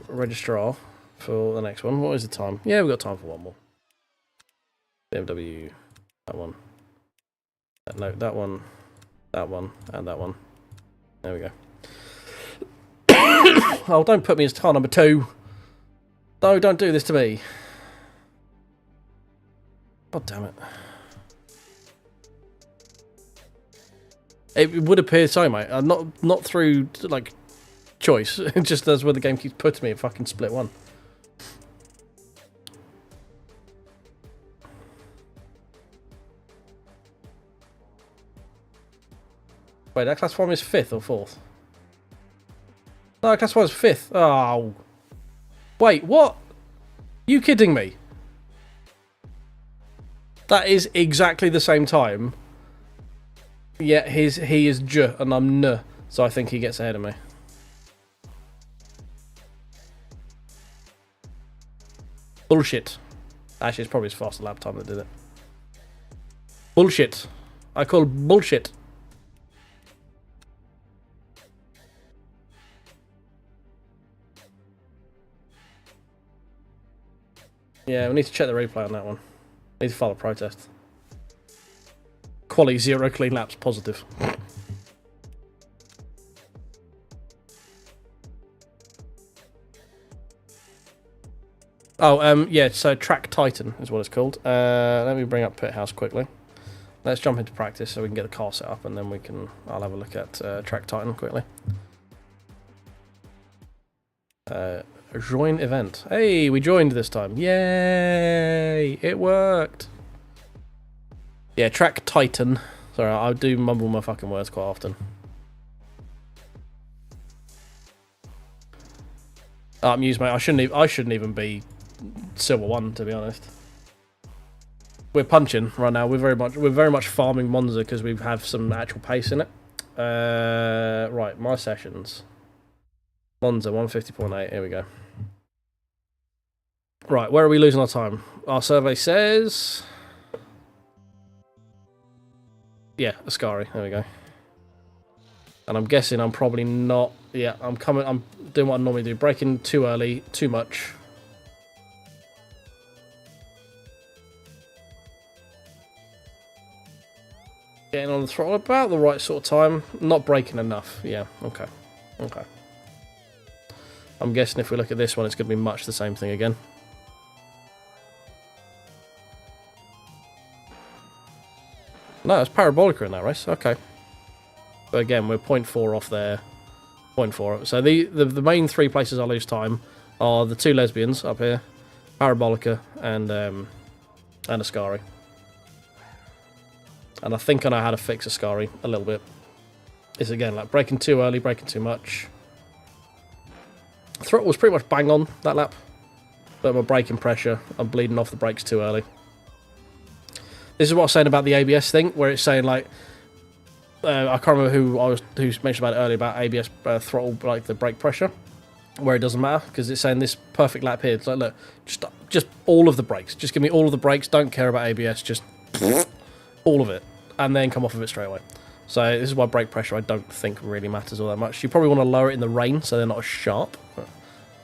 register for the next one. What is the time? Yeah, we've got time for one more. BMW That one. No, that one, and that one. There we go. Oh, don't put me as car number 2. No, don't do this to me. God damn it. It would appear so, mate. Not through, like, choice. It just does where the game keeps putting me at fucking split 1. Wait, that class 1 is 5th or 4th? No, class 1 is 5th. Oh. Wait, what? You kidding me? That is exactly the same time. Yeah, he is J and I'm N, so I think he gets ahead of me. Bullshit. Actually, it's probably his faster lap time that did it. Bullshit. I call bullshit. Yeah, we need to check the replay on that one. We need to file a protest. Quali 0 clean laps positive. Oh, yeah, so Track Titan is what it's called. Let me bring up Pit House quickly. Let's jump into practice so we can get the car set up and then I'll have a look at Track Titan quickly. Join event. Hey, we joined this time. Yay! It worked. Yeah, Track Titan. Sorry, I do mumble my fucking words quite often. Oh, I'm used, mate. I shouldn't even be Silver 1, to be honest. We're punching right now. We're very much farming Monza because we have some actual pace in it. Right, my sessions. Monza 150.8. Here we go. Right, where are we losing our time? Our survey says... Yeah, Ascari. There we go. And I'm guessing I'm probably not... Yeah, I'm doing what I normally do. Braking too early, too much. Getting on the throttle about the right sort of time. Not braking enough. Yeah, okay. Okay. I'm guessing if we look at this one, it's going to be much the same thing again. No, it's Parabolica in that race. Okay. But again, we're 0.4 off there. 0.4. So the main 3 places I lose time are the 2 lesbians up here, Parabolica, and Ascari. And I think I know how to fix Ascari a little bit. It's again like braking too early, braking too much. Throttle was pretty much bang on that lap. But my braking pressure, I'm bleeding off the brakes too early. This is what I was saying about the ABS thing, where it's saying like, I can't remember who mentioned about it earlier about ABS throttle, like the brake pressure, where it doesn't matter because it's saying this perfect lap here. It's like, look, just all of the brakes, just give me all of the brakes. Don't care about ABS, just all of it, and then come off of it straight away. So this is why brake pressure I don't think really matters all that much. You probably want to lower it in the rain so they're not as sharp,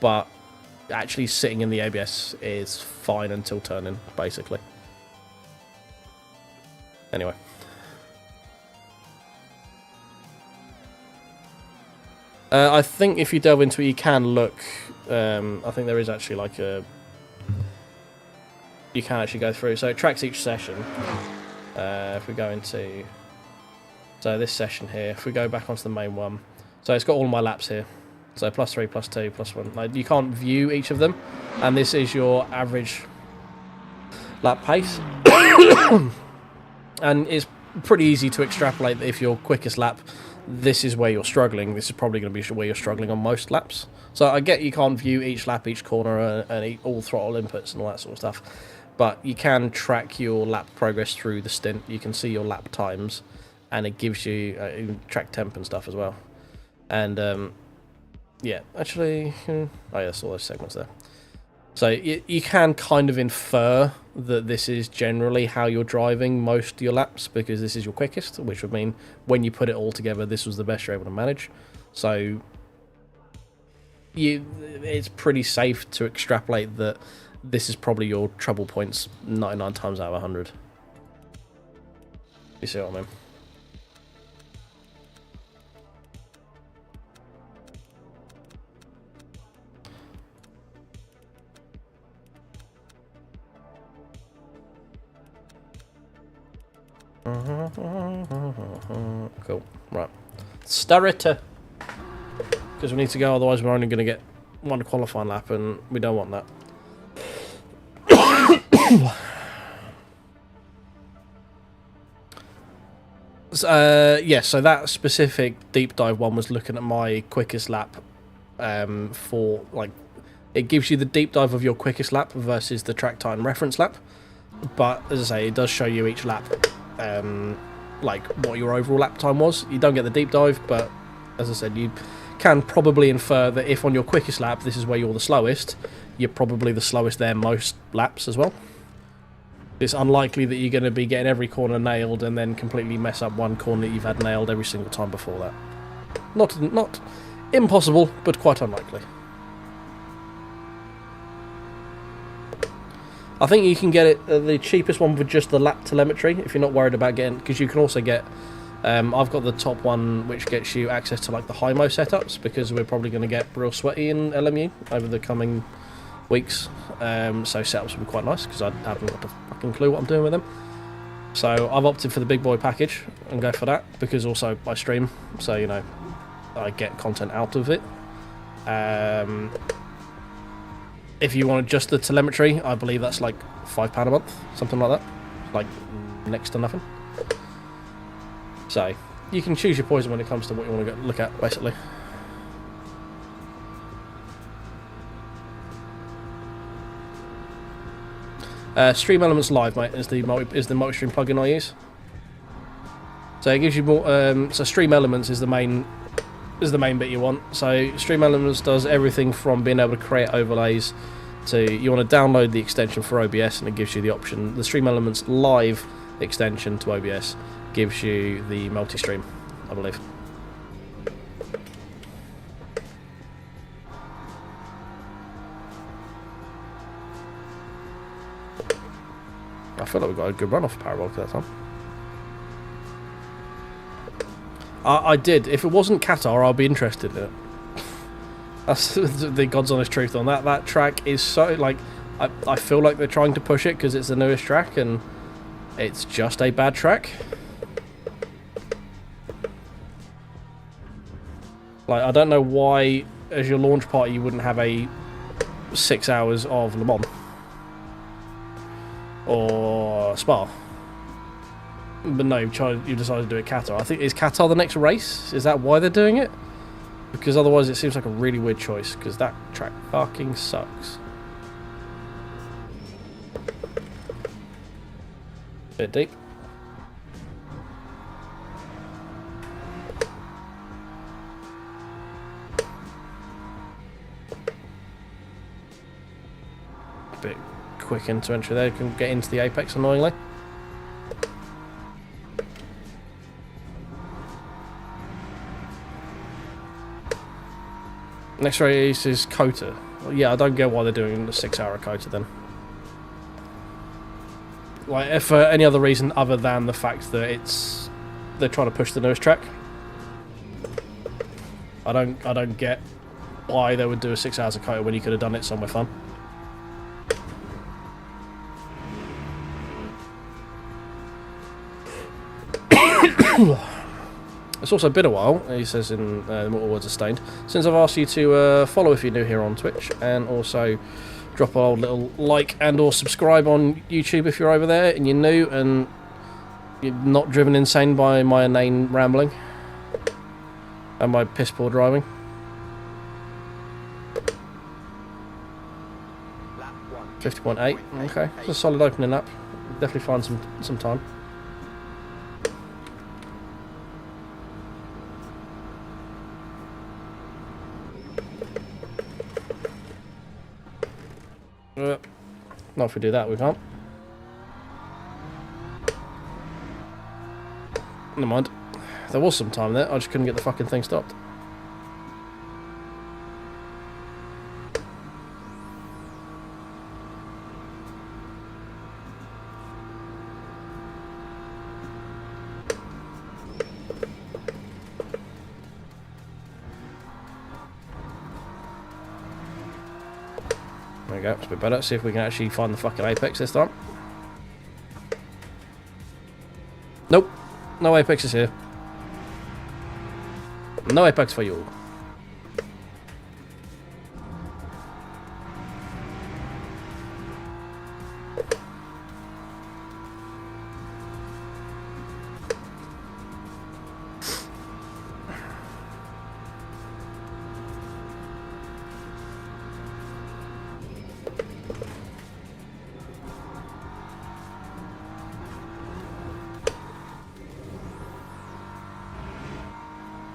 but actually sitting in the ABS is fine until turning, basically. Anyway. I think if you delve into it, you can look. I think there is actually like a... You can actually go through. So it tracks each session. If we go into... So this session here, if we go back onto the main one. So it's got all my laps here. So +3, +2, +1. Like, you can't view each of them. And this is your average lap pace. And it's pretty easy to extrapolate that if your quickest lap, this is where you're struggling. This is probably going to be where you're struggling on most laps. So I get you can't view each lap, each corner, and all throttle inputs and all that sort of stuff. But you can track your lap progress through the stint. You can see your lap times, and it gives you track temp and stuff as well. And yeah, actually, oh yeah, that's all those segments there. So you can kind of infer that this is generally how you're driving most of your laps, because this is your quickest, which would mean when you put it all together, this was the best you're able to manage. So it's pretty safe to extrapolate that this is probably your trouble points 99 times out of 100. You see what I mean? Cool. Right. Starter. Because we need to go, otherwise we're only going to get one qualifying lap, and we don't want that. Yeah, so that specific deep dive one was looking at my quickest lap for, like, it gives you the deep dive of your quickest lap versus the track time reference lap. But, as I say, it does show you each lap, like, what your overall lap time was. You don't get the deep dive, but, as I said, you can probably infer that if on your quickest lap, this is where you're the slowest, you're probably the slowest there most laps as well. It's unlikely that you're going to be getting every corner nailed and then completely mess up one corner that you've had nailed every single time before that. Not impossible, but quite unlikely. I think you can get it the cheapest one with just the lap telemetry if you're not worried about getting, because you can also get I've got the top one which gets you access to like the high-mo setups, because we're probably going to get real sweaty in LMU over the coming weeks, so setups will be quite nice because I haven't got a fucking clue what I'm doing with them. So I've opted for the big boy package and go for that, because also I stream, so you know I get content out of it. If you want just the telemetry, I believe that's like £5 a month, something like that, like next to nothing. So you can choose your poison when it comes to what you want to look at, basically. Stream Elements Live, mate, is the multi-stream plugin I use. So it gives you more. So Stream Elements is the main bit you want. So Stream Elements does everything from being able to create overlays to you want to download the extension for OBS, and it gives you the option. The Stream Elements Live extension to OBS gives you the multi-stream, I believe. I feel like we got a good run off Parabolic that time. I did. If it wasn't Qatar, I'll be interested in it. That's the God's honest truth on that. That track is so, like, I feel like they're trying to push it because it's the newest track, and it's just a bad track. Like, I don't know why, as your launch party, you wouldn't have a 6 hours of Le Mans. Or Spa. But no, you decided to do it Qatar. I think, is Qatar the next race? Is that why they're doing it? Because otherwise it seems like a really weird choice, because that track fucking sucks. Bit deep. Bit quick into entry there, can get into the apex annoyingly. Next race is Kota. Well, yeah, I don't get why they're doing the 6 hour Kota then. Like, if for any other reason other than the fact that they're trying to push the newest track. I don't get why they would do a 6 hours of Kota when you could have done it somewhere fun. It's also been a while, he says in Mortal Words of Stained, since I've asked you to follow if you're new here on Twitch, and also drop a old little like and or subscribe on YouTube if you're over there and you're new and you're not driven insane by my inane rambling and my piss poor driving. Lap 50.8, okay, it's a solid opening lap. Definitely find some time. Not if we do that, we can't. Never mind. There was some time there, I just couldn't get the fucking thing stopped. we go. It's a bit better. See if we can actually find the fucking apex this time. Nope. No apex is here. No apex for you.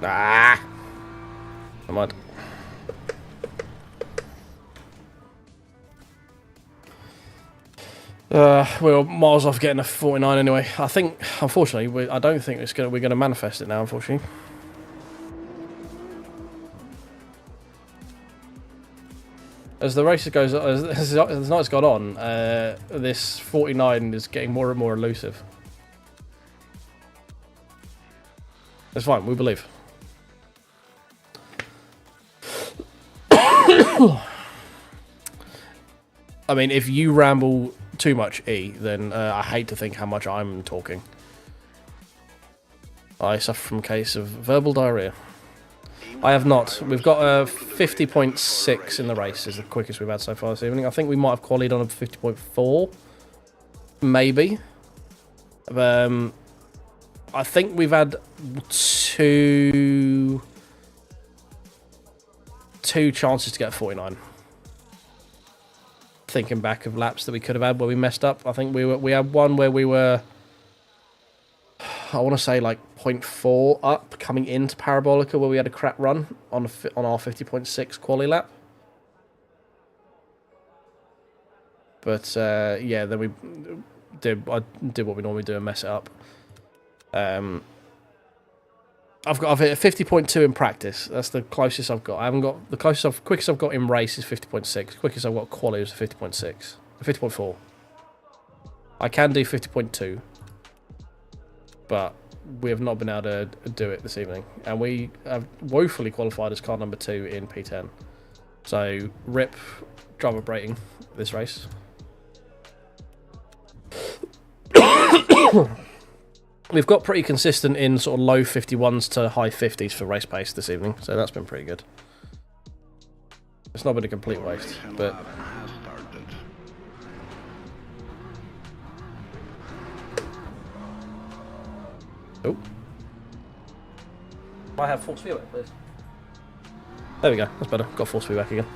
Ah! Come on. We're miles off getting a 49 anyway. I think, unfortunately, I don't think we're going to manifest it now, unfortunately. As the race goes, as the night's gone on, this 49 is getting more and more elusive. It's fine, we believe. I mean, if you ramble too much, E, then I hate to think how much I'm talking. I suffer from a case of verbal diarrhea. I have not. We've got a 50.6 in the race, is the quickest we've had so far this evening. I think we might have qualied on a 50.4, maybe. I think we've had two chances to get 49. Thinking back of laps that we could have had where we messed up, I think we had one where we were, I want to say like 0.4 up coming into Parabolica, where we had a crap run on our 50.6 quali lap. But yeah, then I did what we normally do and mess it up. I've hit a 50.2 in practice. That's the closest I've got. I haven't got the quickest I've got in race is 50.6. Quickest I've got quali is 50.6, 50.4. I can do 50.2, but we have not been able to do it this evening, and we have woefully qualified as car number 2 in P10. So rip driver braking this race. We've got pretty consistent in sort of low 51s to high 50s for race pace this evening, so that's been pretty good. It's not been a complete waste, but... Oh. I have force feedback, please. There we go, that's better. Got force feedback again.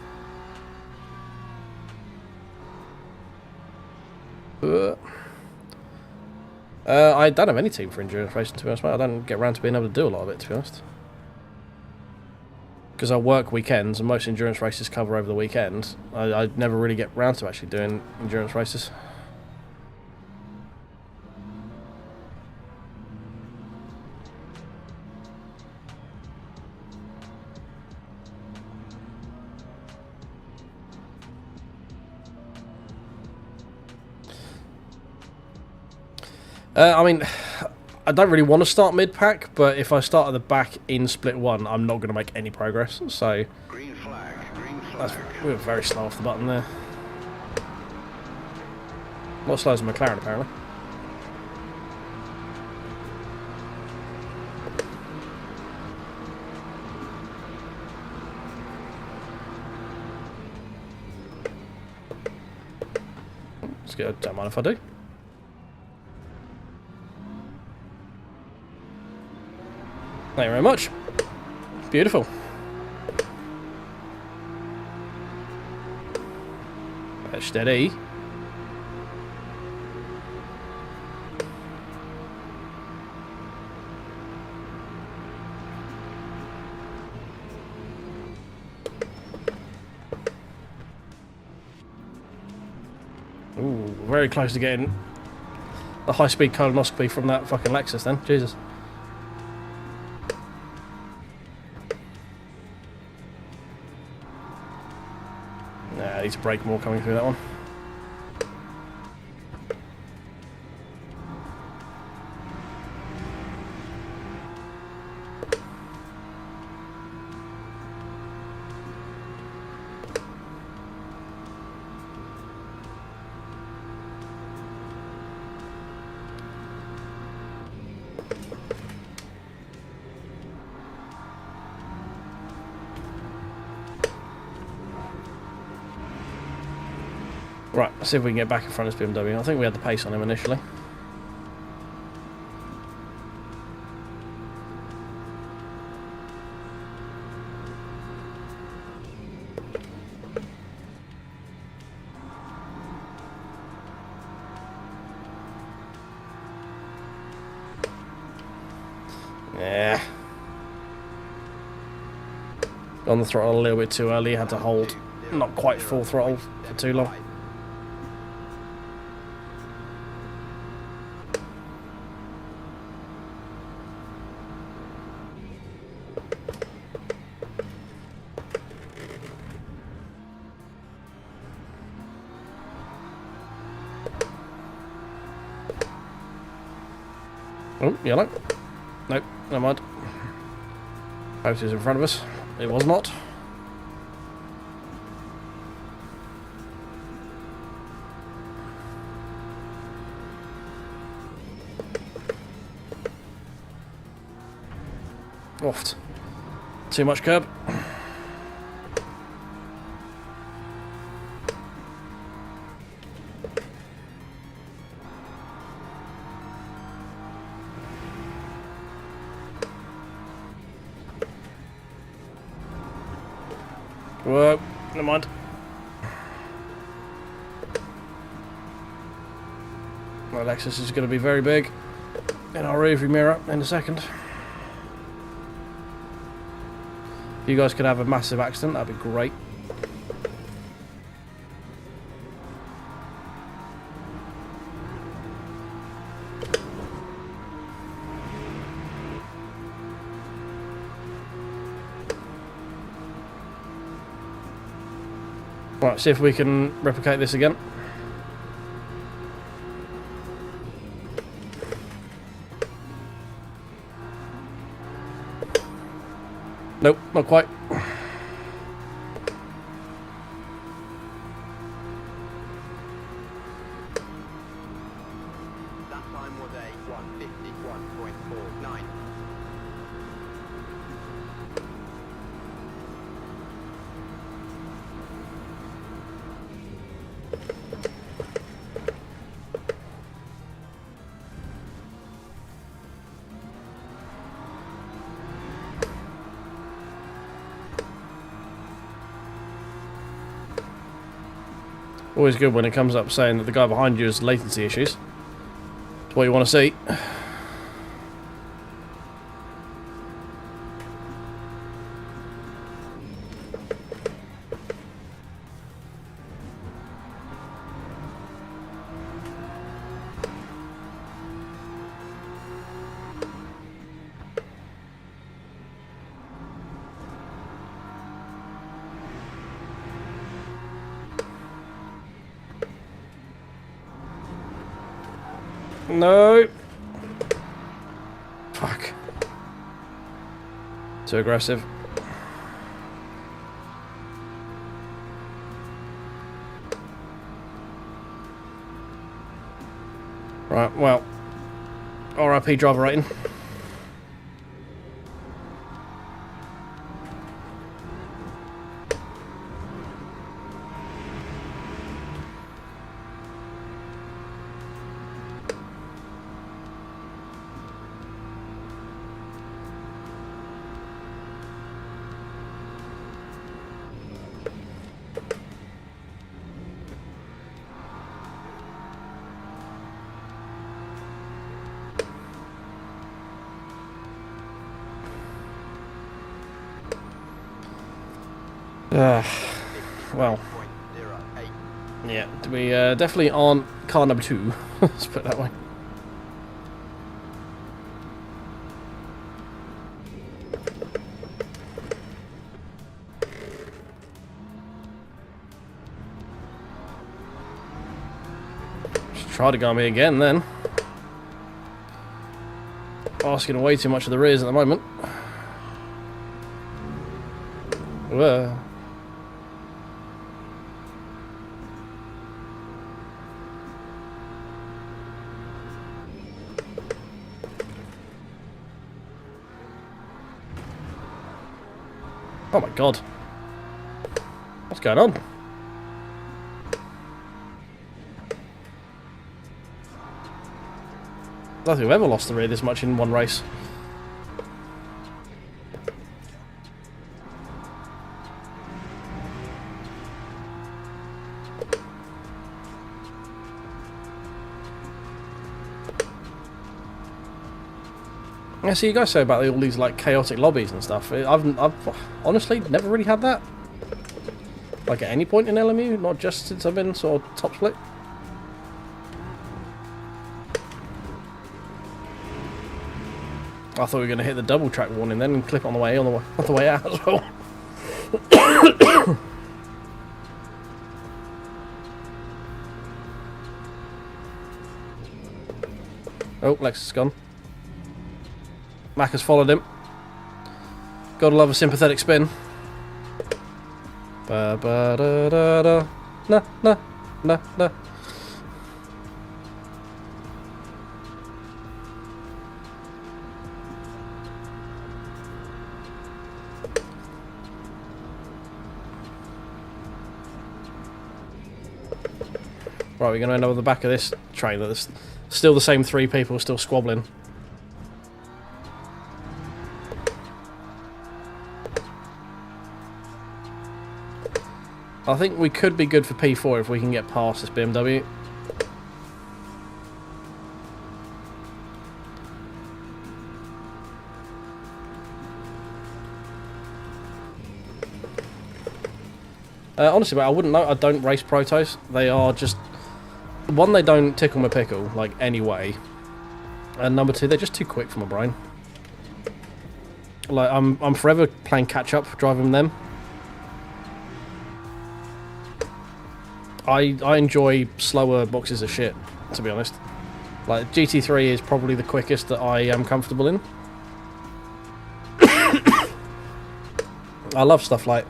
I don't have any team for endurance racing, to be honest, mate. I don't get around to being able to do a lot of it, to be honest. Because I work weekends, and most endurance races cover over the weekend. I never really get around to actually doing endurance races. I mean, I don't really want to start mid-pack, but if I start at the back in split 1, I'm not going to make any progress. So, Green flag, green flag. we were very slow off the button there. Not slow as a McLaren, apparently. Let's go. Don't mind if I do. Thank you very much. Beautiful. Steady. Ooh, very close to getting a high-speed colonoscopy from that fucking Lexus then. Jesus. I need to brake more coming through that one. Right, let's see if we can get back in front of this BMW. I think we had the pace on him initially. Yeah. On the throttle a little bit too early, had to hold not quite full throttle for too long. Oh, yellow. Nope, never mind. Post is in front of us. It was not. Oft. Too much curb. Whoa, never mind. My Lexus is going to be very big in our rearview mirror in a second. If you guys could have a massive accident, that'd be great. Right, see if we can replicate this again. Nope, not quite. That time was a 151.49. Always good when it comes up saying that the guy behind you has latency issues. It's what you want to see. No. Fuck. Too aggressive. Right, well. RIP driver rating. Well, yeah, we definitely aren't car number 2. Let's put it that way. Just try to go me again then. Asking way too much of the rears at the moment. Whoa. Oh my god. What's going on? I don't think we've ever lost the rear this much in one race. Yeah, so you guys say about all these like chaotic lobbies and stuff. I've honestly never really had that. Like at any point in LMU, not just since I've been sort of top split. I thought we were going to hit the double track warning then and clip on the way out as well. Oh, Lex is gone. Mac has followed him. Gotta love a sympathetic spin. Ba ba da da da. Na na na na. Right, we're going to end up at the back of this trailer. There's still the same three people still squabbling. I think we could be good for P4 if we can get past this BMW. Honestly, but I wouldn't know. I don't race protos. They are just... One, they don't tickle my pickle, like, anyway. And number two, they're just too quick for my brain. Like, I'm forever playing catch-up, driving them. I enjoy slower boxes of shit, to be honest. Like, GT3 is probably the quickest that I am comfortable in. I love stuff like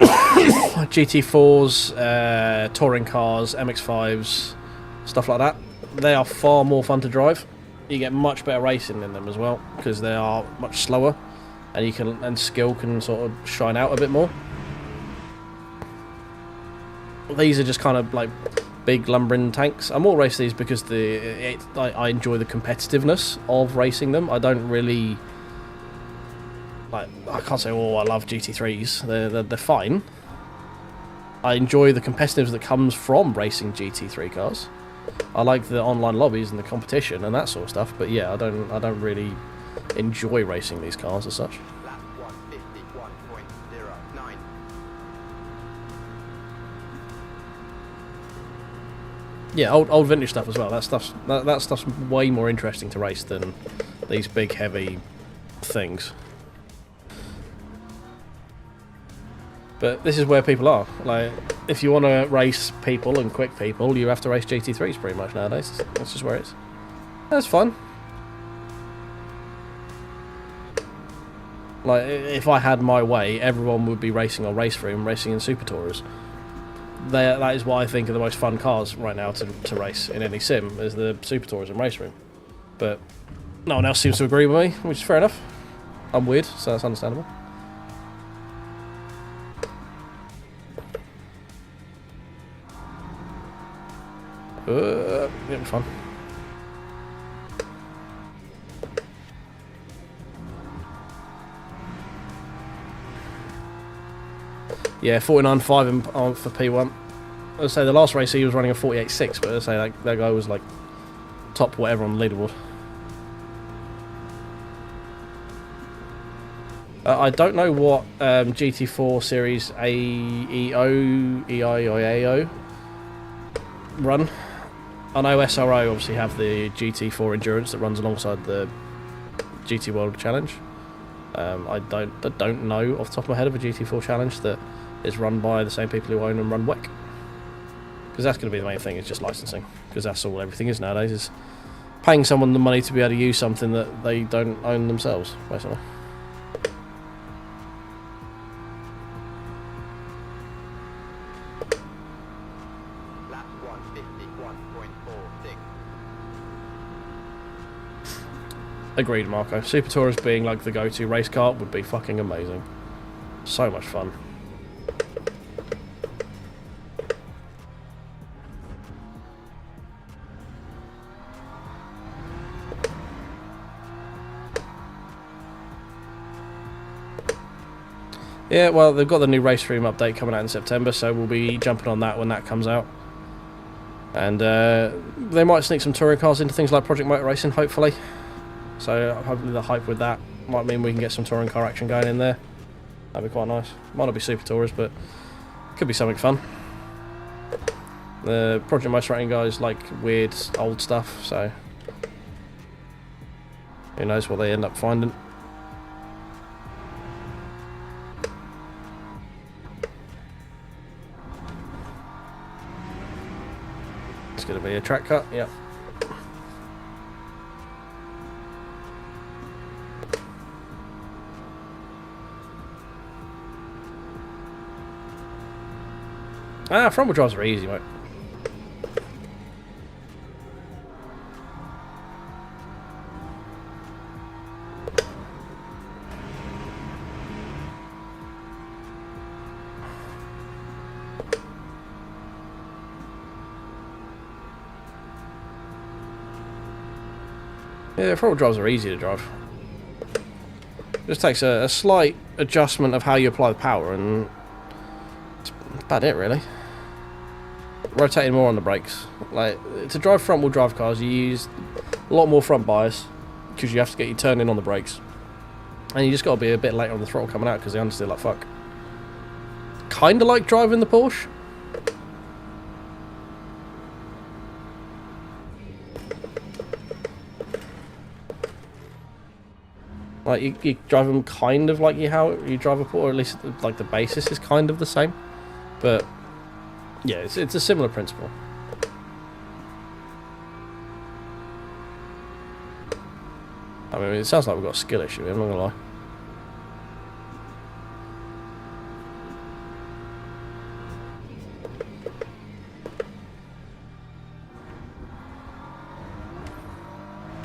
GT4s, touring cars, MX5s, stuff like that. They are far more fun to drive. You get much better racing in them as well, because they are much slower, and skill can sort of shine out a bit more. These are just kind of like big lumbering tanks. I more race these because I enjoy the competitiveness of racing them. I don't really like. I can't say, oh, I love GT3s. They're fine. I enjoy the competitiveness that comes from racing GT3 cars. I like the online lobbies and the competition and that sort of stuff. But yeah, I don't really enjoy racing these cars as such. Lap 151.09. Yeah, old vintage stuff as well. That stuff's way more interesting to race than these big heavy things. But this is where people are. Like, if you want to race people and quick people, you have to race GT3s pretty much nowadays. That's just where it is. That's fun. Like, if I had my way, everyone would be racing on Race Room, racing in Super Tourers. That is what I think are the most fun cars right now to race in any sim, is the Super Tours and Race Room. But no one else seems to agree with me, which is fair enough. I'm weird, so that's understandable. It'll be fun. Yeah, 49.5 for P1. I'd say the last race he was running a 48.6, but I'd say that guy was like top whatever on the leaderboard. I don't know what GT4 Series AEO, EIO run. I know SRO obviously have the GT4 Endurance that runs alongside the GT World Challenge. I don't know off the top of my head of a GT4 Challenge that is run by the same people who own and run WEC. Because that's going to be the main thing, is just licensing. Because that's all everything is nowadays, is paying someone the money to be able to use something that they don't own themselves, basically. Lap 151.46. Agreed, Marco. Super Tourers being like the go-to race car would be fucking amazing. So much fun. Yeah, well, they've got the new race stream update coming out in September, so we'll be jumping on that when that comes out. And they might sneak some touring cars into things like Project Motor Racing, hopefully. So hopefully the hype with that might mean we can get some touring car action going in there. That'd be quite nice. Might not be super tourers, but could be something fun. The Project Motor Racing guys like weird old stuff, so who knows what they end up finding. It's going to be a track cut, yep. Front wheel drives are easy, mate. Yeah, front wheel drives are easy to drive. It just takes a slight adjustment of how you apply the power, and that's about it, really. Rotating more on the brakes. Like, to drive front wheel drive cars, you use a lot more front bias because you have to get your turn in on the brakes, and you just got to be a bit later on the throttle coming out because they understeer like fuck. Kind of like driving the Porsche. Like, you drive them kind of like how you drive a Porsche, or at least like the basis is kind of the same, but yeah, it's a similar principle. I mean, it sounds like we've got a skill issue, I'm not gonna lie.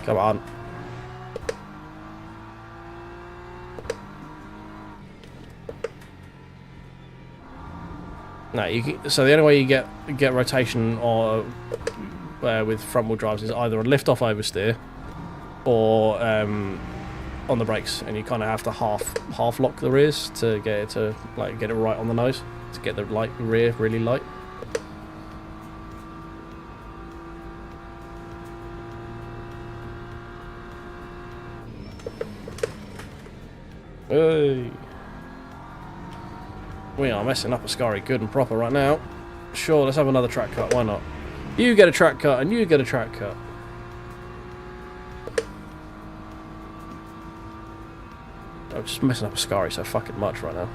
Come on. No, so the only way you get rotation or with front wheel drives is either a lift off oversteer or on the brakes, and you kind of have to half lock the rears to get it to get it right on the nose to get the rear really light. Hey. We are messing up a Ascari good and proper right now. Sure, let's have another track cut, why not? You get a track cut and you get a track cut. I'm just messing up a Ascari so fucking much right now.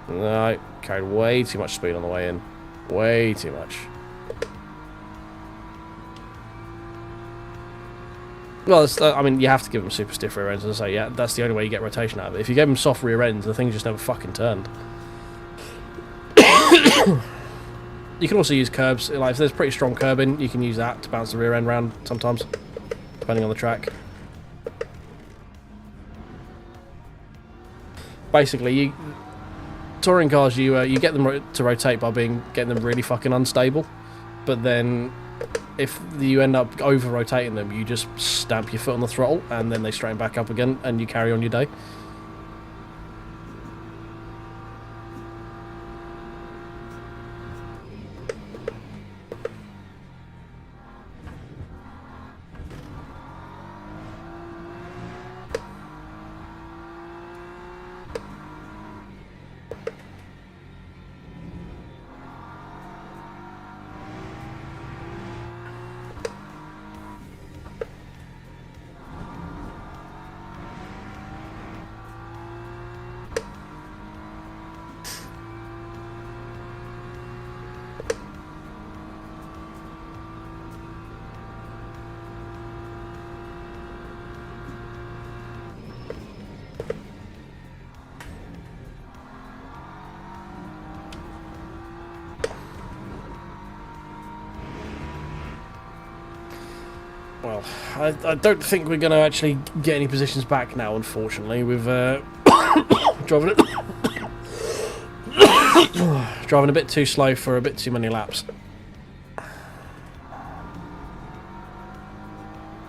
No, I carried way too much speed on the way in. Way too much. Well, I mean, you have to give them super stiff rear ends, as I say, yeah, that's the only way you get rotation out of it. If you gave them soft rear ends, the thing just never fucking turned. You can also use curbs, like if there's pretty strong curbing, you can use that to bounce the rear end round sometimes, depending on the track. Basically, touring cars, you get them to rotate by getting them really fucking unstable, but then if you end up over-rotating them, you just stamp your foot on the throttle, and then they straighten back up again, and you carry on your day. well, I don't think we're going to actually get any positions back now, unfortunately. We've driving a bit too slow for a bit too many laps.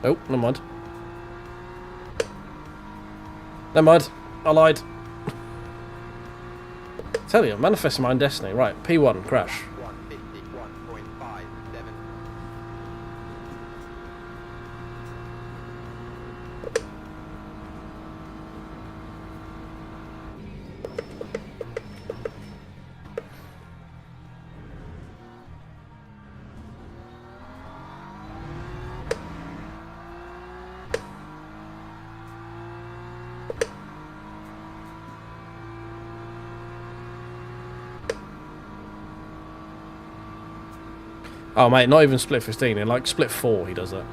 Oh, never mind. Never mind. I lied. Tell you, I'm manifesting my own destiny. Right, P1, crash. 151.57. Oh, mate, not even split 15. In like split 4, he does that.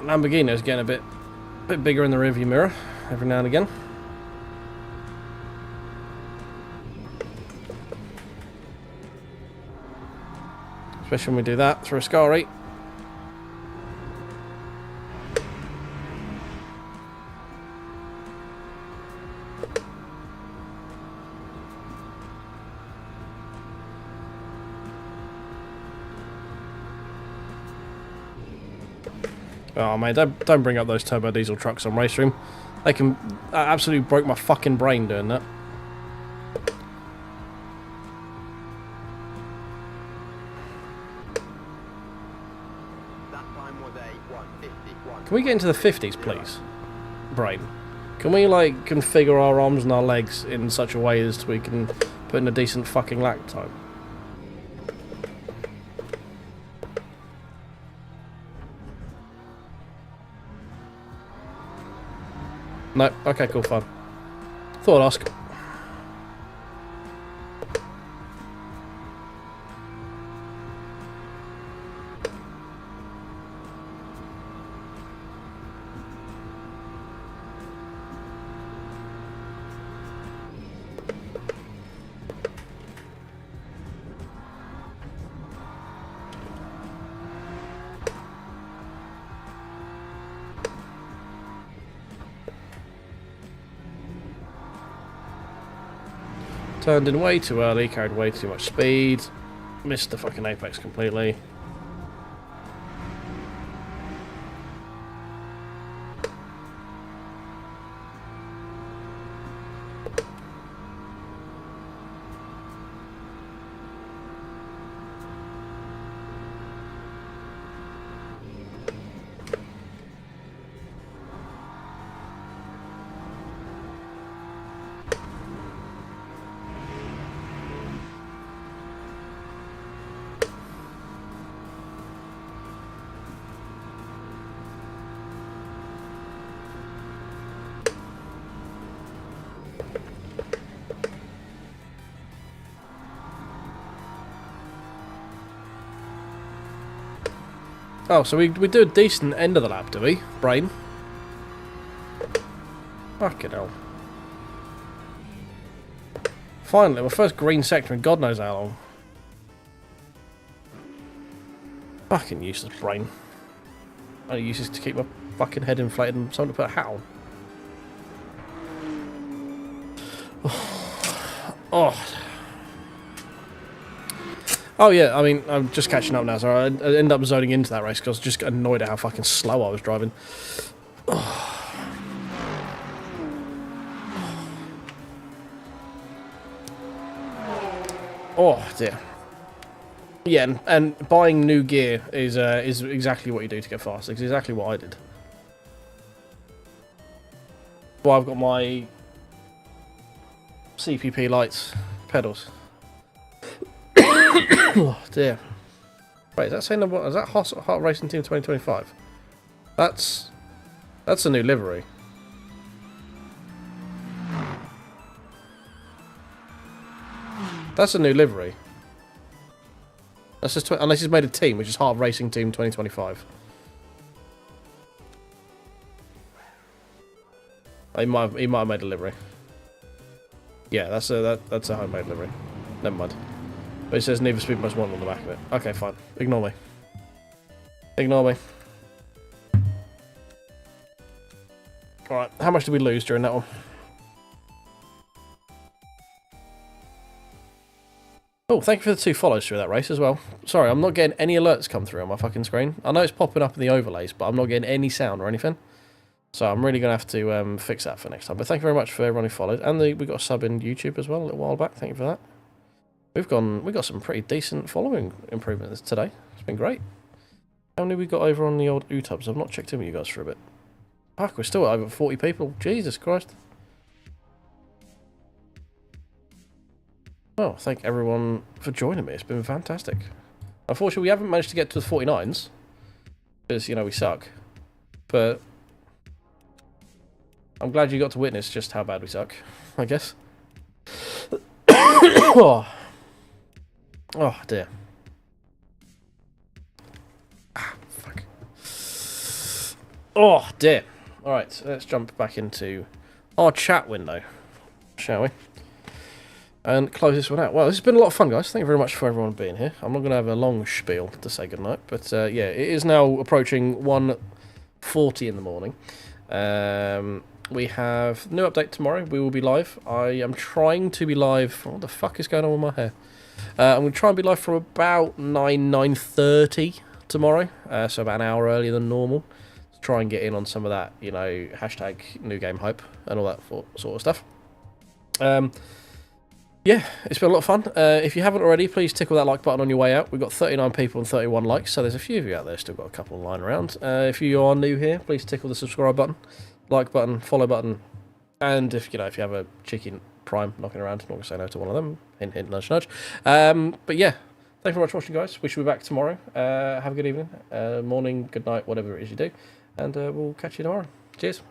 Lamborghini's getting a bit bigger in the rearview mirror every now and again. Especially when we do that through a Scari. Oh mate, don't bring up those turbo diesel trucks on race room. They can absolutely broke my fucking brain doing that. That time was a 151. Can we get into the 50s, please? Brain. Can we like configure our arms and our legs in such a way as we can put in a decent fucking lap time? No. Okay, cool, fine. Thought I'd ask. Turned in way too early, carried way too much speed, missed the fucking apex completely. Oh, so we do a decent end of the lap, do we? Brain. Fucking hell. Finally, my first green sector in God knows how long. Fucking useless brain. Only useless to keep my fucking head inflated and someone to put a hat on. Oh. Oh yeah, I mean, I'm just catching up now, so I ended up zoning into that race because I was just annoyed at how fucking slow I was driving. Oh dear. Yeah, and buying new gear is exactly what you do to get fast. It's exactly what I did. Well, I've got my CPP lights, pedals. Oh dear. Wait, is that saying what? Is that Hot Racing Team 2025? That's a new livery. That's a new livery. That's just unless he's made a team, which is Heart of Racing Team 2025. He might have made a livery. Yeah, that's a homemade livery. Never mind. But it says Need for Speed Most Wanted on the back of it. Okay, fine. Ignore me. Ignore me. Alright, how much did we lose during that one? Oh, thank you for the 2 follows through that race as well. Sorry, I'm not getting any alerts come through on my fucking screen. I know it's popping up in the overlays, but I'm not getting any sound or anything. So I'm really going to have to fix that for next time. But thank you very much for everyone who followed. And we got a sub in YouTube as well a little while back. Thank you for that. We got some pretty decent following improvements today. It's been great. How many we got over on the old UTubs? I've not checked in with you guys for a bit. Fuck, we're still at over 40 people. Jesus Christ. Well, thank everyone for joining me. It's been fantastic. Unfortunately, we haven't managed to get to the 49s. Because, you know, we suck. But I'm glad you got to witness just how bad we suck, I guess. Oh dear. Ah, fuck. Oh dear. Alright, let's jump back into our chat window, shall we? And close this one out. Well, this has been a lot of fun, guys. Thank you very much for everyone being here. I'm not going to have a long spiel to say goodnight, but yeah, it is now approaching 1:40 in the morning. We have new update tomorrow. We will be live. I am trying to be live. What the fuck is going on with my hair? I'm going to try and be live from about 9:30 tomorrow, so about an hour earlier than normal. To try and get in on some of that, you know, hashtag new game hype and all that sort of stuff. Yeah, it's been a lot of fun. If you haven't already, please tickle that like button on your way out. We've got 39 people and 31 likes, so there's a few of you out there still got a couple lying around. If you are new here, please tickle the subscribe button, like button, follow button, and if you have a cheeky Prime knocking around, not going to say no to one of them. Hint, hint, nudge, nudge. But yeah, thank you very much for watching, guys. We should be back tomorrow. Have a good evening, morning, good night, whatever it is you do, and we'll catch you tomorrow. Cheers.